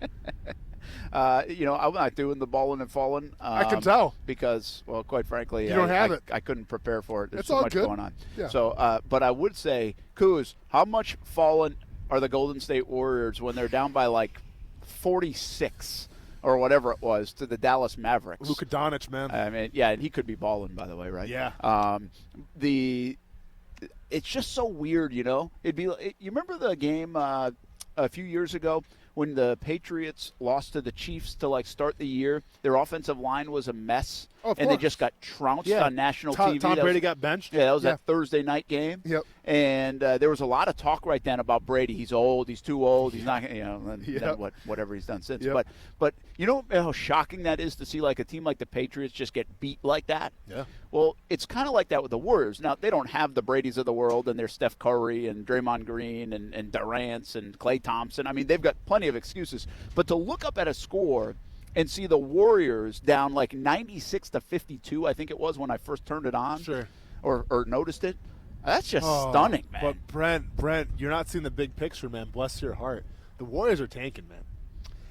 I'm not doing the balling and falling. I can tell. Because, well, quite frankly, you don't have it. I couldn't prepare for it. There's it's so all much good. going on. Yeah. So, but I would say, Kuz, how much fallen are the Golden State Warriors when they're down by like 46 or whatever it was to the Dallas Mavericks? Luka Doncic, man. I mean, yeah, and he could be balling, by the way, right? Yeah. It's just so weird, you remember the game a few years ago when the Patriots lost to the Chiefs to start the year? Their offensive line was a mess, and they just got trounced on national TV. Tom Brady got benched. Yeah, that was that Thursday night game. Yep. And there was a lot of talk right then about Brady. He's old. He's too old. He's not. Whatever he's done since. Yep. But you know how shocking that is to see a team like the Patriots just get beat like that. Yeah. Well, it's kind of like that with the Warriors. Now they don't have the Bradys of the world, and there's Steph Curry and Draymond Green and Durant and Klay Thompson. I mean, they've got plenty of excuses. But to look up at a score and see the Warriors down 96-52, I think it was when I first turned it on, or noticed it. That's just stunning, man. But Brent, you're not seeing the big picture, man. Bless your heart. The Warriors are tanking, man.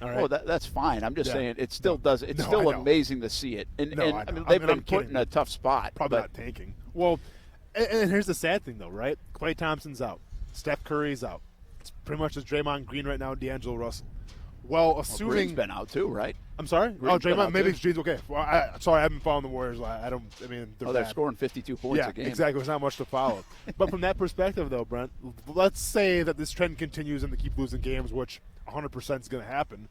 All right. Oh, that's fine. I'm just saying it still does. It's still amazing to see it. And I mean, they've been put in a tough spot. Probably not tanking. Well, and here's the sad thing, though, right? Klay Thompson's out. Steph Curry's out. It's pretty much just Draymond Green right now and D'Angelo Russell. Well, assuming Green's been out too, right? I'm sorry. Green's Draymond. Maybe Green's okay. Well, I haven't followed the Warriors. They're scoring 52 points a game. Yeah, exactly. It's not much to follow. But from that perspective, though, Brent, let's say that this trend continues and they keep losing games, which 100% is going to happen.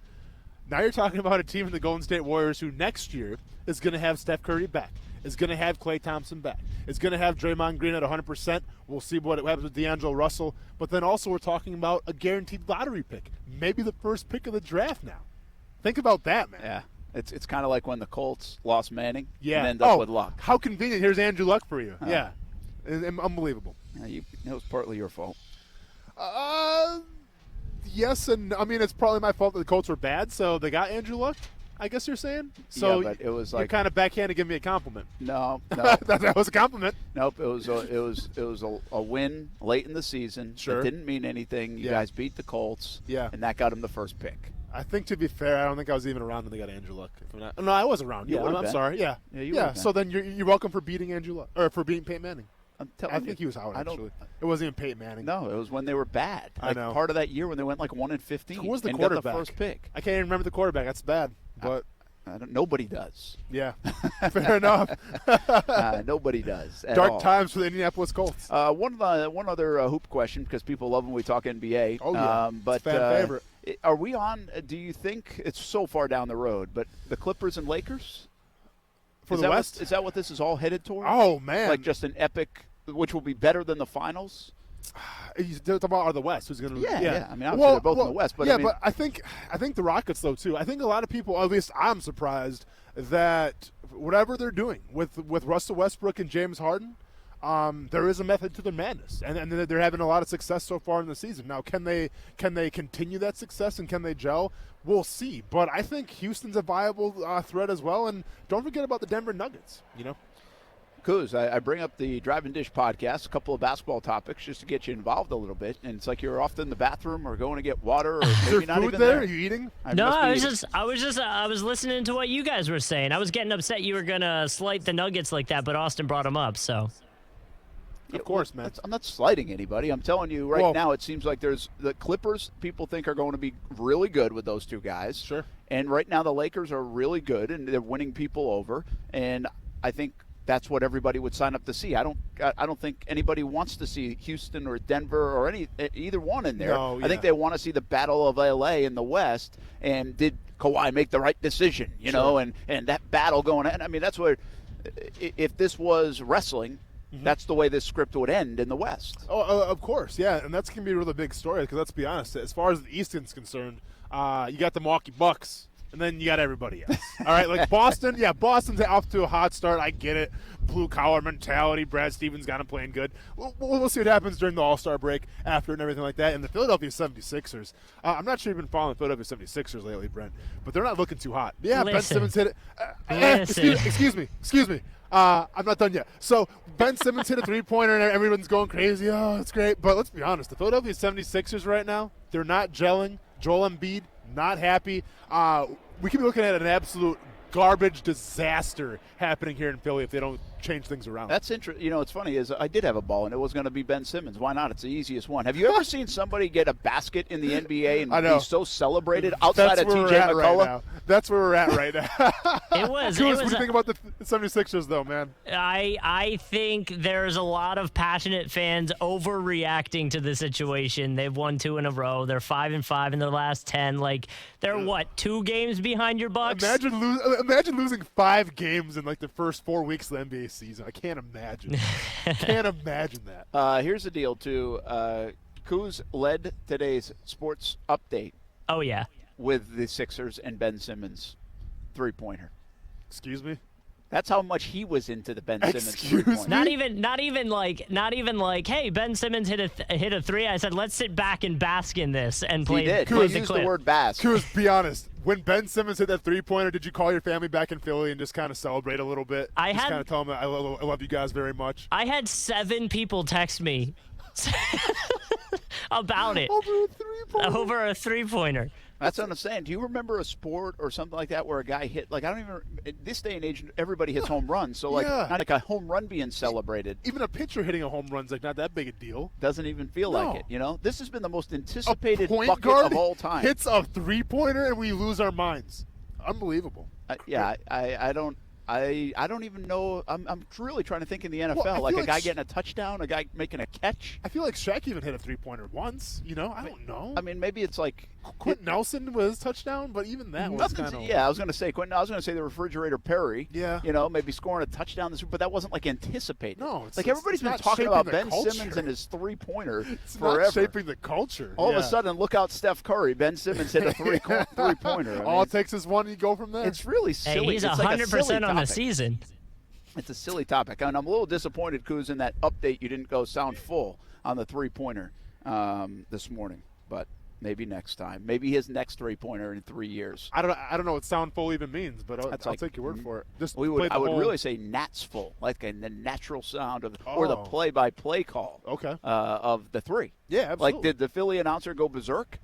Now you're talking about a team in the Golden State Warriors who next year is going to have Steph Curry back, is going to have Klay Thompson back, is going to have Draymond Green at 100%. We'll see what happens with D'Angelo Russell. But then also we're talking about a guaranteed lottery pick, maybe the first pick of the draft now. Think about that, man. Yeah. It's kind of like when the Colts lost Manning and ended up with Luck. How convenient. Here's Andrew Luck for you. Yeah. Unbelievable. It was partly your fault. Yes, and I mean, it's probably my fault that the Colts were bad, so they got Andrew Luck, I guess you're saying? So yeah, but it was you're kind of backhanded giving me a compliment. No. that was a compliment. Nope, it was a win late in the season. Sure. It didn't mean anything. You guys beat the Colts. Yeah. And that got him the first pick. I think, to be fair, I don't think I was even around when they got Andrew Luck. No, I was around. Yeah, I'm sorry. Yeah. Yeah, so then you're welcome for beating Andrew Luck, or for beating Peyton Manning. I think he was out, actually. It wasn't even Peyton Manning. No, it was when they were bad. I know. Part of that year when they went 1-15. Who was the and quarterback? Got the first pick. I can't even remember the quarterback. That's bad. But Nobody does. Yeah, fair enough. Nobody does. Dark times for the Indianapolis Colts. One other hoop question, because people love when we talk NBA. Oh, yeah. But it's fan favorite. Are we on, do you think, it's so far down the road, but the Clippers and Lakers? For the West? Is that what this is all headed toward? Oh, man. Like just an epic, which will be better than the finals? He's talking about the West. Who's going to? Yeah. I mean, obviously they're both in the West, but but I think the Rockets though too. I think a lot of people, at least I'm surprised that whatever they're doing with Russell Westbrook and James Harden, there is a method to their madness, and they're having a lot of success so far in the season. Now, can they continue that success and can they gel? We'll see. But I think Houston's a viable threat as well, and don't forget about the Denver Nuggets. Kuz, I bring up the Drive and Dish podcast, a couple of basketball topics just to get you involved a little bit, and it's like you're off in the bathroom or going to get water, or maybe not even there. Are you eating? I was listening to what you guys were saying. I was getting upset you were gonna slight the Nuggets like that, but Austin brought them up, so. Of course, man. I'm not slighting anybody. I'm telling you right now, it seems like there's the Clippers people think are going to be really good with those two guys. Sure. And right now the Lakers are really good, and they're winning people over, and I think that's what everybody would sign up to see. I don't think anybody wants to see Houston or Denver or either one in there. No, I think they want to see the Battle of LA in the West. And did Kawhi make the right decision? You know, and that battle going on. I mean, that's where if this was wrestling, that's the way this script would end in the West. Oh, of course, yeah, and that's gonna be a really big story because let's be honest. As far as the East is concerned, you got the Milwaukee Bucks. And then you got everybody else. All right, like Boston. Yeah, Boston's off to a hot start. I get it. Blue-collar mentality. Brad Stevens got him playing good. We'll see what happens during the All-Star break after and everything like that. And the Philadelphia 76ers. I'm not sure you've been following the Philadelphia 76ers lately, Brent, but they're not looking too hot. Yeah, Ben Simmons hit it. Excuse me. I'm not done yet. So Ben Simmons hit a three-pointer, and everyone's going crazy. Oh, it's great. But let's be honest. The Philadelphia 76ers right now, they're not gelling. Joel Embiid, not happy. We could be looking at an absolute garbage disaster happening here in Philly if they don't change things around. That's interesting. You know, it's funny is I did have a ball, and it was going to be Ben Simmons. Why not? It's the easiest one. Have you ever seen somebody get a basket in the NBA and be so celebrated outside of TJ McCullough? That's where we're at right now. What do you think about the 76ers, though, man? I think there's a lot of passionate fans overreacting to the situation. They've won 2 in a row. They're 5-5 in their last 10. Like, they're, 2 games behind your Bucks? Imagine losing 5 games in, the first 4 weeks of the NBA season. I can't imagine. Can't imagine that. Here's the deal, too. Kuz led today's sports update. Oh, yeah. With the Sixers and Ben Simmons three-pointer. Excuse me? That's how much he was into the Ben Simmons three-pointer. Not even like, hey, Ben Simmons hit a three. I said, let's sit back and bask in this and play. He did. He used the word bask. Kuz, be honest. When Ben Simmons hit that three-pointer, did you call your family back in Philly and just kind of celebrate a little bit? Kind of tell them I love you guys very much. I had 7 people text me about it. Over a three-pointer. That's what I'm saying. Do you remember a sport or something like that where a guy hit, this day and age, everybody hits home runs. So, not like a home run being celebrated. Even a pitcher hitting a home run's not that big a deal. Doesn't even feel like it, you know? This has been the most anticipated bucket of all time. Hits a three-pointer and we lose our minds. Unbelievable. I don't even know. I'm really trying to think in the NFL, like a guy getting a touchdown, a guy making a catch. I feel like Shaq even hit a three-pointer once. I don't know. I mean, maybe it's like Quentin Nelson with his touchdown, but even that was kind of. Yeah, I was going to say Quentin. I was going to say the refrigerator Perry. Yeah. Maybe scoring a touchdown this week, but that wasn't anticipated. No, everybody's been talking about Ben Simmons and his three-pointer forever. Not shaping the culture. All of a sudden, look out, Steph Curry. Ben Simmons hit a three-pointer. All it takes is one, you go from there. It's really silly. Hey, he's 100% on the season. It's a silly topic, and I'm a little disappointed, Kuz, in that update you didn't go sound full on the three-pointer this morning, but maybe next time. Maybe his next three-pointer in 3 years. I don't know what sound full even means, but I'll take your word for it. I would really say Nats full, like the natural sound of, or the play-by-play call. Okay. Of the three. Yeah, absolutely. Like, did the Philly announcer go berserk?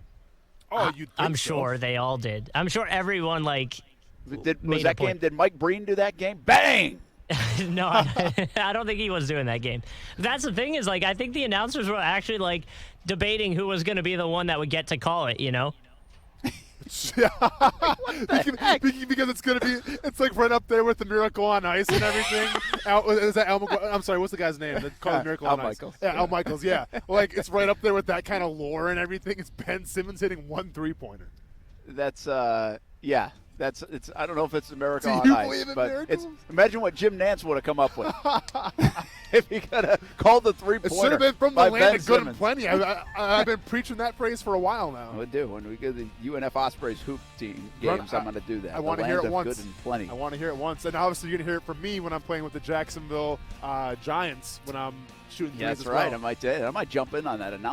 I'm sure they all did. I'm sure everyone Did Mike Breen do that game? Bang! No, I don't think he was doing that game. That's the thing is, I think the announcers were actually, debating who was going to be the one that would get to call it, Because it's like right up there with the Miracle on Ice and everything. Is that I'm sorry, what's the guy's name? That's called Miracle on Ice. Michaels. Yeah, Al Michaels, yeah. Like, it's right up there with that kind of lore and everything. It's Ben Simmons hitting 1 3-pointer. That's, yeah. It's. I don't know if it's a miracle Do on you ice, believe in but miracles? imagine what Jim Nantz would have come up with if he could have called the 3-pointer. It should have been from the by land Ben of good and Simmons. plenty. I've been preaching that phrase for a while now. We do. When we get the UNF Ospreys hoop team games, I'm going to do that. I want to hear it once. Good and plenty. I want to hear it once. And obviously you're going to hear it from me when I'm playing with the Jacksonville Giants when I'm shooting threes That's as right. well. I might jump in on that and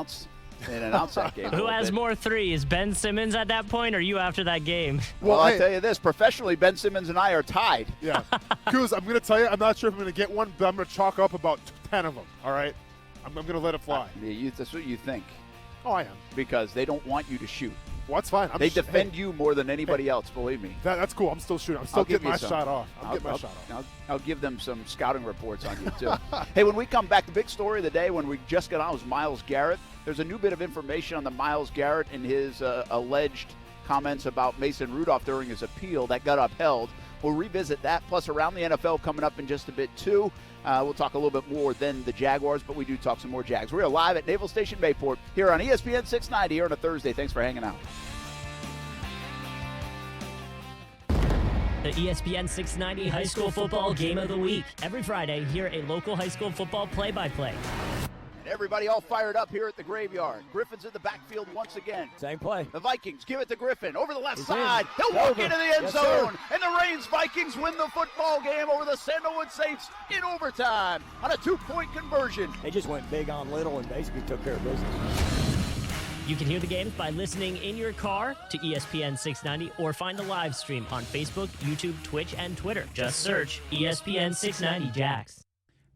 announce that game. Who has more threes, Ben Simmons at that point, or you after that game? Well, I'll tell you this. Professionally, Ben Simmons and I are tied. Yeah. Kuz, I'm going to tell you, I'm not sure if I'm going to get one, but I'm going to chalk up about 10 of them, all right? I'm going to let it fly. That's what you think. Oh, I am. Because they don't want you to shoot. Well, that's fine. They defend you more than anybody else, believe me. That's cool. I'm still shooting. I'm still getting my shot off. I'll give them some scouting reports on you, too. Hey, when we come back, the big story of the day when we just got on was Myles Garrett. There's a new bit of information on the Myles Garrett and his alleged comments about Mason Rudolph during his appeal that got upheld. We'll revisit that, plus around the NFL coming up in just a bit, too. We'll talk a little bit more than the Jaguars, but we do talk some more Jags. We are live at Naval Station Mayport here on ESPN 690 here on a Thursday. Thanks for hanging out. The ESPN 690 High School Football Game of the Week. Every Friday, hear a local high school football play-by-play. Everybody all fired up here at the Graveyard. Griffin's in the backfield once again. Same play. The Vikings give it to Griffin over the left side. He'll walk into the end zone. And the Reigns Vikings win the football game over the Sandalwood Saints in overtime on a 2-point conversion. They just went big on little and basically took care of business. You can hear the games by listening in your car to ESPN 690 or find the live stream on Facebook, YouTube, Twitch, and Twitter. Just search ESPN 690 Jax.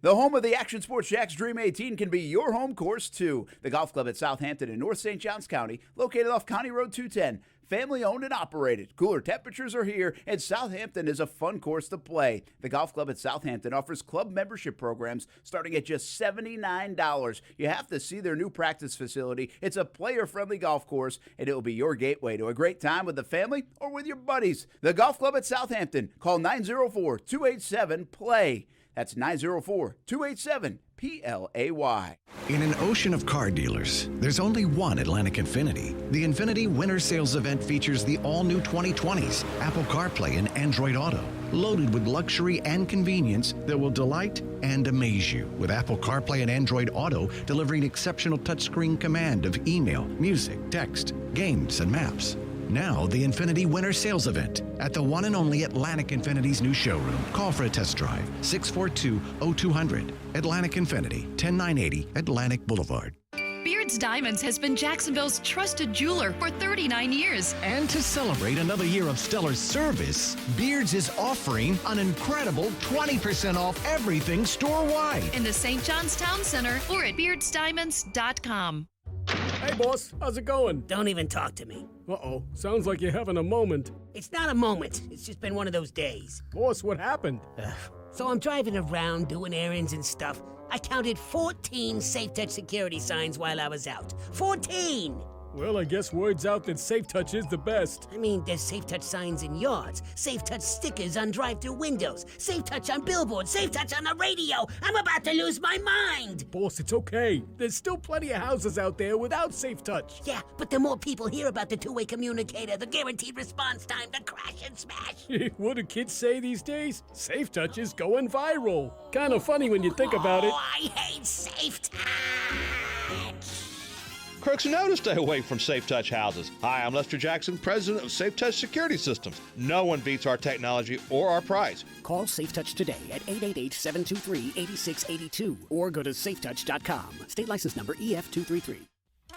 The home of the Action Sports Jax Dream 18 can be your home course, too. The golf club at Southampton in North St. Johns County, located off County Road 210. Family owned and operated. Cooler temperatures are here, and Southampton is a fun course to play. The golf club at Southampton offers club membership programs starting at just $79. You have to see their new practice facility. It's a player-friendly golf course, and it will be your gateway to a great time with the family or with your buddies. The golf club at Southampton. Call 904-287-PLAY. That's 904-287-PLAY. In an ocean of car dealers, there's only one Atlantic Infinity. The Infinity Winter Sales Event features the all-new 2020s, Apple CarPlay and Android Auto, loaded with luxury and convenience that will delight and amaze you, with Apple CarPlay and Android Auto delivering exceptional touchscreen command of email, music, text, games, and maps. Now, the Infinity Winter Sales Event at the one and only Atlantic Infinity's new showroom. Call for a test drive, 642-0200. Atlantic Infinity, 10980 Atlantic Boulevard. Beards Diamonds has been Jacksonville's trusted jeweler for 39 years. And to celebrate another year of stellar service, Beards is offering an incredible 20% off everything store-wide. In the St. John's Town Center or at beardsdiamonds.com. Hey, boss, how's it going? Don't even talk to me. Uh-oh, sounds like you're having a moment. It's not a moment. It's just been one of those days. Boss, what happened? So I'm driving around doing errands and stuff. I counted 14 Safe Touch security signs while I was out. 14! Well, I guess word's out that Safe Touch is the best. I mean, there's Safe Touch signs in yards, Safe Touch stickers on drive-thru windows, Safe Touch on billboards, Safe Touch on the radio. I'm about to lose my mind. Boss, it's okay. There's still plenty of houses out there without Safe Touch. Yeah, but the more people hear about the two-way communicator, the guaranteed response time, the crash and smash. What do kids say these days? Safe Touch is going viral. Kind of funny when you think about it. Oh, I hate Safe Touch. Crooks know to stay away from Safe Touch houses. Hi, I'm Lester Jackson, president of Safe Touch Security Systems. No one beats our technology or our price. Call Safe Touch today at 888-723-8682 or go to safetouch.com. State license number EF233.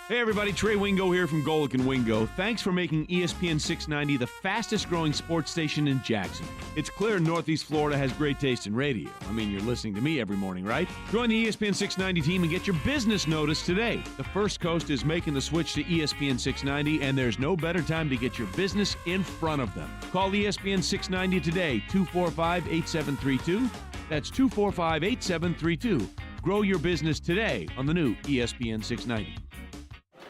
Hey everybody, Trey Wingo here from Golic & Wingo. Thanks for making ESPN 690 the fastest growing sports station in Jackson. It's clear Northeast Florida has great taste in radio. I mean, you're listening to me every morning, right? Join the ESPN 690 team and get your business notice today. The First Coast is making the switch to ESPN 690, and there's no better time to get your business in front of them. Call ESPN 690 today, 245-8732. That's 245-8732. Grow your business today on the new ESPN 690.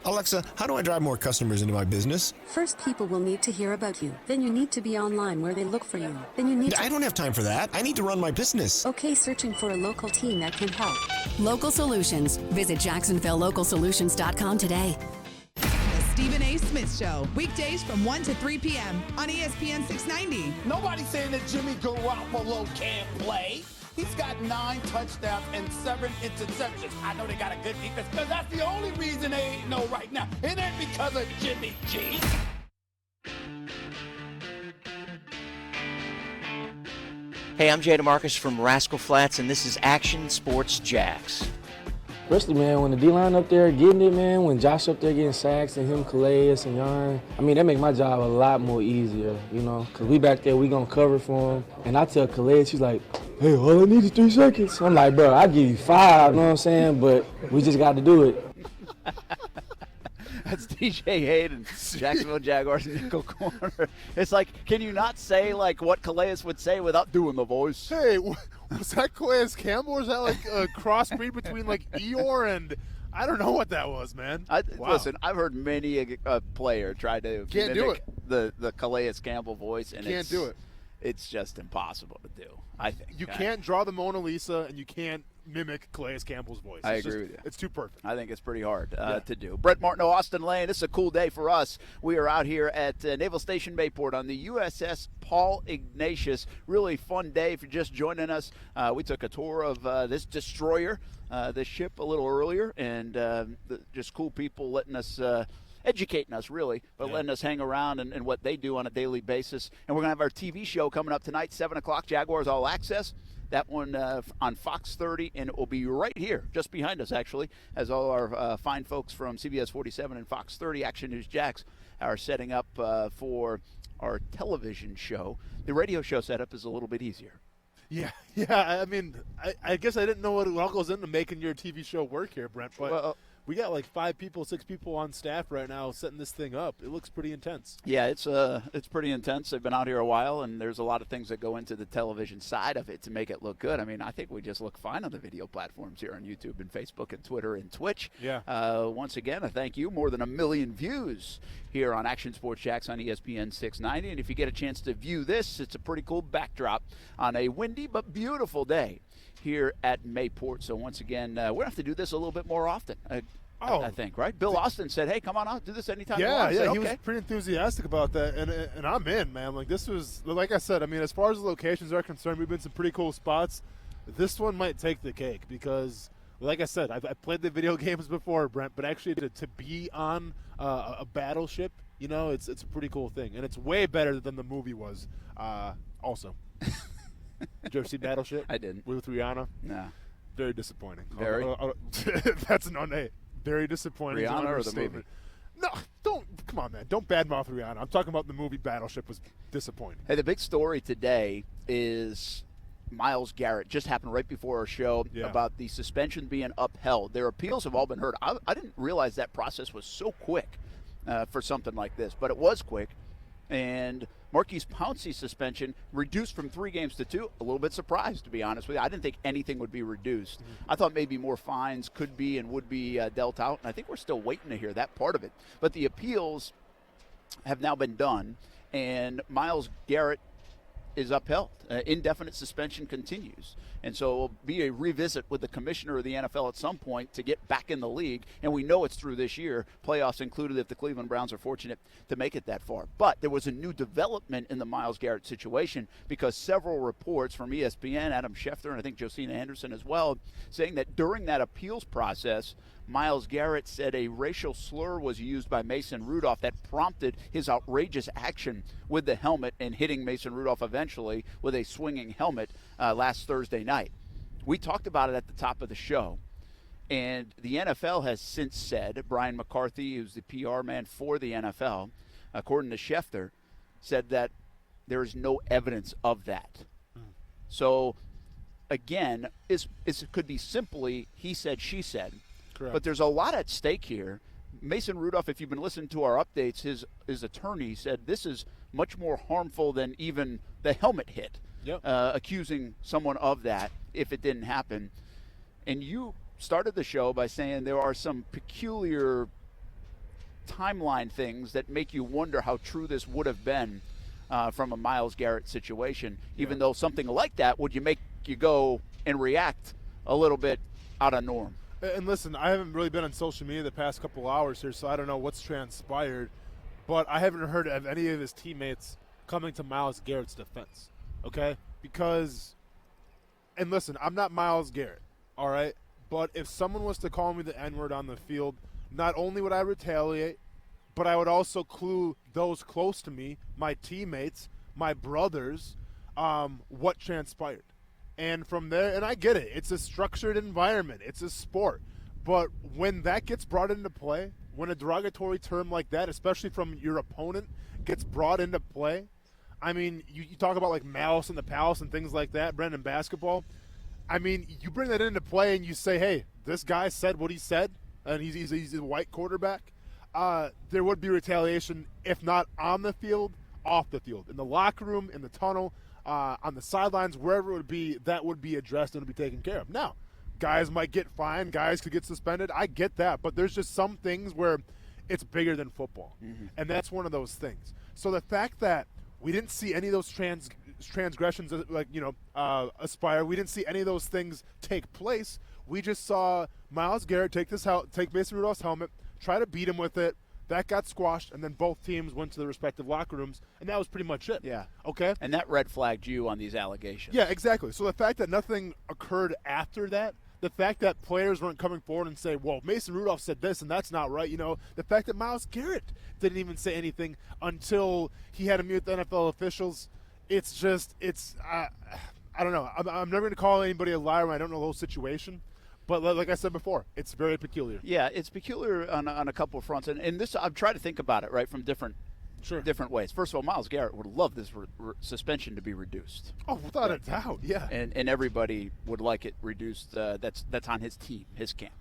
Alexa, how do I drive more customers into my business? First, people will need to hear about you. Then you need to be online where they look for you. Then you need I don't have time for that. I need to run my business. Okay, searching for a local team that can help. Local Solutions. Visit JacksonvilleLocalSolutions.com today. The Stephen A. Smith Show, weekdays from 1 to 3 p.m. on ESPN 690. Nobody's saying that Jimmy Garoppolo can't play. He's got 9 touchdowns and 7 interceptions. I know they got a good defense because that's the only reason they ain't no right now. It ain't because of Jimmy G. Hey, I'm Jay DeMarcus from Rascal Flats, and this is Action Sports Jacks. Especially, man, when the D-line up there getting it, man, when Josh up there getting sacks and him, Calais and Jan, I mean, that make my job a lot more easier, you know, because we back there, we going to cover for him. And I tell Calais, she's like, hey, all I need is 3 seconds. I'm like, bro, I'll give you 5, you know what I'm saying? But we just got to do it. That's DJ Hayden, Jacksonville Jaguars nickel corner. It's like, can you not say like what Calais would say without doing the voice? Hey, was that Calais Campbell, or is that like a crossbreed between like Eeyore and I don't know what that was, man? Wow. Listen, I've heard many a player try to Can't do mimic the Calais Campbell voice, and Can't do it. It's just impossible to do, I think. You can't draw the Mona Lisa, and you can't mimic Calais Campbell's voice. I agree with you. It's too perfect. I think it's pretty hard to do. Brett Martineau, Austin Lane, this is a cool day for us. We are out here at Naval Station Mayport on the USS Paul Ignatius. Really fun day if you're just joining us. We took a tour of this destroyer, this ship a little earlier, and just cool people letting us educating us, really, but letting us hang around and what they do on a daily basis. And we're going to have our TV show coming up tonight, 7 o'clock, Jaguars All Access. That one on Fox 30, and it will be right here, just behind us, actually, as all our fine folks from CBS 47 and Fox 30 Action News Jacks are setting up for our television show. The radio show setup is a little bit easier. Yeah. I mean, I guess I didn't know what all goes into making your TV show work here, Brent, but we got like 5 people, 6 people on staff right now setting this thing up. It looks pretty intense. Yeah, it's pretty intense. They've been out here a while, and there's a lot of things that go into the television side of it to make it look good. I mean, I think we just look fine on the video platforms here on YouTube and Facebook and Twitter and Twitch. Yeah. Once again, I thank you. More than 1 million views here on Action Sports Jacks on ESPN 690. And if you get a chance to view this, it's a pretty cool backdrop on a windy but beautiful day here at Mayport. So once again, we're going to have to do this a little bit more often. I think, right? Bill Austin said, hey, come on out, do this anytime you want. He was pretty enthusiastic about that, and I'm in, man. Like, this was, like I said, I mean, as far as the locations are concerned, we've been some pretty cool spots. This one might take the cake because, like I said, I've played the video games before, Brent, but actually to be on a battleship, you know, it's a pretty cool thing, and it's way better than the movie was also. Did you ever see Battleship? I didn't. With Rihanna? No. Very disappointing. Very? That's no name. Very disappointing. Rihanna or the movie? No, come on, man. Don't badmouth Rihanna. I'm talking about the movie Battleship was disappointing. Hey, the big story today is Myles Garrett. Just happened right before our show about the suspension being upheld. Their appeals have all been heard. I didn't realize that process was so quick for something like this, but it was quick. And Marquise Pouncey's suspension reduced from 3 games to 2. A little bit surprised, to be honest with you. I didn't think anything would be reduced. I thought maybe more fines could be and would be dealt out, and I think we're still waiting to hear that part of it. But the appeals have now been done, and Myles Garrett is upheld. Indefinite suspension continues. And so it will be a revisit with the commissioner of the NFL at some point to get back in the league. And we know it's through this year, playoffs included if the Cleveland Browns are fortunate to make it that far. But there was a new development in the Myles Garrett situation because several reports from ESPN, Adam Schefter, and I think Josina Anderson as well, saying that during that appeals process, Myles Garrett said a racial slur was used by Mason Rudolph that prompted his outrageous action with the helmet and hitting Mason Rudolph eventually with a swinging helmet last Thursday night. We talked about it at the top of the show, and the NFL has since said, Brian McCarthy, who's the PR man for the NFL, according to Schefter, said that there is no evidence of that. So, again, it could be simply he said, she said. Correct. But there's a lot at stake here. Mason Rudolph, if you've been listening to our updates, his attorney said this is much more harmful than even the helmet hit, accusing someone of that if it didn't happen. And you started the show by saying there are some peculiar timeline things that make you wonder how true this would have been from a Myles Garrett situation, even though something like that would make you go and react a little bit out of norm. And listen, I haven't really been on social media the past couple hours here, so I don't know what's transpired, but I haven't heard of any of his teammates coming to Myles Garrett's defense, okay? Because, and listen, I'm not Myles Garrett, all right? But if someone was to call me the N-word on the field, not only would I retaliate, but I would also clue those close to me, my teammates, my brothers, what transpired. And from there, and I get it, it's a structured environment, it's a sport. But when that gets brought into play, when a derogatory term like that, especially from your opponent, gets brought into play, I mean, you talk about like malice in the palace and things like that, Brendan, basketball. I mean, you bring that into play and you say, hey, this guy said what he said, and he's a white quarterback. There would be retaliation, if not on the field, off the field, in the locker room, in the tunnel, on the sidelines, wherever it would be, that would be addressed and would be taken care of. Now, guys might get fined, guys could get suspended. I get that, but there's just some things where it's bigger than football, and that's one of those things. So the fact that we didn't see any of those transgressions, Aspire, we didn't see any of those things take place. We just saw Myles Garrett take Mason Rudolph's helmet, try to beat him with it. That got squashed, and then both teams went to their respective locker rooms, and that was pretty much it. Yeah. Okay? And that red flagged you on these allegations. Yeah, exactly. So the fact that nothing occurred after that, the fact that players weren't coming forward and say, well, Mason Rudolph said this, and that's not right, the fact that Myles Garrett didn't even say anything until he had to meet with the NFL officials, I don't know. I'm never going to call anybody a liar when I don't know the whole situation. But like I said before, it's very peculiar. Yeah, it's peculiar on a couple of fronts. And this, I've tried to think about it, right, from different ways. First of all, Myles Garrett would love this suspension to be reduced. Oh, without a doubt, yeah. And everybody would like it reduced. That's on his team, his camp.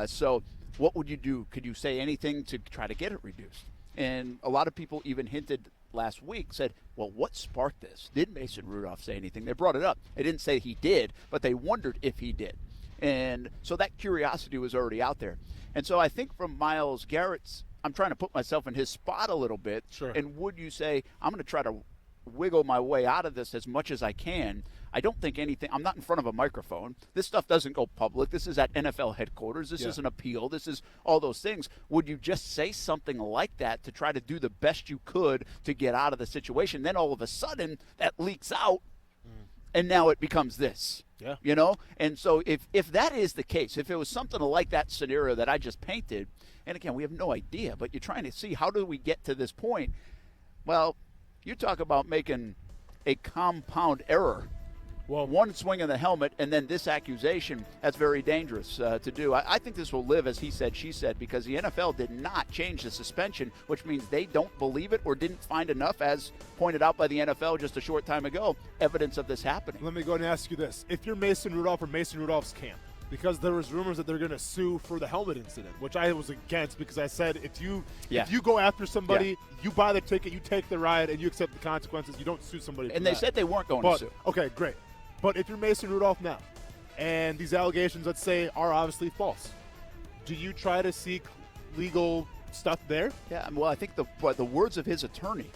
So what would you do? Could you say anything to try to get it reduced? And a lot of people even hinted last week, said, well, what sparked this? Did Mason Rudolph say anything? They brought it up. They didn't say he did, but they wondered if he did. And so that curiosity was already out there. And so I think from Myles Garrett's, I'm trying to put myself in his spot a little bit. Sure. And would you say, I'm going to try to wiggle my way out of this as much as I can? I don't think anything, I'm not in front of a microphone. This stuff doesn't go public. This is at NFL headquarters. This is an appeal. This is all those things. Would you just say something like that to try to do the best you could to get out of the situation? Then all of a sudden that leaks out, and now it becomes this. Yeah. And so if that is the case, if it was something like that scenario that I just painted, and again, we have no idea, but you're trying to see how do we get to this point. Well, you talk about making a compound error. Well, one swing of the helmet and then this accusation, that's very dangerous to do. I think this will live as he said, she said, because the NFL did not change the suspension, which means they don't believe it or didn't find enough, as pointed out by the NFL just a short time ago, evidence of this happening. Let me go and ask you this. If you're Mason Rudolph or Mason Rudolph's camp, because there was rumors that they're going to sue for the helmet incident, which I was against because I said if you go after somebody, you buy the ticket, you take the ride, and you accept the consequences. You don't sue somebody for And they that. said they weren't going to sue. Okay, great. But if you're Mason Rudolph now, and these allegations, let's say, are obviously false, do you try to seek legal stuff there? Yeah, well, I think the words of his attorney,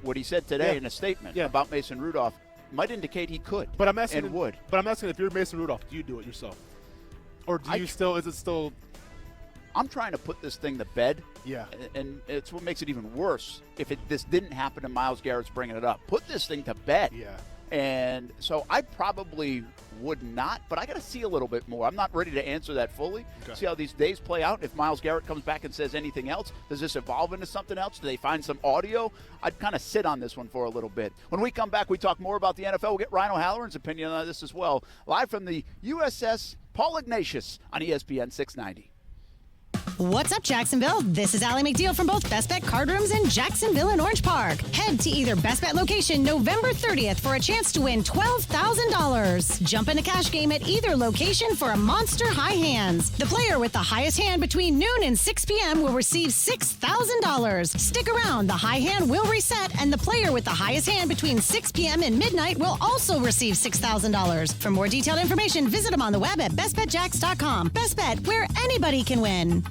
what he said today in a statement about Mason Rudolph, might indicate he could. But I'm asking, would. But I'm asking, if you're Mason Rudolph, do you do it yourself, or do you still? Is it still? I'm trying to put this thing to bed. Yeah. And it's what makes it even worse if this didn't happen and Myles Garrett's bringing it up. Put this thing to bed. Yeah. And so I probably would not, but I got to see a little bit more. I'm not ready to answer that fully. Okay. See how these days play out. If Myles Garrett comes back and says anything else, does this evolve into something else? Do they find some audio? I'd kind of sit on this one for a little bit. When we come back, we talk more about the NFL. We'll get Ryan O'Halloran's opinion on this as well. Live from the USS Paul Ignatius on ESPN 690. What's up, Jacksonville? This is Allie McDeal from both Best Bet Card Rooms in Jacksonville and Orange Park. Head to either Best Bet location November 30th for a chance to win $12,000. Jump in a cash game at either location for a monster high hands. The player with the highest hand between noon and 6 p.m. will receive $6,000. Stick around. The high hand will reset, and the player with the highest hand between 6 p.m. and midnight will also receive $6,000. For more detailed information, visit them on the web at bestbetjacks.com. Best Bet, where anybody can win.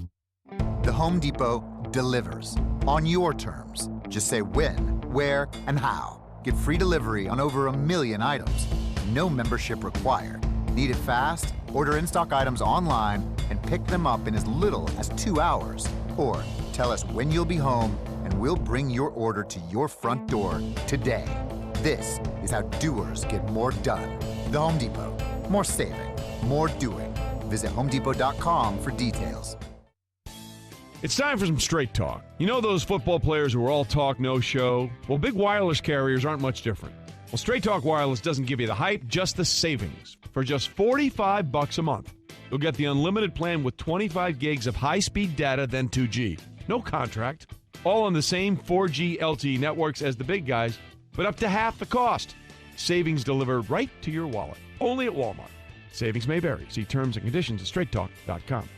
The Home Depot delivers on your terms. Just say when, where, and how. Get free delivery on over 1 million items. No membership required. Need it fast? Order in-stock items online and pick them up in as little as 2 hours. Or tell us when you'll be home and we'll bring your order to your front door today. This is how doers get more done. The Home Depot. More saving, more doing. Visit HomeDepot.com for details. It's time for some straight talk. You know those football players who are all talk, no show? Well, big wireless carriers aren't much different. Well, Straight Talk Wireless doesn't give you the hype, just the savings. For just $45 a month, you'll get the unlimited plan with 25 gigs of high-speed data, then 2G. No contract. All on the same 4G LTE networks as the big guys, but up to half the cost. Savings delivered right to your wallet. Only at Walmart. Savings may vary. See terms and conditions at straighttalk.com.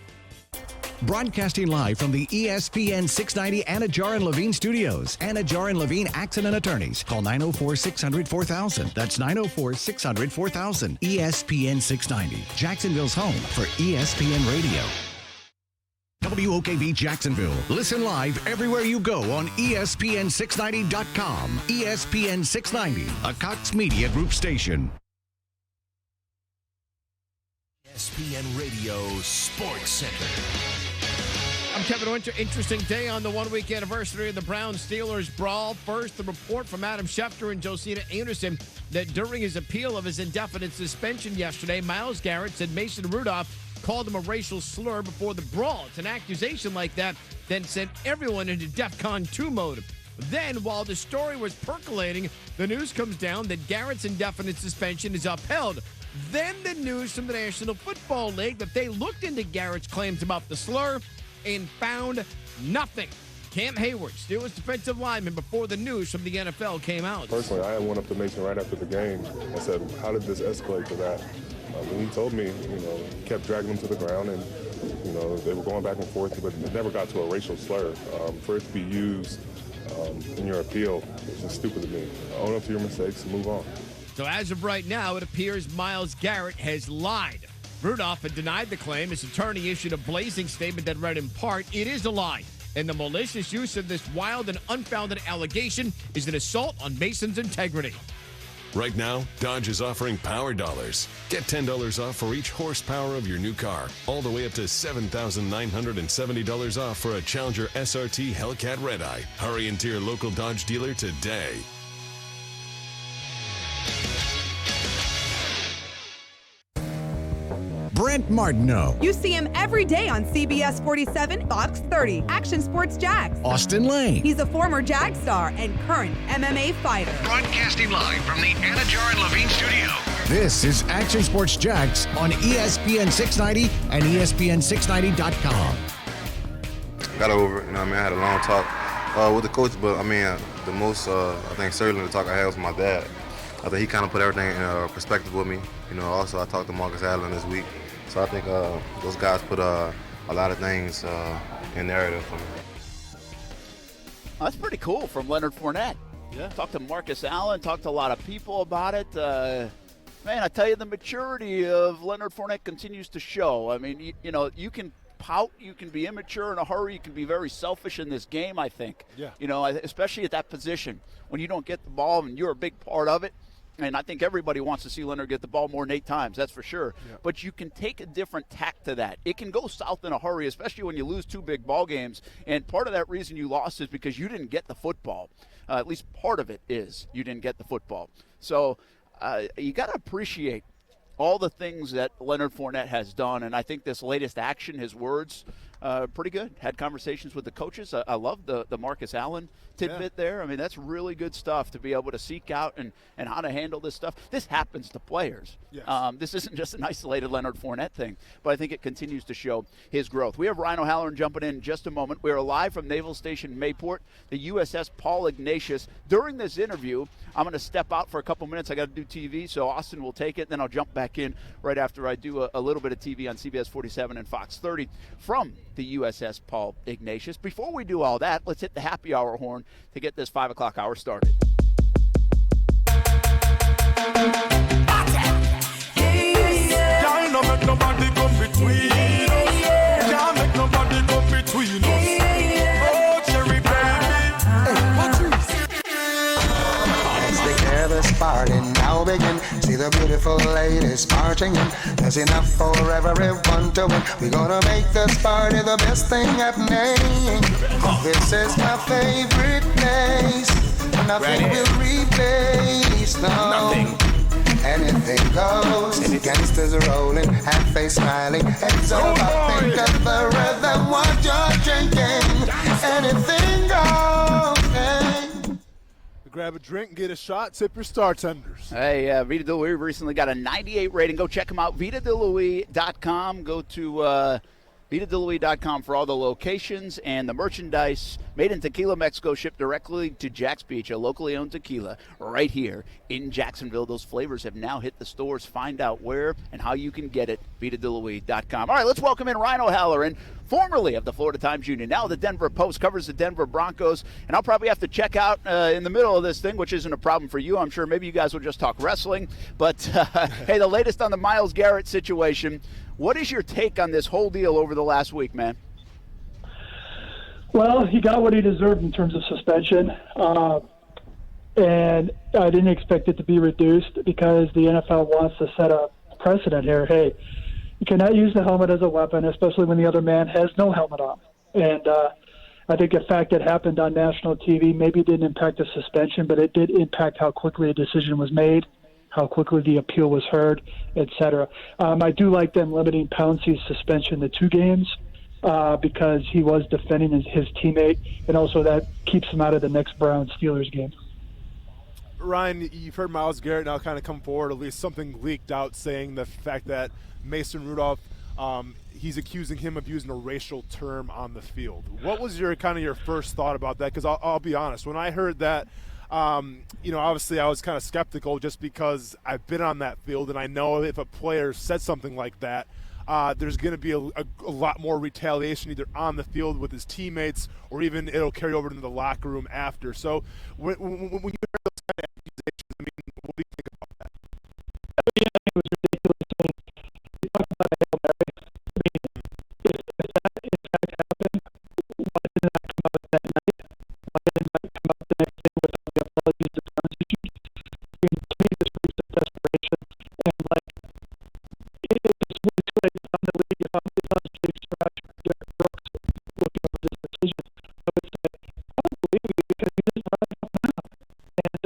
Broadcasting live from the ESPN 690 Anajar and Levine studios. Anajar and Levine Accident Attorneys. Call 904-600-4000. That's 904-600-4000. ESPN 690. Jacksonville's home for ESPN Radio. WOKV Jacksonville. Listen live everywhere you go on ESPN690.com. ESPN 690, a Cox Media Group station. ESPN Radio Sports Center. I'm Kevin Winter. Interesting day on the one-week anniversary of the Browns-Steelers brawl. First, the report from Adam Schefter and Josina Anderson that during his appeal of his indefinite suspension yesterday, Myles Garrett said Mason Rudolph called him a racial slur before the brawl. It's an accusation like that then sent everyone into DEFCON 2 mode. Then, while the story was percolating, the news comes down that Garrett's indefinite suspension is upheld. Then the news from the National Football League that they looked into Garrett's claims about the slur and found nothing. Cam Hayward, Steelers defensive lineman, before the news from the NFL came out. Personally, I went up to Mason right after the game. I said, how did this escalate to that? And he told me, he kept dragging them to the ground and, they were going back and forth, but it never got to a racial slur. For it to be used in your appeal, it's just stupid to me. Own up to your mistakes and move on. So as of right now, it appears Myles Garrett has lied. Rudolph had denied the claim. His attorney issued a blazing statement that read in part, "It is a lie, and the malicious use of this wild and unfounded allegation is an assault on Mason's integrity." Right now, Dodge is offering Power Dollars. Get $10 off for each horsepower of your new car, all the way up to $7,970 off for a Challenger SRT Hellcat Red-Eye. Hurry into your local Dodge dealer today. Brent Martineau. You see him every day on CBS 47, Fox 30, Action Sports Jax. Austin Lane. He's a former Jag star and current MMA fighter. Broadcasting live from the Anajar and Levine studio. This is Action Sports Jax on ESPN 690 and ESPN690.com. Got over it, I had a long talk with the coach, but the most, I think certainly the talk I had was with my dad. I think he kind of put everything in perspective with me. Also I talked to Marcus Allen this week. So I think those guys put a lot of things in narrative for me. That's pretty cool from Leonard Fournette. Yeah. Talked to Marcus Allen, talked to a lot of people about it. Man, I tell you, the maturity of Leonard Fournette continues to show. You can pout, you can be immature in a hurry, you can be very selfish in this game, I think. Yeah. Especially at that position when you don't get the ball and you're a big part of it. And I think everybody wants to see Leonard get the ball more than 8 times, that's for sure. Yeah. But you can take a different tack to that. It can go south in a hurry, especially when you lose 2 big ball games. And part of that reason you lost is because you didn't get the football. At least part of it is you didn't get the football. So you got to appreciate all the things that Leonard Fournette has done. And I think this latest action, his words, pretty good. Had conversations with the coaches. I love the Marcus Allen tidbit there. That's really good stuff to be able to seek out and how to handle this stuff. This happens to players. Yes. This isn't just an isolated Leonard Fournette thing, but I think it continues to show his growth. We have Ryan O'Halloran jumping in just a moment. We are live from Naval Station Mayport, the USS Paul Ignatius. During this interview, I'm going to step out for a couple minutes. I got to do TV, so Austin will take it. Then I'll jump back in right after I do a little bit of TV on CBS 47 and Fox 30 from the USS Paul Ignatius. Before we do all that, let's hit the happy hour horn to get this 5 o'clock hour started. Can't make nobody come between us. beautiful ladies marching in. There's enough for everyone to win. We're gonna make this party the best thing happening. This is my favorite place. Nothing will replace, no. Nothing. Anything goes. Gangsters rolling, half face smiling, heads up, think of the rhythm what you're drinking. Anything goes. Hey. Grab a drink, get a shot, sip your Star Tenders. Hey, Vita de Louis recently got a 98 rating. Go check them out, VitaDeLouis.com. Go to VitaDeLouis.com for all the locations and the merchandise. Made in Tequila, Mexico, shipped directly to Jack's Beach, a locally owned tequila right here in Jacksonville. Those flavors have now hit the stores. Find out where and how you can get it, VitaDeLouis.com. All right, let's welcome in Ryan O'Halloran, formerly of the Florida Times Union, now the Denver Post, covers the Denver Broncos. And I'll probably have to check out in the middle of this thing, which isn't a problem for you. I'm sure maybe you guys will just talk wrestling. But, hey, the latest on the Myles Garrett situation. What is your take on this whole deal over the last week, man? Well, he got what he deserved in terms of suspension. And I didn't expect it to be reduced because the NFL wants to set a precedent here. Hey, you cannot use the helmet as a weapon, especially when the other man has no helmet on. And I think the fact that it happened on national TV maybe didn't impact the suspension, but it did impact how quickly a decision was made, how quickly the appeal was heard, et cetera. I do like them limiting Pouncey's suspension to 2 games because he was defending his teammate, and also that keeps him out of the next Browns-Steelers game. Ryan, you've heard Myles Garrett now kind of come forward, at least something leaked out saying the fact that Mason Rudolph, he's accusing him of using a racial term on the field. What was your first thought about that? Because I'll be honest, when I heard that, obviously I was kind of skeptical just because I've been on that field and I know if a player said something like that, there's going to be a lot more retaliation either on the field with his teammates or even it'll carry over into the locker room after. So when you hear those kind of accusations, I mean, what do you think about that? Yeah, it was ridiculous. I mean, you talk about a Hail Mary. I mean, if that in fact happened, why didn't that come out that night? Why didn't that come out the next day without the apologies to constitution? I mean, to me, this proves of desperation. And, like, it's really too late to the league if I'm Jake Scratch or Derek Brooks looking over this decision. I would say, I don't believe you because you just brought it up now. And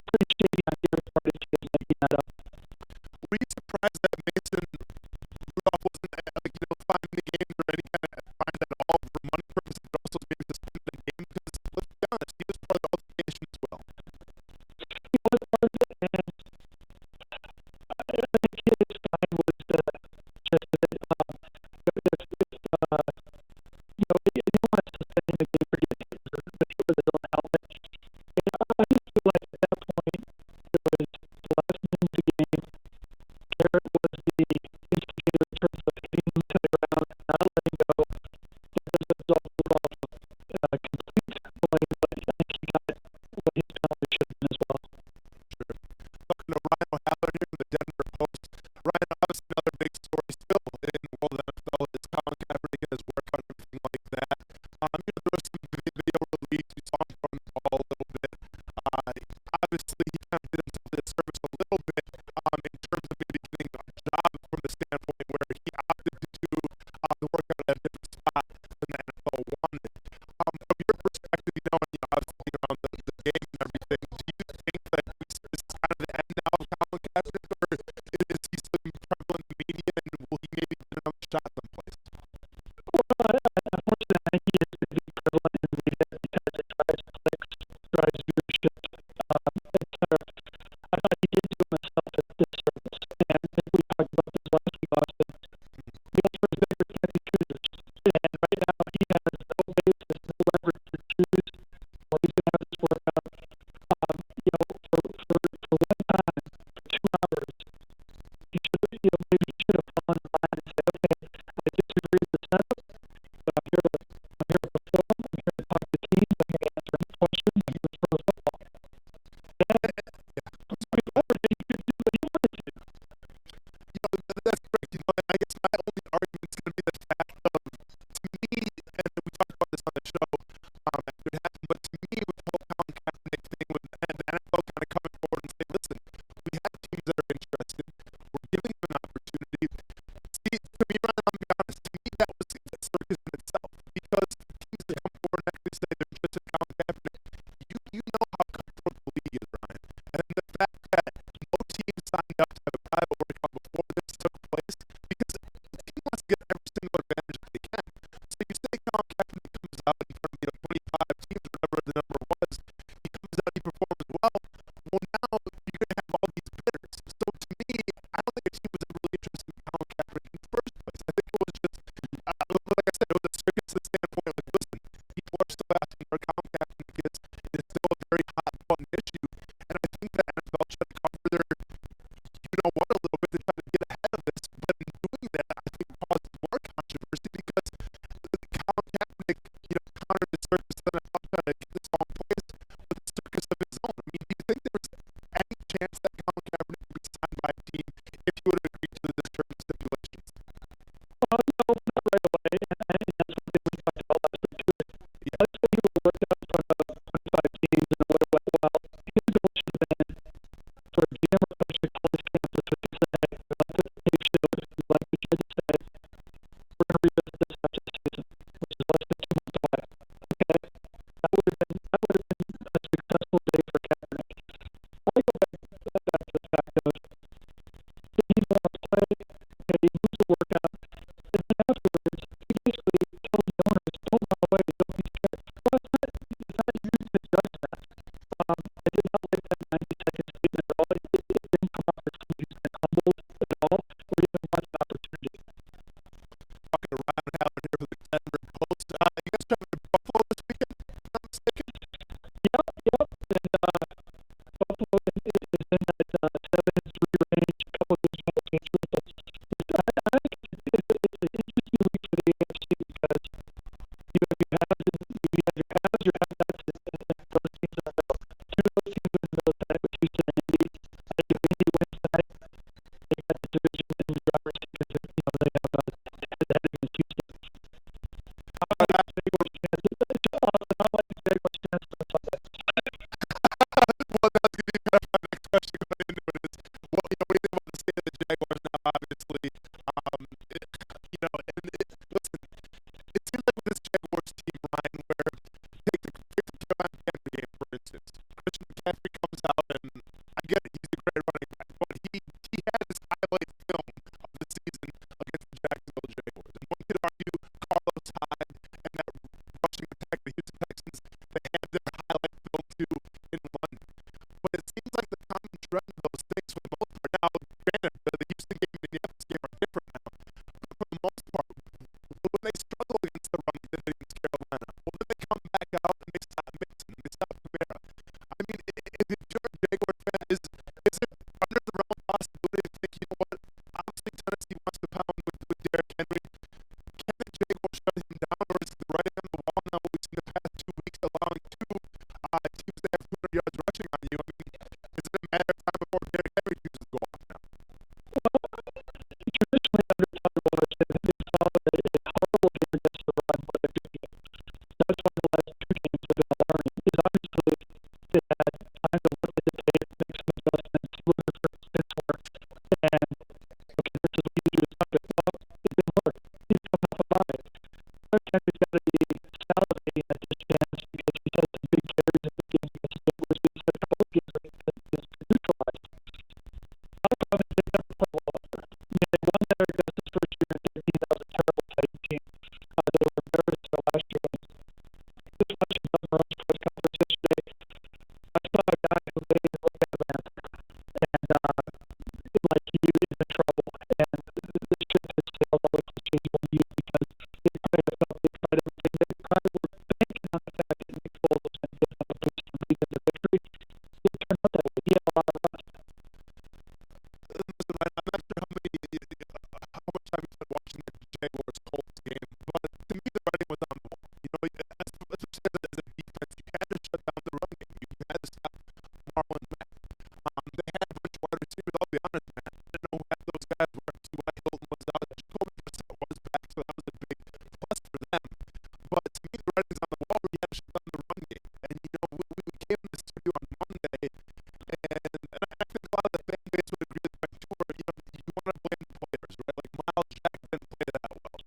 pretty shady on Derek's part if he is making that up. Were you surprised that Mason Rudolph wasn't fined any games or any kind of fined at all for money purposes, but also maybe suspended a game? Because let's be honest, he was part of the altercation as well. He was part of it, and I think his fine was just that you don't want to suspend him a game for getting hit with his own helmet. And I just feel like at that point, it was the last minute of the game. Garrett was the instigator in terms of hitting him to the ground, not letting go. That does absolve Rudolph of complete blame, but I think he got what his penalty should have been as well. Sure. Talking to Ryan O'Halloran here from the Denver Post. Ryan, obviously another big story still in the world of NFL is Colin Kaepernick and his workout and everything like that. There was some video release. We saw him throwing the ball a little bit. Obviously, he kind of did himself a disservice a little bit in terms of maybe getting a job from the standpoint where he opted to do the workout at a different spot than the NFL wanted. From your perspective, obviously around the game and everything, do you think that this is kind of the end now of Colin Kaepernick, or is he still prevalent in the media, and will he maybe get another shot someplace? Well, unfortunately, I think he is going to be prevalent in the media because it drives clicks, drives viewership, etc. I thought he did do circus in itself because teams that come forward and actually say they're just a Colin Kaepernick, you know how cutthroat the league is, Ryan. And the fact that no team signed up to have a private workout before this took place because the team wants to get every single advantage that they can. So you say Colin Kaepernick comes out in front of 25 teams, whatever the number was, he comes out, he performs well. Well, now you're going to have all these bidders. So to me, I don't think a team was ever really interested in Colin Kaepernick in the first place. I think it was just, like I said, it was a circus to the standpoint like, listen, people are still asking where Colin Kaepernick is. It is still a very hot button issue. And I think that NFL tried to cover their, what a little bit to try to get ahead of this. But in doing that, I think caused more controversy because Colin Kaepernick, countered the circus that NFL tried to get this all in place with a circus of his own. I mean, do you think there was any chance that Colin Kaepernick would be signed by a team if he would have agreed to the certain stipulations? No, not right away, and that's something we talked about last week too. Let's say he would work out in front of 25 teams and it would have went well. His goal should have been for a GM or coach to call his campus or to say, we like the tape shows, we like what you guys said, we're going to revisit this after the season, which is less than 2 months away. Okay? That would have been a successful day for Kaepernick. I go back to the fact of, did he want to play? Okay, he moves the workout. And then afterwards, he basically tells the owners, don't run away, don't be scared. Well, it's not you to judge that. I did not like that 90-second statement at all. It didn't come off as somebody who's been humbled at all or even wants an opportunity. Talking to Ryan Allen here for the Denver Colts. You guys traveling to Buffalo this weekend, if I'm not mistaken? Yep. And Buffalo is in that 7-3 range, a couple of those games against Rutgers. I think it's an interesting week for the AFC because you have your haves, your have-nots, and those teams in the middle. Two of those teams in the middle tonight with Houston and Indy. I think if Indy wins tonight, they got the division in the driver's seat because they have head-to-head against Houston. I like the Jaguars' chances. I like the Jaguars' chances on Sunday. Well, that's going to be my next question going into it is, what do you think about the state of the Jaguars now, obviously? Listen, it seems like with this Jaguars team, Ryan, where take the Carolina Panther game, for instance. Christian McCaffrey comes out, and I get it, he's a great running back, but he had his highlight film of the season against the Jacksonville Jaguars. And one could argue Carlos Hyde and that rushing attack the Houston Texans, they had their highlight film too in London. But it seems like the common trend of those things for the most part now, granted, the Houston game and the Indianapolis game are different now, but for the most part, when they struggle against the run against Carolina, well, then they come back out and they stop Mixon and they stop Kamara. I mean, if you're a Jaguar fan, is it under the realm of possibility to think, obviously Tennessee wants to pound with Derrick Henry. Can the Jaguars shut him down, or is it the writing on the wall now what we've seen the past 2 weeks allowing two teams to have 200 yards rushing on you? I mean, is it a matter of time before Derrick Henry chooses to go off now? Well, traditionally under Todd Bowles, they've followed a horrible game against the run, but a good game. That's why the last 2 games have been alarming. Is obviously they had time to look at the tape, make some adjustments, look at the fits work, and okay, this is what you do to stop it. Well, it didn't work. He's coming off a bye. Derrick Henry's got to be salivating at this chance because he's had some big carries in the games against the Jaguars. He's had a couple of games that he's neutralized. My problem is they've never played well after. They won that Augustus first year in 2013. That was a terrible Titan team. They were embarrassed their last year. Just watching Doug Marrone's press conference yesterday, I saw a guy who made it look at Atlanta, and like he is in trouble. And this ship has sailed all the way to one year because they tried everything. They probably were banking on the fact that Nick Foles was going to give them a boost and lead them to victory. It turned out that way. He had a lot of rust. Listen, I'm not sure how much time you spent watching the Jaguars Colts game, but to me the writing was on the wall. Especially as a defense, you had to shut down the run game. You had to stop Marlon Mack. They had a bunch of wide receivers. I'll be honest, man. I didn't know who half those guys were. T.Y. Hilton was out. Jacoby Brissett was back, so that was a big plus for them. But to me, the writing's on the wall. We had to shut down the run game. And we came in the studio on Monday, and I think a lot of the fan base would agree with my tour. You want to blame the players, right? Like Miles Jack didn't play that well.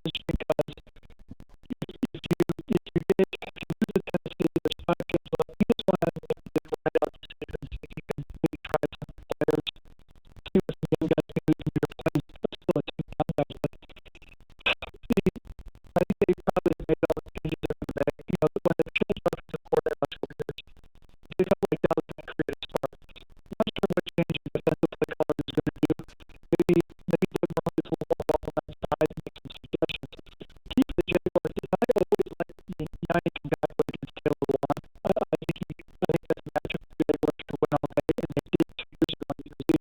just because if you lose to Tennessee, there's 5 games left. You just want to ride out the season and see if you can maybe try some players, see what some young guys can do from your players, but still a team contact. But I think they probably made all the changes they're going to make. You know, when they changed offensive coordinator last couple of years, they felt like that was going to create a spark. I'm not sure what changing defensive play caller is going to do. Maybe Doug Brown gets a little more ball on that side and make some suggestions. Keep the Jaguars. I always like Yanni come back against Caleb Long. I think that's a matchup the Jaguars can win all day, and they did 2 years ago in Jersey.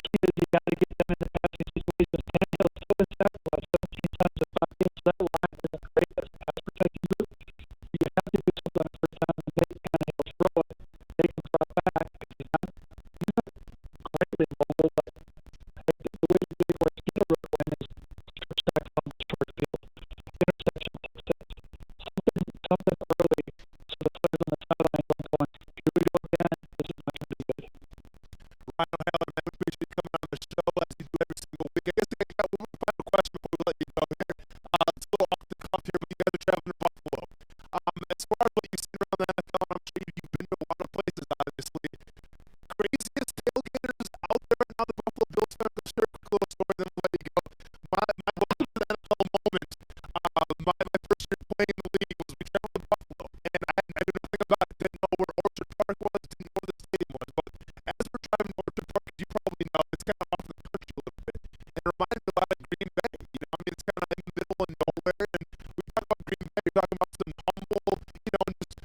Key is you got to get them in the passing situations. Tannehill's still been sacrificed 17 times in 5 games. That line isn't great as a pass protecting group. You have to do something on first down and make Tannehill throw it. They can drop back because he's not greatly mobile, but the way the Jaguars get a road win is strip sack on the short field. Interception takes it. Something early so the players on the sideline don't go, here we go again, this is not going to be good. Ryan O'Halloran, man, we appreciate you coming on the show as you do every single week. I guess I got one more final question before we let you go here. It's a little off the cuff here, but you guys are traveling to Buffalo. As far as what you've seen around the NFL, and I'm sure you've been to a lot of places, obviously. Craziest tailgaters out there now, the Buffalo Bills fans. I'll share a quick little story, then we'll let you go. My welcome to the NFL moment. My first year playing in the league was we traveled to Buffalo, and I knew nothing about it. Didn't know where Orchard Park was, didn't know where the stadium was. But as we're driving to Orchard Park, as you probably know, it's kind of off in the country a little bit. And it reminded me a lot of Green Bay. You know, I mean, it's kind of in the middle of nowhere. And we talk about Green Bay, you're talking about some humble, you know, and just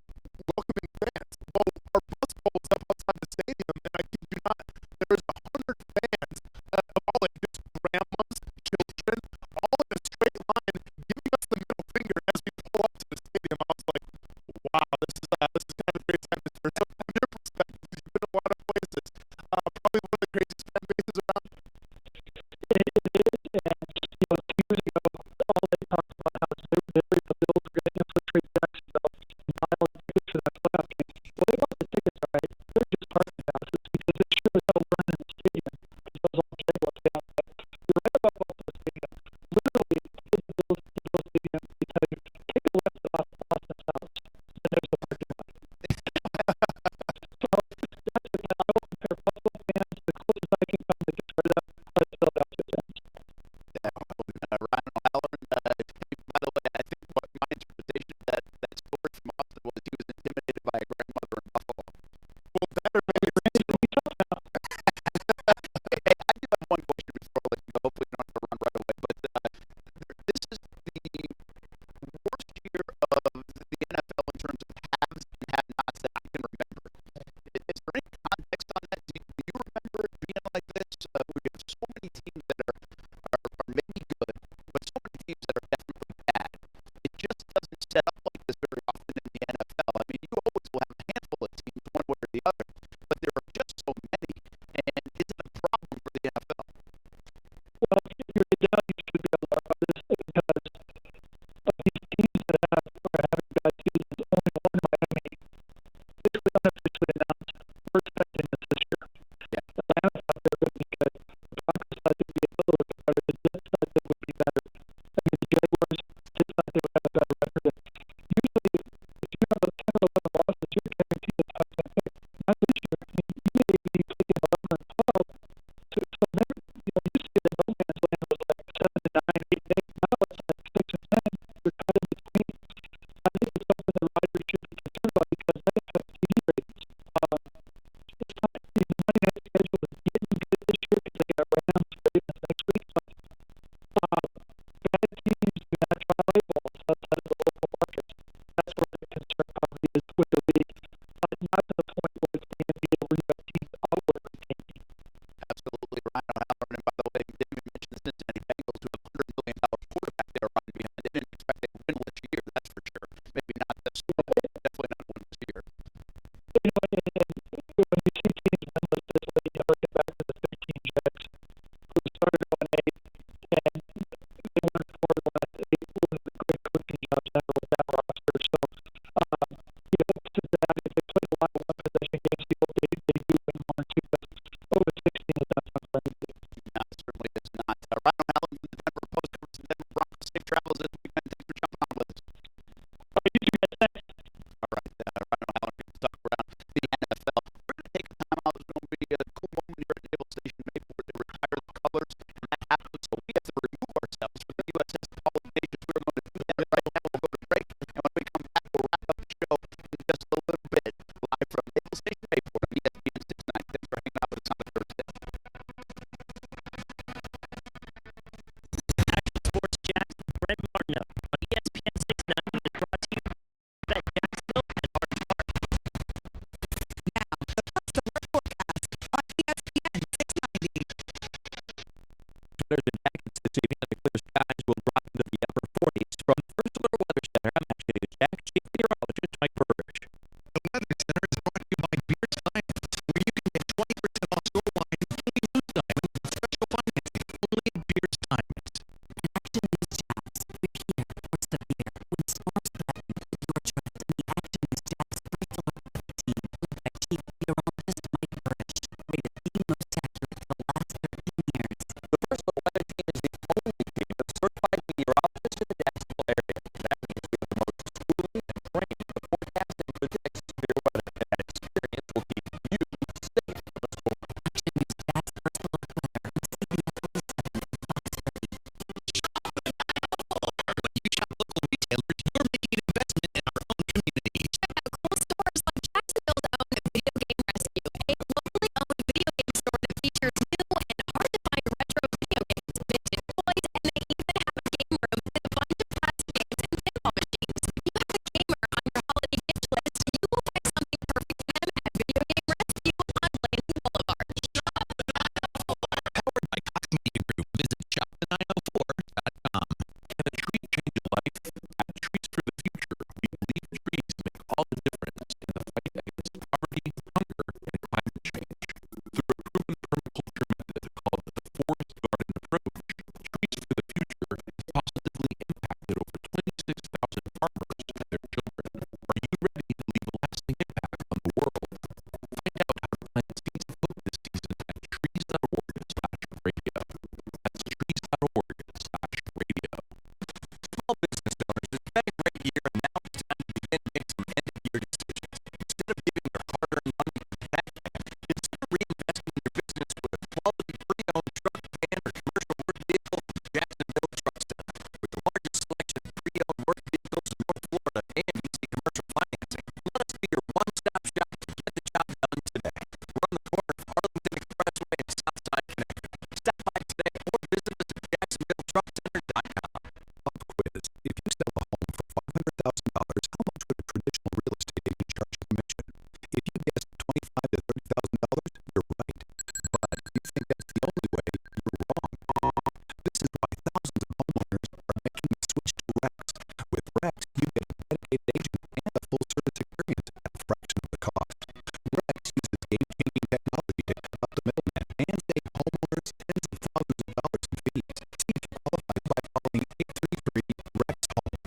welcoming fans. Well, our bus pulls up outside the stadium, and I kid you not, there's 100 fans of all ages, grandmas, children, all in a straight line, giving us the middle finger as we pull up to the stadium. I was like, wow, this is kind of a great time to turn. So from your perspective, you've been to a lot of places, probably one of the craziest fan bases around. It is, and you know, 2 years ago, all they talked about how the Bills were going to infiltrate Jacksonville and buy all the tickets for that playoff game. Well, they bought the tickets, right? They're just parking houses because they sure as hell run in the stadium because those all Jaguars fans. But you're right about Buffalo Stadium. Literally, in the Bills Stadium, they tell you, take a left off Austin's house, and there's the parking lot. So that's the kind. I will compare Buffalo fans, the closest I can come to Detroit, are the Philadelphia fans. Ryan O'Halloran, by the way, you're making an investment in our own community. Check out cool stores like Jacksonville's own Video Game Rescue, a locally owned video game store that features new and hard-to-find retro video games, vintage toys, and they even have a game room with a bunch of classic games and pinball machines. If you have a gamer on your holiday gift list, you will find something perfect for them at Video Game Rescue on Blandon Boulevard. Powered by Cox Media Group. Visit shop904.com. Can a tree change a life? At Trees for the Future, we believe trees make all the difference in the fight against poverty, hunger, and climate change. Through a proven permaculture method called the Forest Garden Approach, Trees for the Future has positively impacted over 26,000 farmers and their children. Are you ready to leave a lasting impact on the world? Find out how to plant seeds of hope this season at trees.org/radio. That's trees.org/radio. Small business owners, it's been a great year, and now it's time to begin to make some end-of-year decisions. Instead of giving your hard-earned money to the tax man, consider reinvesting in your business with a quality pre-owned truck, van, or commercial work vehicle from Jacksonville Truck Center. With the largest selection of pre-owned work vehicles in North Florida and easy commercial financing, let us be your one-stop shop to get the job done today. We're on the corner of Arlington Expressway and Southside Connector. Stop by today or visit us at JacksonvilleTruckCenter.com. Pop quiz. If you sell a home for $500,000, how much would a traditional real estate agent charge a commission? If you guessed $25,000 to $30,000, you're right. But if you think that's the only way, you're wrong. This is why thousands of homeowners are making the switch to Rex. With Rex, you get a dedicated agent and a full-service experience at a fraction of the cost. Rex uses game-changing technology to cut out the middleman and save homeowners tens of thousands of dollars in fees. See if you qualify by calling 833-REX-HOME.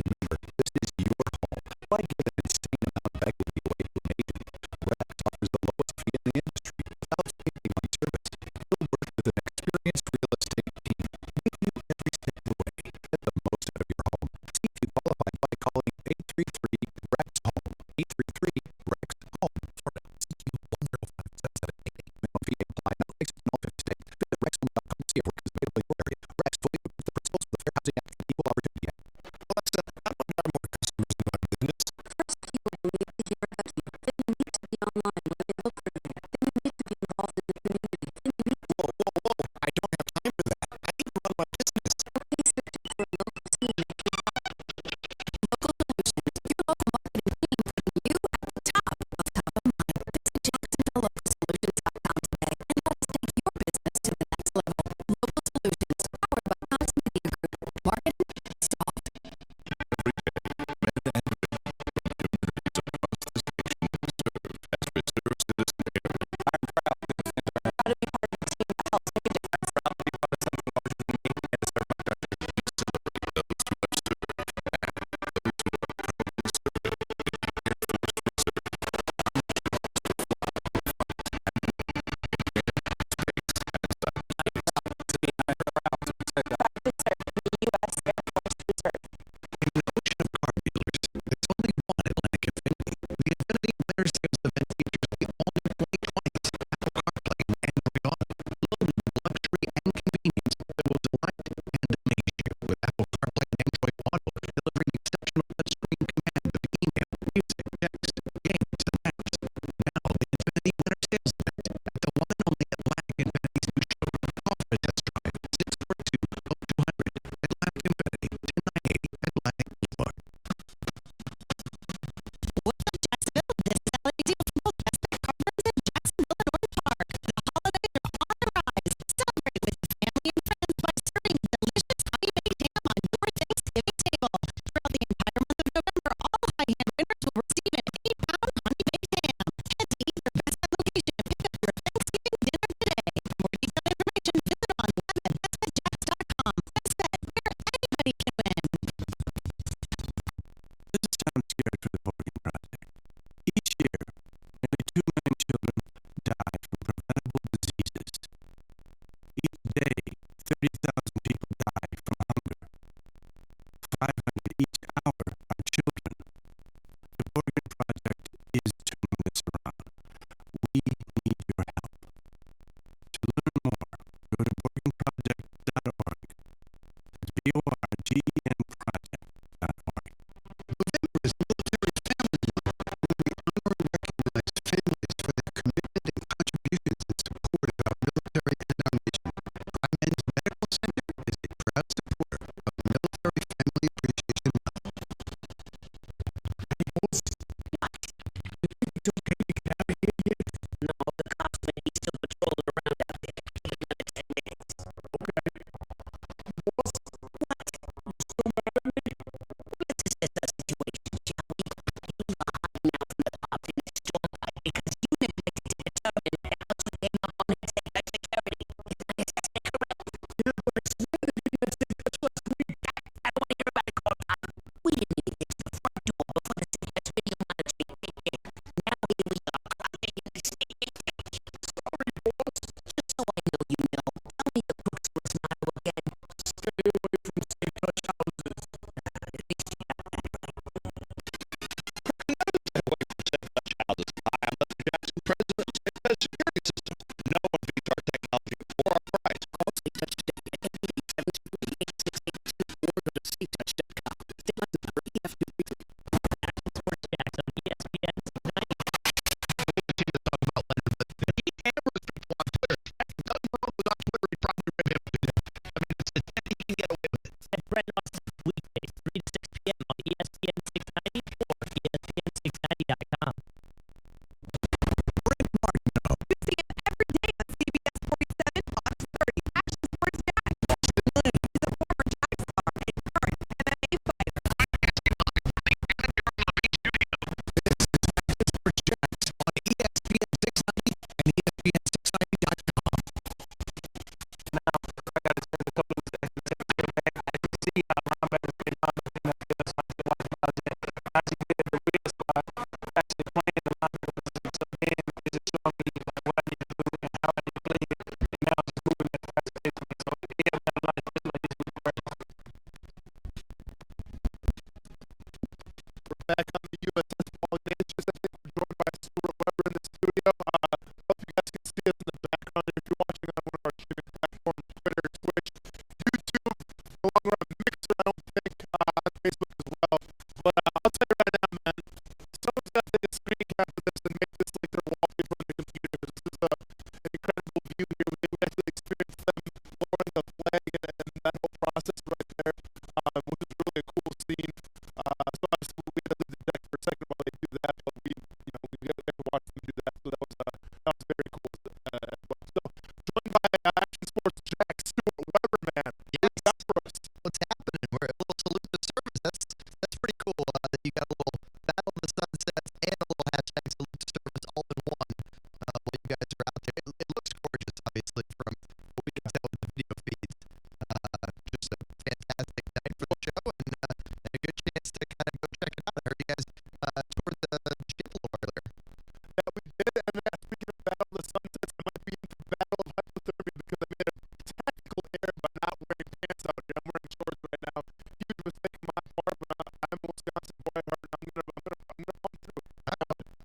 Remember, this is your home. Why give an insane amount of equity away to an agent? Rex offers the lowest fee in the industry without saving on service. He'll work with an experienced real estate team, with you every step of the way. Get the most out of your home. See if you qualify by calling 833-REX-HOME. 833-REX-HOME. Florida. CQ 1057788. Minimum fee apply. Not licensed in all 50 states. Visit RexHome.com to see if Rex is available in your area. Rex fully approves the principles of the Fair Housing Act and Equal Opportunity Act. Alexa, how do I drive more customers into my business? First, people will need to hear about you. Then you need to be online where they look for you. Then you need to be involved in the community. Then you need to... Whoa. I don't have time for that. I need to run my business. Okay, searching for a local team that can help. Local Solutions, your local marketing team putting you at the top of mind. Visit JacksonvilleLocalSolutions.com today and let's take your business to the next level. Local Solutions, powered by Cox Media Group. Marketing soft. In the ocean of car dealers, there's only one Atlantic Infinity. The Infinity Winter Sales Event features the all-new 2020s, Apple CarPlay, and Android Auto, loaded with luxury and convenience that will delight and amaze you. With Apple CarPlay and Android Auto delivering exceptional touchscreen command of email, music, text, games, and apps. Now, the Infinity Winter Sales Event at the one and only Atlantic Infinity's new showroom. Call for a test drive. 642-0200. Atlantic Infinity, 10980 Atlantic Boulevard. What's up, Jacksonville? This is Allie Deal from both Best Bet Car Rooms in Jacksonville and Orange Park. The holidays are on the rise. Celebrate with your family and friends by serving delicious honey-baked ham on your Thanksgiving table. Throughout the entire month of November, all high-end winners will receive an 8-pound honey-baked ham. Head to either Best Bet location and pick up your Thanksgiving dinner today. For more detailed information, visit our web at bestbetjacks.com. Best Bet, where anybody can win. This sounds scary for the Morgan Project. Each year, nearly 2 million children die from preventable diseases. Each day, 30,000 people die from hunger. 500 each hour are children. The Morgan Project is turning this around. We need your help. To learn more, go to morganproject.org. That's BORGNproject.org. Center is a proud supporter of the Military Family Appreciation Month. It's okay to get out of here yet? No, the cops may be still patrolling around out there. Give it another 10 minutes. Okay. Boss? What? You still mad at me? Let's assess the situation, shall we? You are hiding out from the cops in a storm fight because you neglected to determine that house you came up on had safeguard security. Is my assessment correct? Yeah, but I swear that you didn't say that last week. I don't want to hear about it, Corporal. We didn't even fix the front door before the safeguard's video monitoring kicked in. Now here we are, crying in the state. Sorry, boss. Just so I know you know, tell me the Brooks was motto again. Stay away from safe touch houses. At least you got that right. I'm Mr. Jackson, President of Safe Touch Security System. No one beats our technology or our price. Call Safe Touch today at 877-386-8224 or go to safetouch.com. Stay on the number EF233. Sports Jackson, ESPN 690. At Brett Austin, weekdays 3 to 6 p.m. on ESPN 690 or ESPN690.com. See him every day on CBS 47, Fox 30. Action Sports Jack. He's a former Jack star and current MMA fighter. Sports Jacks on ESPN 690 and ESPN690.com. Now, I got to spend a couple of seconds. I can see how Muhammad has been on the NFL. I see the real squad actually playing the lineup. So then it just showed me like what I need to do and how I need to play it. And now it's just moving at a fast pace. So yeah, man, a lot of stuff like this with the press. We're back on the USS Paul Ignatius. I think we're joined by Stuart Weber in the studio. Hope you guys can see us in the background if you're watching on one of our streaming platforms, Twitter, Twitch, YouTube, no longer on Mixer, I don't think, on Facebook as well. But I'll tell you right now, man, someone's got to take a screen cap of this and make this like their wallpaper on the computer. This is an incredible view here. We actually experienced them lowering the flag and that whole process right there, which is really a cool scene. So obviously we had to leave the deck for a second while they do that, but we got to watch them do that. So that was very cool. So joined by Action Sports Jack, Stuart Weber, man. What you got for us? What's happening? We're a little salute to service. That's pretty cool that you got a little battle of the sunsets and a little hashtag salute to service all in one while you guys are out there. It looks gorgeous, obviously, from what we can tell with the video feeds. Just a fantastic night for the show and a good chance to kind of go check it out. I heard you guys toured the ship a little earlier. Yeah, we did. And speaking of Battle of the Sunsets, I might be in for Battle of Hypothermia because I made a tactical error by not wearing pants out here. I'm wearing shorts right now. Huge mistake on my part, but I'm a Wisconsin boy at heart, and I'm gonna pump through.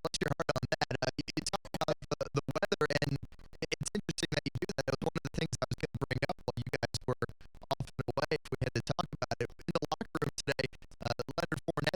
Bless your heart on that. You talk about the weather, and it's interesting that you do that. It was one of the things I was going to bring up while you guys were off and away. If we had to talk about it in the locker room today, Leonard Fournette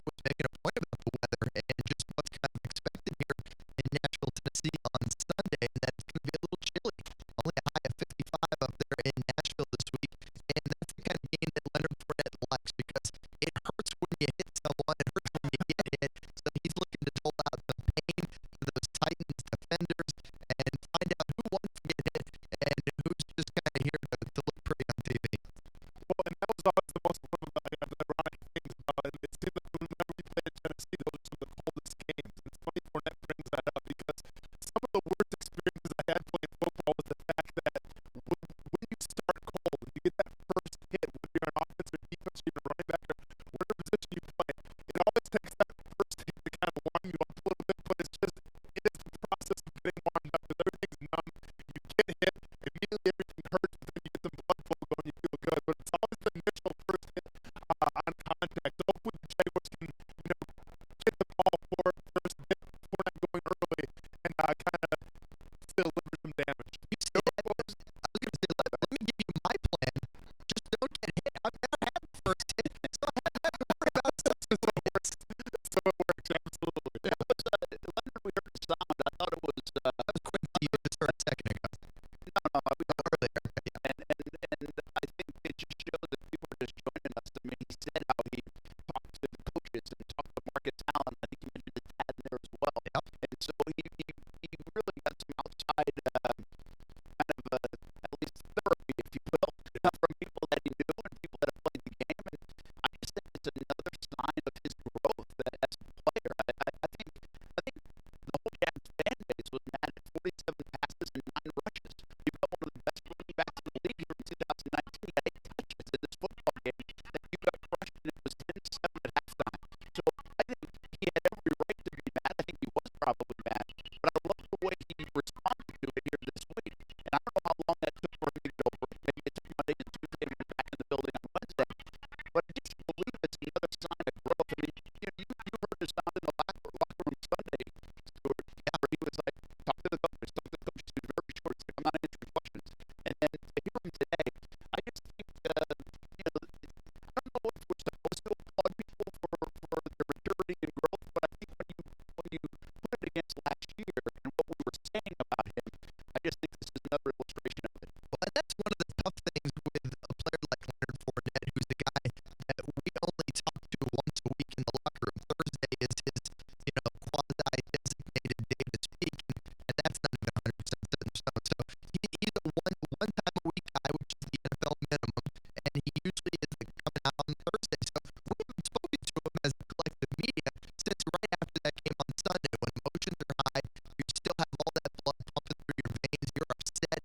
he usually is coming out on Thursday. So we haven't spoken to him as a collective media since right after that game on Sunday when emotions are high, you still have all that blood pumping through your veins, you're upset,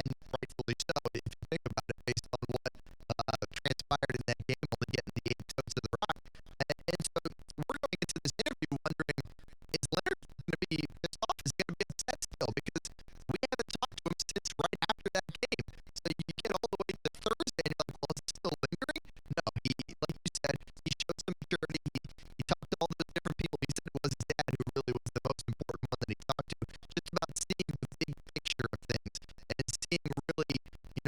and rightfully so if you think about it based on what transpired in that game, only getting the 8 toes to the rock. And so we're going into this interview wondering, is Leonard going to be pissed off? Is he going to be upset still? Because we haven't talked to him since right after that game. So you get all the way to Thursday and you're like, well, is it still lingering? No, he, like you said, he showed some maturity. He talked to all those different people. He said it was his dad who really was the most important one that he talked to. Just about seeing the big picture of things and seeing really,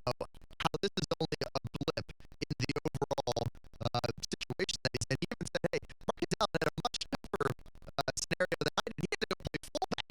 how this is only a blip in the overall situation that he's in. He even said, hey, Marcus Allen had a much tougher scenario than I did. He had to go play fullback.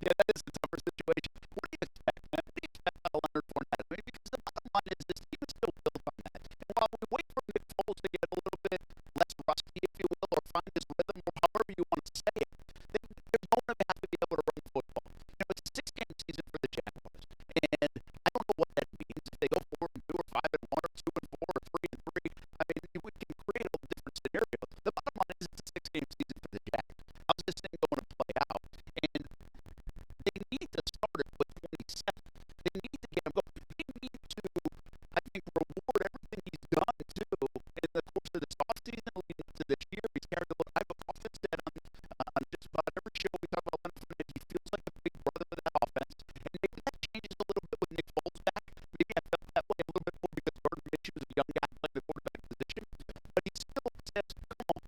Yeah, that is a tougher situation. What do you expect, man? What do you expect out of Leonard Fournette? I mean, because the bottom line is this team is still built on that. And while we wait for Nick Foles to get a little bit less rusty, if you will, or find his rhythm, or however you want to say it, they're going to have to be able to run the football. It's a 6-game season for the Jaguars, and I don't know what that means. If they go 4-2 or 5-1 or 2-4 or 3-3, I mean, we can create all the different scenarios. The bottom line is it's a 6-game season for the Jags. How's this thing going to play out? And they need to start it with 27. They need to get him going. They need to, I think, reward everything he's done, too, in the course of this offseason leading up to this year. He's carried a little. I've often said on just about every show we talk about Leonard Fournette, he feels like a big brother of that offense. And maybe that changes a little bit with Nick Foles back. Maybe I felt that way a little bit more because Gardner Minshew was a young guy playing the quarterback position. But he still says, come on,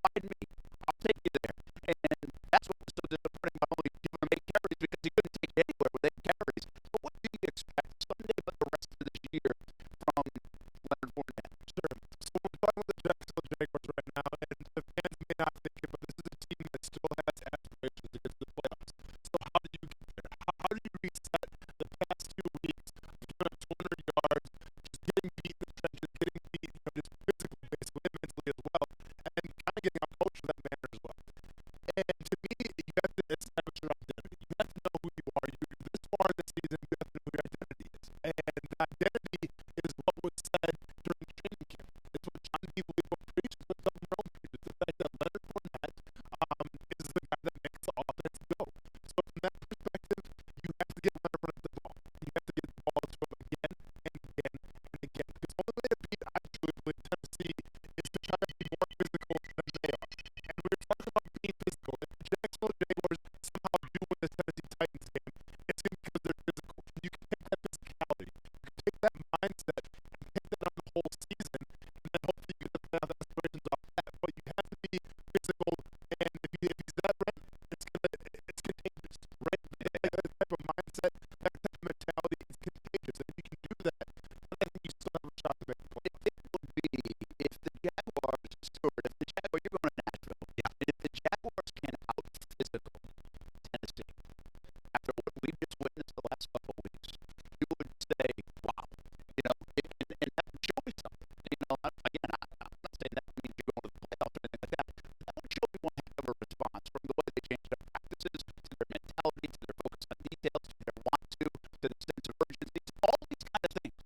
ride me. I'll take you there. And that's what was so disappointing, not only giving him 8 carries because he couldn't take it anywhere with 8 carries. But what do you expect Sunday but the rest of this year from Leonard Fournette? Sure. So we're talking about the Jacksonville Jaguars right now, and the fans may not think it, but this is a team that still has aspirations to get to the playoffs. So how do you get there? How do you reset the past 2 weeks of giving up 200 yards, just getting beat in the trenches, getting beat, just physically, basically, and mentally as well, and kind of getting out coached for that manner as well. And to me, you have to establish your identity. You have to know who you are. You're this far in the season, you have to know who your identity is. And the identity is what was said during training camp. It's what John DeLuca preached, it's what Doug Marrone preached. It's the fact that Leonard Fournette is the guy that makes the offense go. So from that perspective, you have to get Leonard Fournette the ball. You have to get the ball to him again and again and again. Because the only way to beat, I truly believe, Tennessee is to try to be more physical than they are. And we were talking about being physical. If the Jacksonville Jaguars somehow do win the Tennessee Titans game, it's going to be because they're physical. You can take that physicality. You can take that mindset and take that on the whole season, and then hopefully you get the playoff aspirations off that. But you have to be physical, and if he's that right, it's contagious, right? That type of mindset, that type of mentality is contagious. And if you can do that, then I think you still have a shot to make the playoffs. It would be if the Jaguars, Stuart, you're going to Nashville. Yeah. If the Jaguars can out-physical Tennessee after what we just witnessed the last couple of weeks, you would say, wow. And that would show me something. Again, I'm not saying that means you're going to the playoffs or anything like that. That would show me one heck of a response from the way they changed their practices, to their mentality, to their focus on details, to their want to the sense of urgency, to all these kind of things.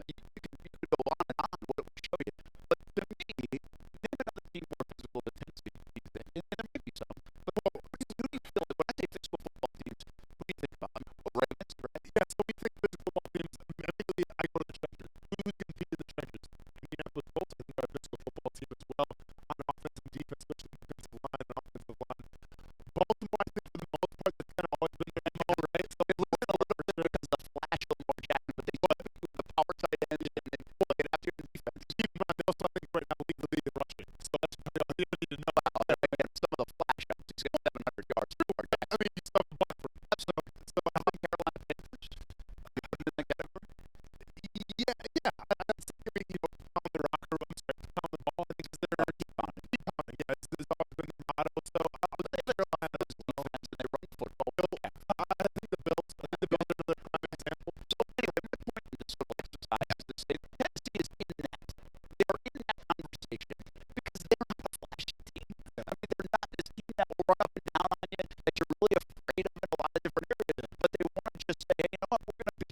You could go on and on what it would show you. But to me, name another team more physical than Tennessee. And there may be some. But who do you feel like when I say physical football teams, who do you think about? Ravens, right? Yeah, so we think physical football teams, immediately I go to the trenches. Who's competing in the trenches? Indianapolis Colts, I think, are a physical football team as well, on offense and defense, especially defensive line and offensive line. Baltimore, I think, for the most part, that's kind of always been their MO, right? So they lose a little bit because of the flash of Lamar Jackson, but they still with the power side end and then pull it after in defense. Keep in mind, they also, I think, right now lead the league in rushing. So that's what you need to know. Again, some of the flash ups. He's got 700 yards. I mean, you saw Buckford. Absolutely. So I think Carolina Panthers.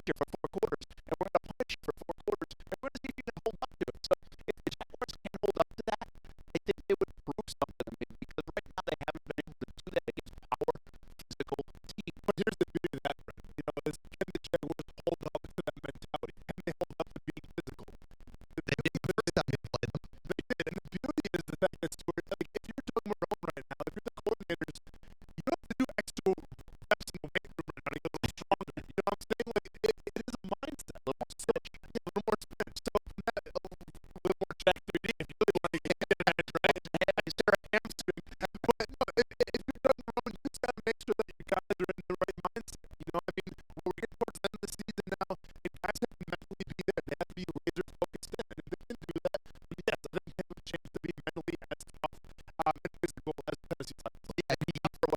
you for 4 quarters, and we're going to punish you for 4 quarters, and we're going to see if you can hold up to it. So if the Jaguars can't hold up to that, I think they would prove something to me, because right now they haven't been able to do that against power, physical team. But here's the beauty of that, Brent. You know, is can the Jaguars hold up to that mentality? Can they hold up to being physical? They did the first time you played them. They did, and the beauty is the fact that Stuart, like, if you're Doug Marrone right now, if you're the coordinators, you don't have to do extra reps in the weight room right now to get a little stronger. You know what I'm saying? Like, it is a mindset. A little more spin. Yeah, a little more spin. So from that, a little more track 3D if you really want to get it right. Is there a hamstring? But no, if you're Doug Marrone, you just got to make sure that your guys are in the right mindset. You know what I mean? We're getting towards the end of the season now, and guys have to mentally be there. They have to be laser focused in. And if they can do that, yes, I think they have a chance to be mentally as tough and physical as the Tennessee Titans. Yeah, you know,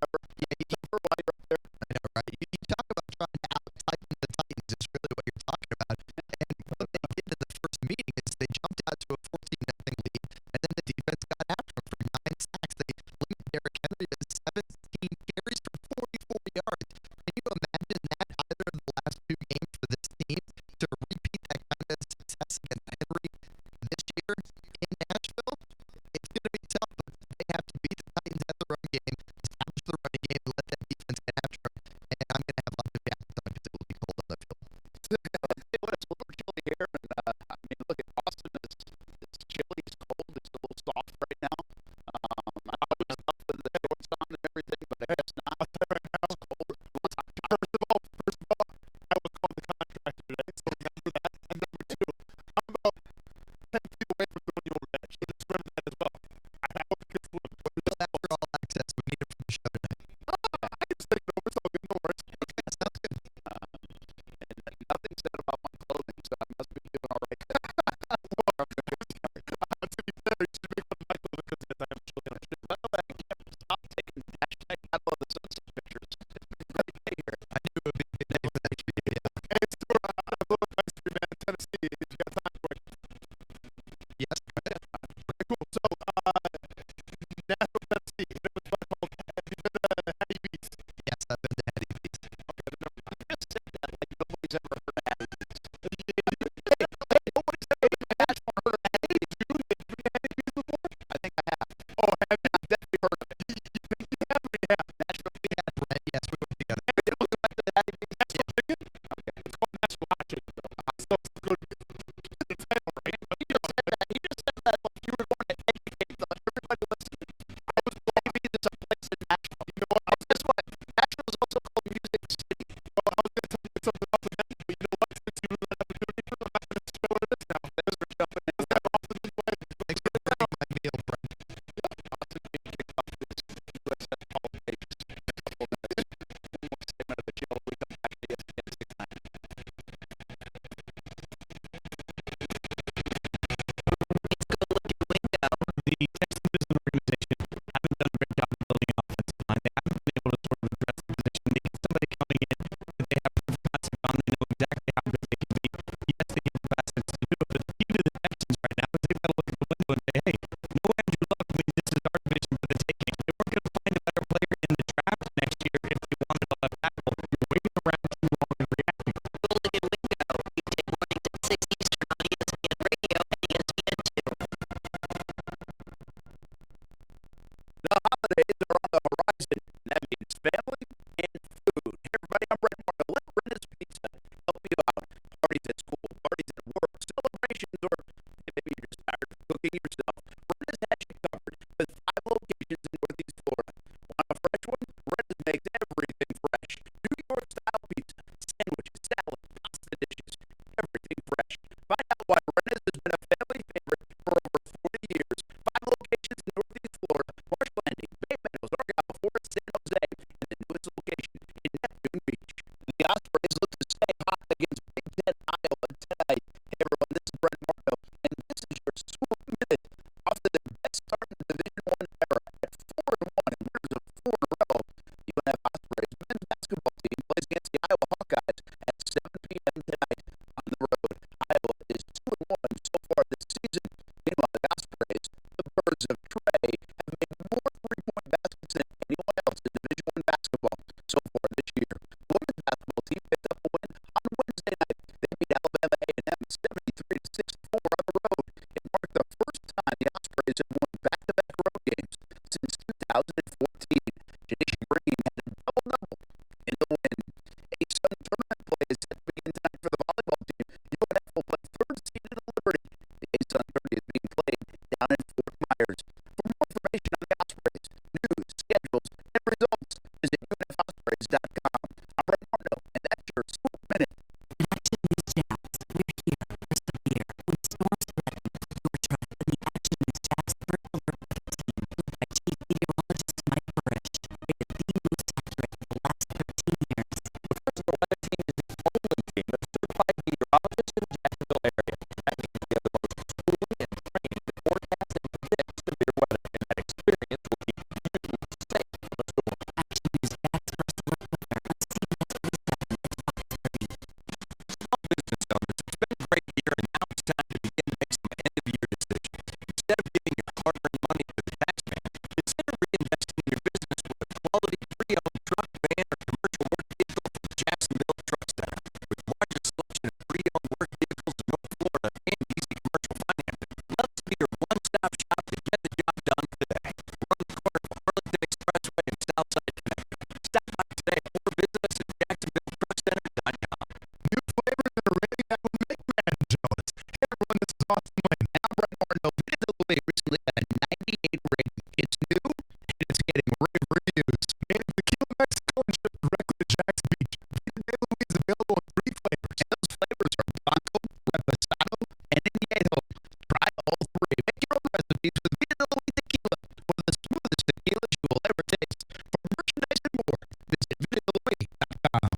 right? You talk about trying to out-tighten the Titans is really what you're talking about. And what they did in the first meeting is they jumped out to a 14-0 lead, and then the defense got after them for 9 sacks. They limited Derrick Henry to 17 carries for 44 yards. Can you imagine that either of the last 2 games for this team to repeat that kind of success against Henry this year in Nashville? It's going to be tough, but they have to beat the Titans at the run game, establish the running game, and let that defense get after them. And I'm going to have lots of jackets on because it will be cold on the field. It's a little chilly here, and I mean, look at Boston. It's chilly, it's cold, it's a little soft right now. I always love the shorts on and everything, but I guess not. I'll tell you right now, It's cold. First of all, I was called the contractor today, so remember that. And number 2, I'm about 10 feet away from throwing you over the edge, so just remember that as well. I hope it gets flipped. But After all access, we need it for the show tonight. I can just take it over, it's all good, no worries. Okay, sounds good. And nothing said about my clothing, so I must be doing all right. To be fair, you should make fun of my clothing because I am chilly on shit. By the way, I can't stop taking hashtag Battle of the Sunset pictures. It's been a great day here. I knew it would be a good day for that trivia. Hey, Stuart, I have a little advice for you, man. Tennessee, if you got time for it. Yes, go ahead. Okay, cool. So, Nashville, Tennessee, you know what's called? Have you been to Hattie B's? Yes, I've been to Eddie B's. Okay, I'm just saying that like nobody's ever heard of Hattie B's. Nobody's ever even actually heard of Hattie B's. Have you been to Hattie B's before? I think I have. Oh, have you? I've definitely heard of it. You think you have or you have? Nashville, We had Brett. Yes, we went together. it was like the Hattie B's. Nashville chicken? Okay. It's called Nashville hot chicken, though. So it's good. The title, right? But he just said that like you were going to educate everybody listening. I was Hattie B's is a place in Nashville. You know what? Guess what? Nashville is also called Music City. Well, I was going to tell you something about the venue, but you know what? Since you really have to do it, I'm not going to show what it is now. There's a jumping in. That often anyway. Thanks for bringing my meal, Brett. Austin being kicked off this USS Paul Ignatius in a couple of minutes. One more segment of the show. We come back to ESPN 690. The Texas Business Organization haven't done a great job of building an offensive line. They haven't been able to sort of address the position. They get somebody coming in that they have proof of concept on. They know exactly how good they can be. Yes, they get the best to do it, but the key to the Texans right now is they've got to look at the window and say, hey, no Andrew Luck means this is our division for the taking. They weren't going to find a better player in the draft next year if they wanted a left tackle. You're waiting around too long and reacting. Golden and Wingo, weekday mornings at 6 Eastern on ESPN Radio and ESPN2. The holidays are on the horizon, and that means family and food. Hey everybody, I'm Brett Marco. Let Brenda's Pizza help you out. Parties at school, parties at work, celebrations, or maybe you're just tired of cooking yourself. Brenda's has you covered with 5 locations in Northeast Florida. Want a fresh one? Brenda's makes everything fresh. New York style pizza, sandwiches, salads, pasta dishes, everything fresh. Find out why Brenda's has been a family favorite for over 40 years. 5 locations in Northeast Florida, Marsh Landing, Bay Meadows, Argyle, Fort San Jose, and the newest location in Neptune Beach. The Ospreys look to stay hot against Big Ten Iowa tonight. Hey everyone, this is Brent Marco, and this is your Swoop Minute. Off to the best start in the Division I era at 4-1, and here's a 4 in a row. The UNF Ospreys men's basketball team plays against the Iowa Hawkeyes at 7 p.m. tonight on the road. Iowa is 2-1 so far this season. Meanwhile, the Ospreys, the Birds of Trey, have made more three-point baskets than anyone else in Division I basketball so far this year. The women's basketball team picked up a win on Wednesday night team of certified meteorologists in the Jacksonville area. That means we have the most schooling and training to forecast and predict severe weather, and that experience will keep you safe from a storm. Actually, small business owners, it's been a great year, and now it's time to begin to make some end-of-year decisions. Instead of giving your hard-earned money to the tax man, consider reinvesting in your business with a quality pre-owned truck, van, or commercial work vehicle from the Jacksonville Truck Center. With the largest selection of pre-owned work vehicles in North Florida and easy commercial financing, let us be your one-stop shop to get the job done today. We're on the corner of Arlington Expressway and Southside Connector. Stop by today or visit us at JacksonvilleTruckCenter.com. New flavors that are ready that will make man jealous. Hey everyone, this is Austin Wayne. And I'm Brett Martineau. Video Delivery recently got a 98 rating. It's new and it's getting rave reviews. Made in Tequila, Mexico and shipped directly to Jack's Beach. Vida de Luis is available in 3 flavors. And those flavors are Blanco, Reposado, and Añejo. Try all 3. Make your own recipes with Vida de Luis Tequila, one of the smoothest tequilas you will ever taste. For merchandise and more, visit VidaDeLuis.com.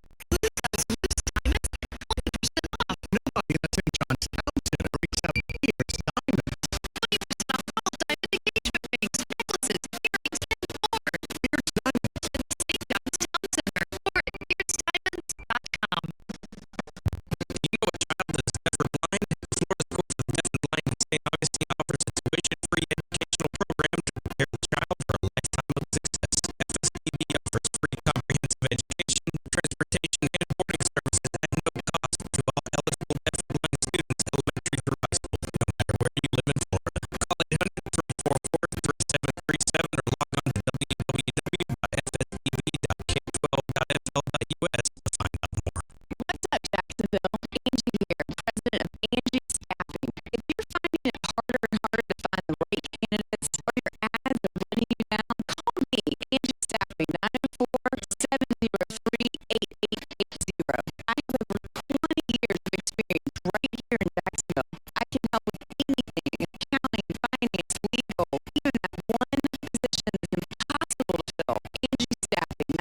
Nobody in the St. John's Town Center makes out Pierce diamonds. You know a child that's deaf or blind? Florida's Course of Deaf and Blind in St. Augustine offers a tuition-free educational program to prepare the child for a lifetime of success. FSDB offers free comprehensive education, transportation, and boarding services at no cost to all eligible deaf or blind students, elementary through high school, no matter where you live in Florida. Call 800-344-3737 or log on to www.fsdb.k12.fl.us to find out more. What's up, Jacksonville? Angie here, president of Angie Staffing. If you're finding it harder and harder to find the right candidates or your ads are letting you down, call me, Angie Staffing, 904-703-8880. I have over 20 years of experience right here in Jacksonville. I can help with anything, accounting, finance, legal, even that one position that's impossible to fill. Angie Staffing,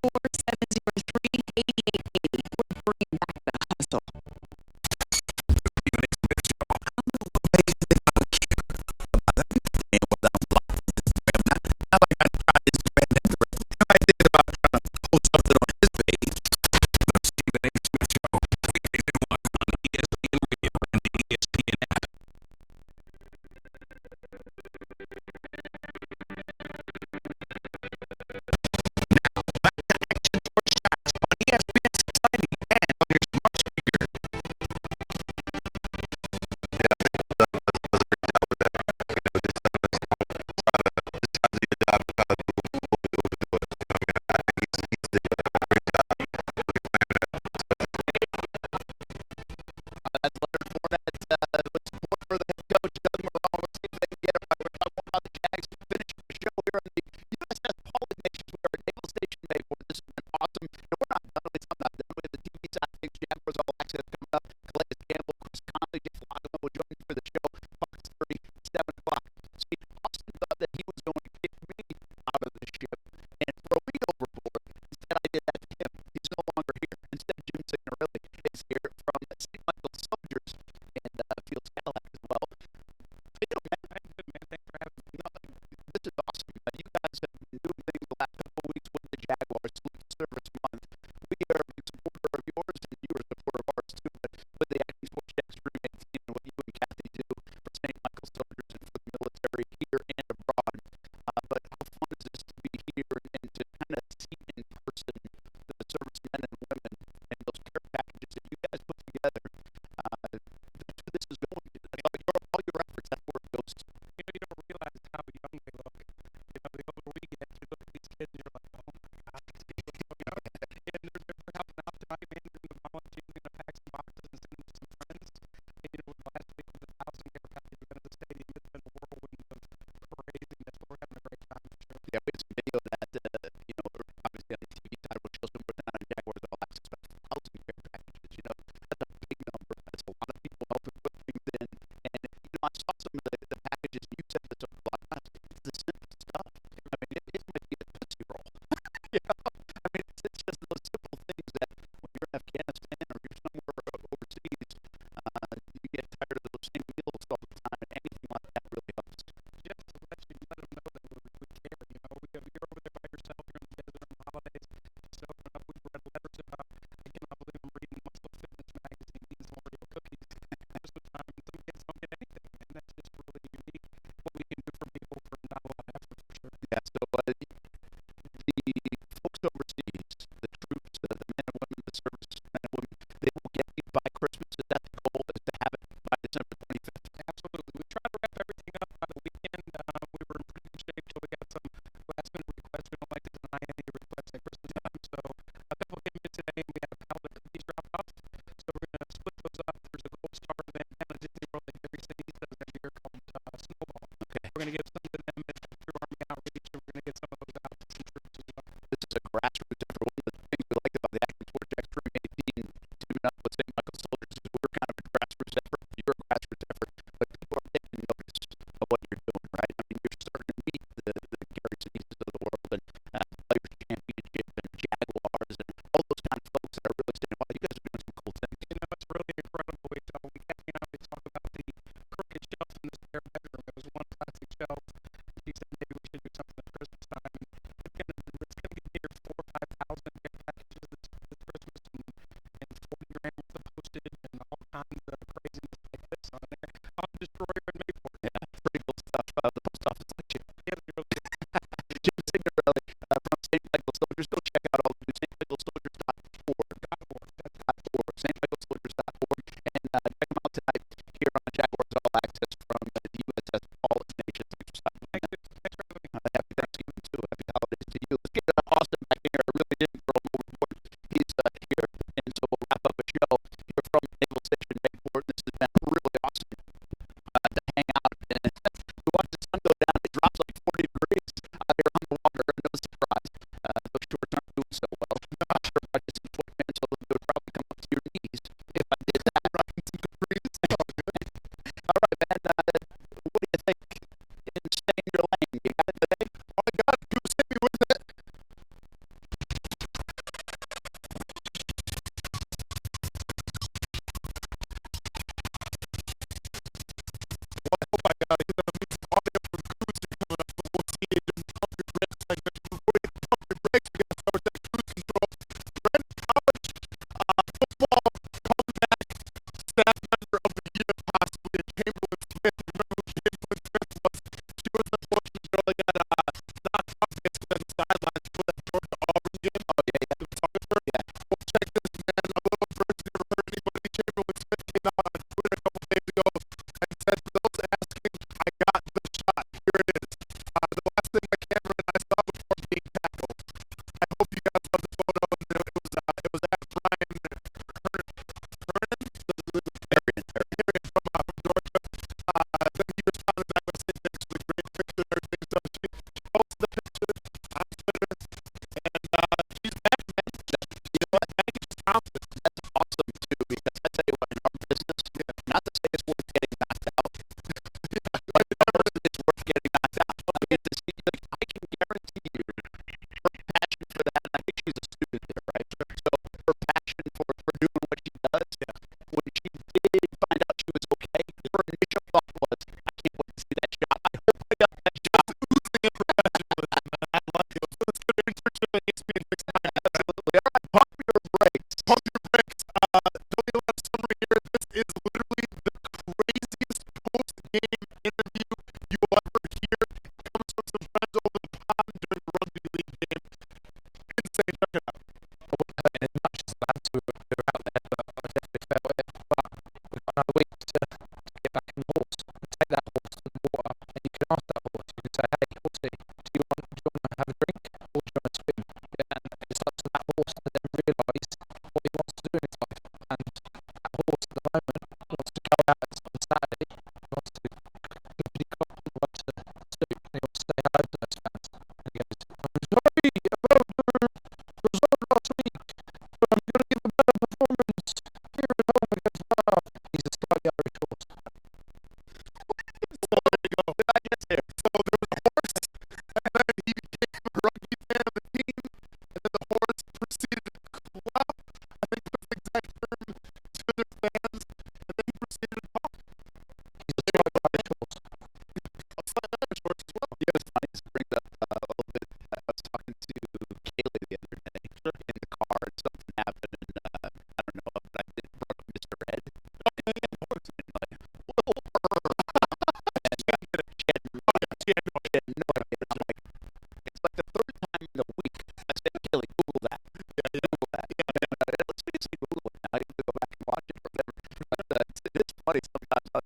904-703-8880. We're bringing back the hustle. That's Leonard Fournette with support for the head coach, Doug Marrone. Let's see if they can get it right. We're talking more about the Jags. Finishing the show here on the USS Paul Ignatius. We are at Naval Station Mayport. This has been awesome. And we're not done. At least I'm not done. We have the TV side of things. Jaguars All Access coming up. Calais Campbell, Chris Conley, Jeff Loggeman will join me for the show. Fox 30, 7 o'clock. See, Austin thought that he was going to kick me out of the ship and throw me overboard. Instead, I did that to him. He's no longer here. Instead, Jim Signorelli is here from St. Michael's Soldiers and Fields Cadillac as well. How you doing, man? I'm good, man. Thanks for having me. No, this is awesome. You guys have been doing things the last couple of weeks with the Jaguars. Salute Service Month. We are a big supporter of yours, and you are a supporter of ours too. But with the Acting Sports Jax Dream 18 and what you and Kathy do for St. Michael's Soldiers and for the military here and abroad. But how fun is this to be here and to kind of see in person the servicemen and women and those care packages that you guys put together? That's where this is going. All your efforts, that's where it goes to. You don't realize how young they look. The older we get, you look at these kids and you're like, oh my God. And they're helping out tonight, man. They're going to volunteer, they're going to pack some boxes and send them to some friends. And last week with 1,000 care packages at the stadium, it's been a whirlwind of craziness, but we're having a great time for sure. Yeah, we had some video of that, obviously on the TV side, which shows them putting on Jaguars All Access, but 1,000 care packages, that's a big number. That's a lot of people helping put things in. And, I saw some of the packages, and you said this a lot of times, it's the simple stuff. I mean, it might be a Tootsie Roll. I mean, it's just those simple things that when you're in Afghanistan or you're somewhere grassroots effort. You're a grassroots effort, but people are taking notice of what you're doing, right? I mean, you're starting to meet the Gary Sneezes of the world and Players Championship and Jaguars and all those kind of folks that are really saying, wow, you guys are doing some cool things. You know, it's really incredible. We talk about the crooked shelf in the spare bedroom. There was one plastic shelf. He said maybe we should do something at Christmas time. And it's going to get near 4,000 or 5,000 care packages this Christmas and 40 grand worth of postage and all kinds of craziness like this on there. On the Destroyer in Mayport. Yeah, pretty cool stuff. The post office like you. Yeah, really. Jim Signorelli from St. Michael Soldiers. Go check out all the new stmichaelsoldiers.org. stmichaelsoldiers.org. And check them out tonight here on Jaguars All Access from the USS Paul Ignatius. Thanks for stopping by. Happy Thanksgiving too. Happy holidays to you. Let's get Austin back here. I really didn't throw him overboard. He's here. And so we'll wrap up a show here from Naval Station Mayport. This has been really awesome to hang out and to watch the sun go down. It drops like 40 degrees out here on the water. No surprise. Those shorts aren't doing so well. Not sure if I did some foot pants, so they would probably come up to your knees if I did that. Rocking some capris. All right, man. What do you think in stay in your lane? You got it today? All I got to do is hit me with it. Well, I hope I got it. Because I'm going to be audio from Cruiser coming up. But we'll see. Just pump your brakes. Like, before you pump your brakes, we got to start that cruise control. Brent College football comeback staff member of the year, possibly, and Chamberlain Smith. Remember who Chamberlain Smith was? She was the unfortunate girl that got knocked off basically on the sidelines for that Georgia Auburn game. Oh, yeah, yeah. We talked about her. Yeah. Well, check this, man. A little first never heard anybody. Chamberlain Smith came out on Twitter a couple days ago and said, for those asking, I got the shot. Here it is. The last thing my camera and I saw before being tackled. I hope you guys love the photo. And it was at Brian Hernan from Georgia. Then he responded back by saying thanks for the great picture and everything. So she posted the picture on Twitter, and she's back, man. You know what? Thank you, Thompson. That's awesome, too, because I tell you what, in our business, not to say it's worth getting knocked out, but it's worth getting knocked out. I can guarantee you her passion for that, and I think she's a student there, right? So her passion for doing what she does, when she did find out she was okay, her initial thought was, I can't wait to see that shot. I hope I got that shot. Oozing in professionalism, man. I like it. So let's go to internship at ESPN 690. Absolutely. All right, pump your brakes. Pump your brakes. Don't need a lot of summary here. This is literally the craziest post-game interview you will ever hear. It comes from some friends over the pond during the rugby league game. Insane. Check it out. And as much as I'm to they're out there, but I definitely felt it. But we've got another week to get back on the horse and take that horse to the water. And you can ask that horse, you can say, hey, horsey, do you want to have a drink or do you want to swim? Yeah, and it's up to that horse to then realise what he wants to do in his life. And that horse at the moment wants to go out on Saturday, he wants to completely go on what to do, and he wants to say hello to those fans. And he goes, I'm sorry about the result last week. I'm going to give a better performance here at home against Bath. He's a slightly Irish horse. So there you go. Did I get there? So there was a horse, and then he became a rugby fan of the team, and then the horse proceeded to clap, I think was the exact term, to their fans, and then he proceeded to talk. He's a slightly Irish horse. A slightly Irish horse as well. Yeah, it's funny. This brings up a little bit. I was talking to Kaylee the other day in the car, and something happened, and I don't know, but I did broke Mr. Ed. And like, whoa. And she had no idea. I'm like, it's like the third time in a week. I said, Kaylee, Google that. Google that. And let's basically Google it now. I have to go back and watch it or whatever. But it is funny sometimes how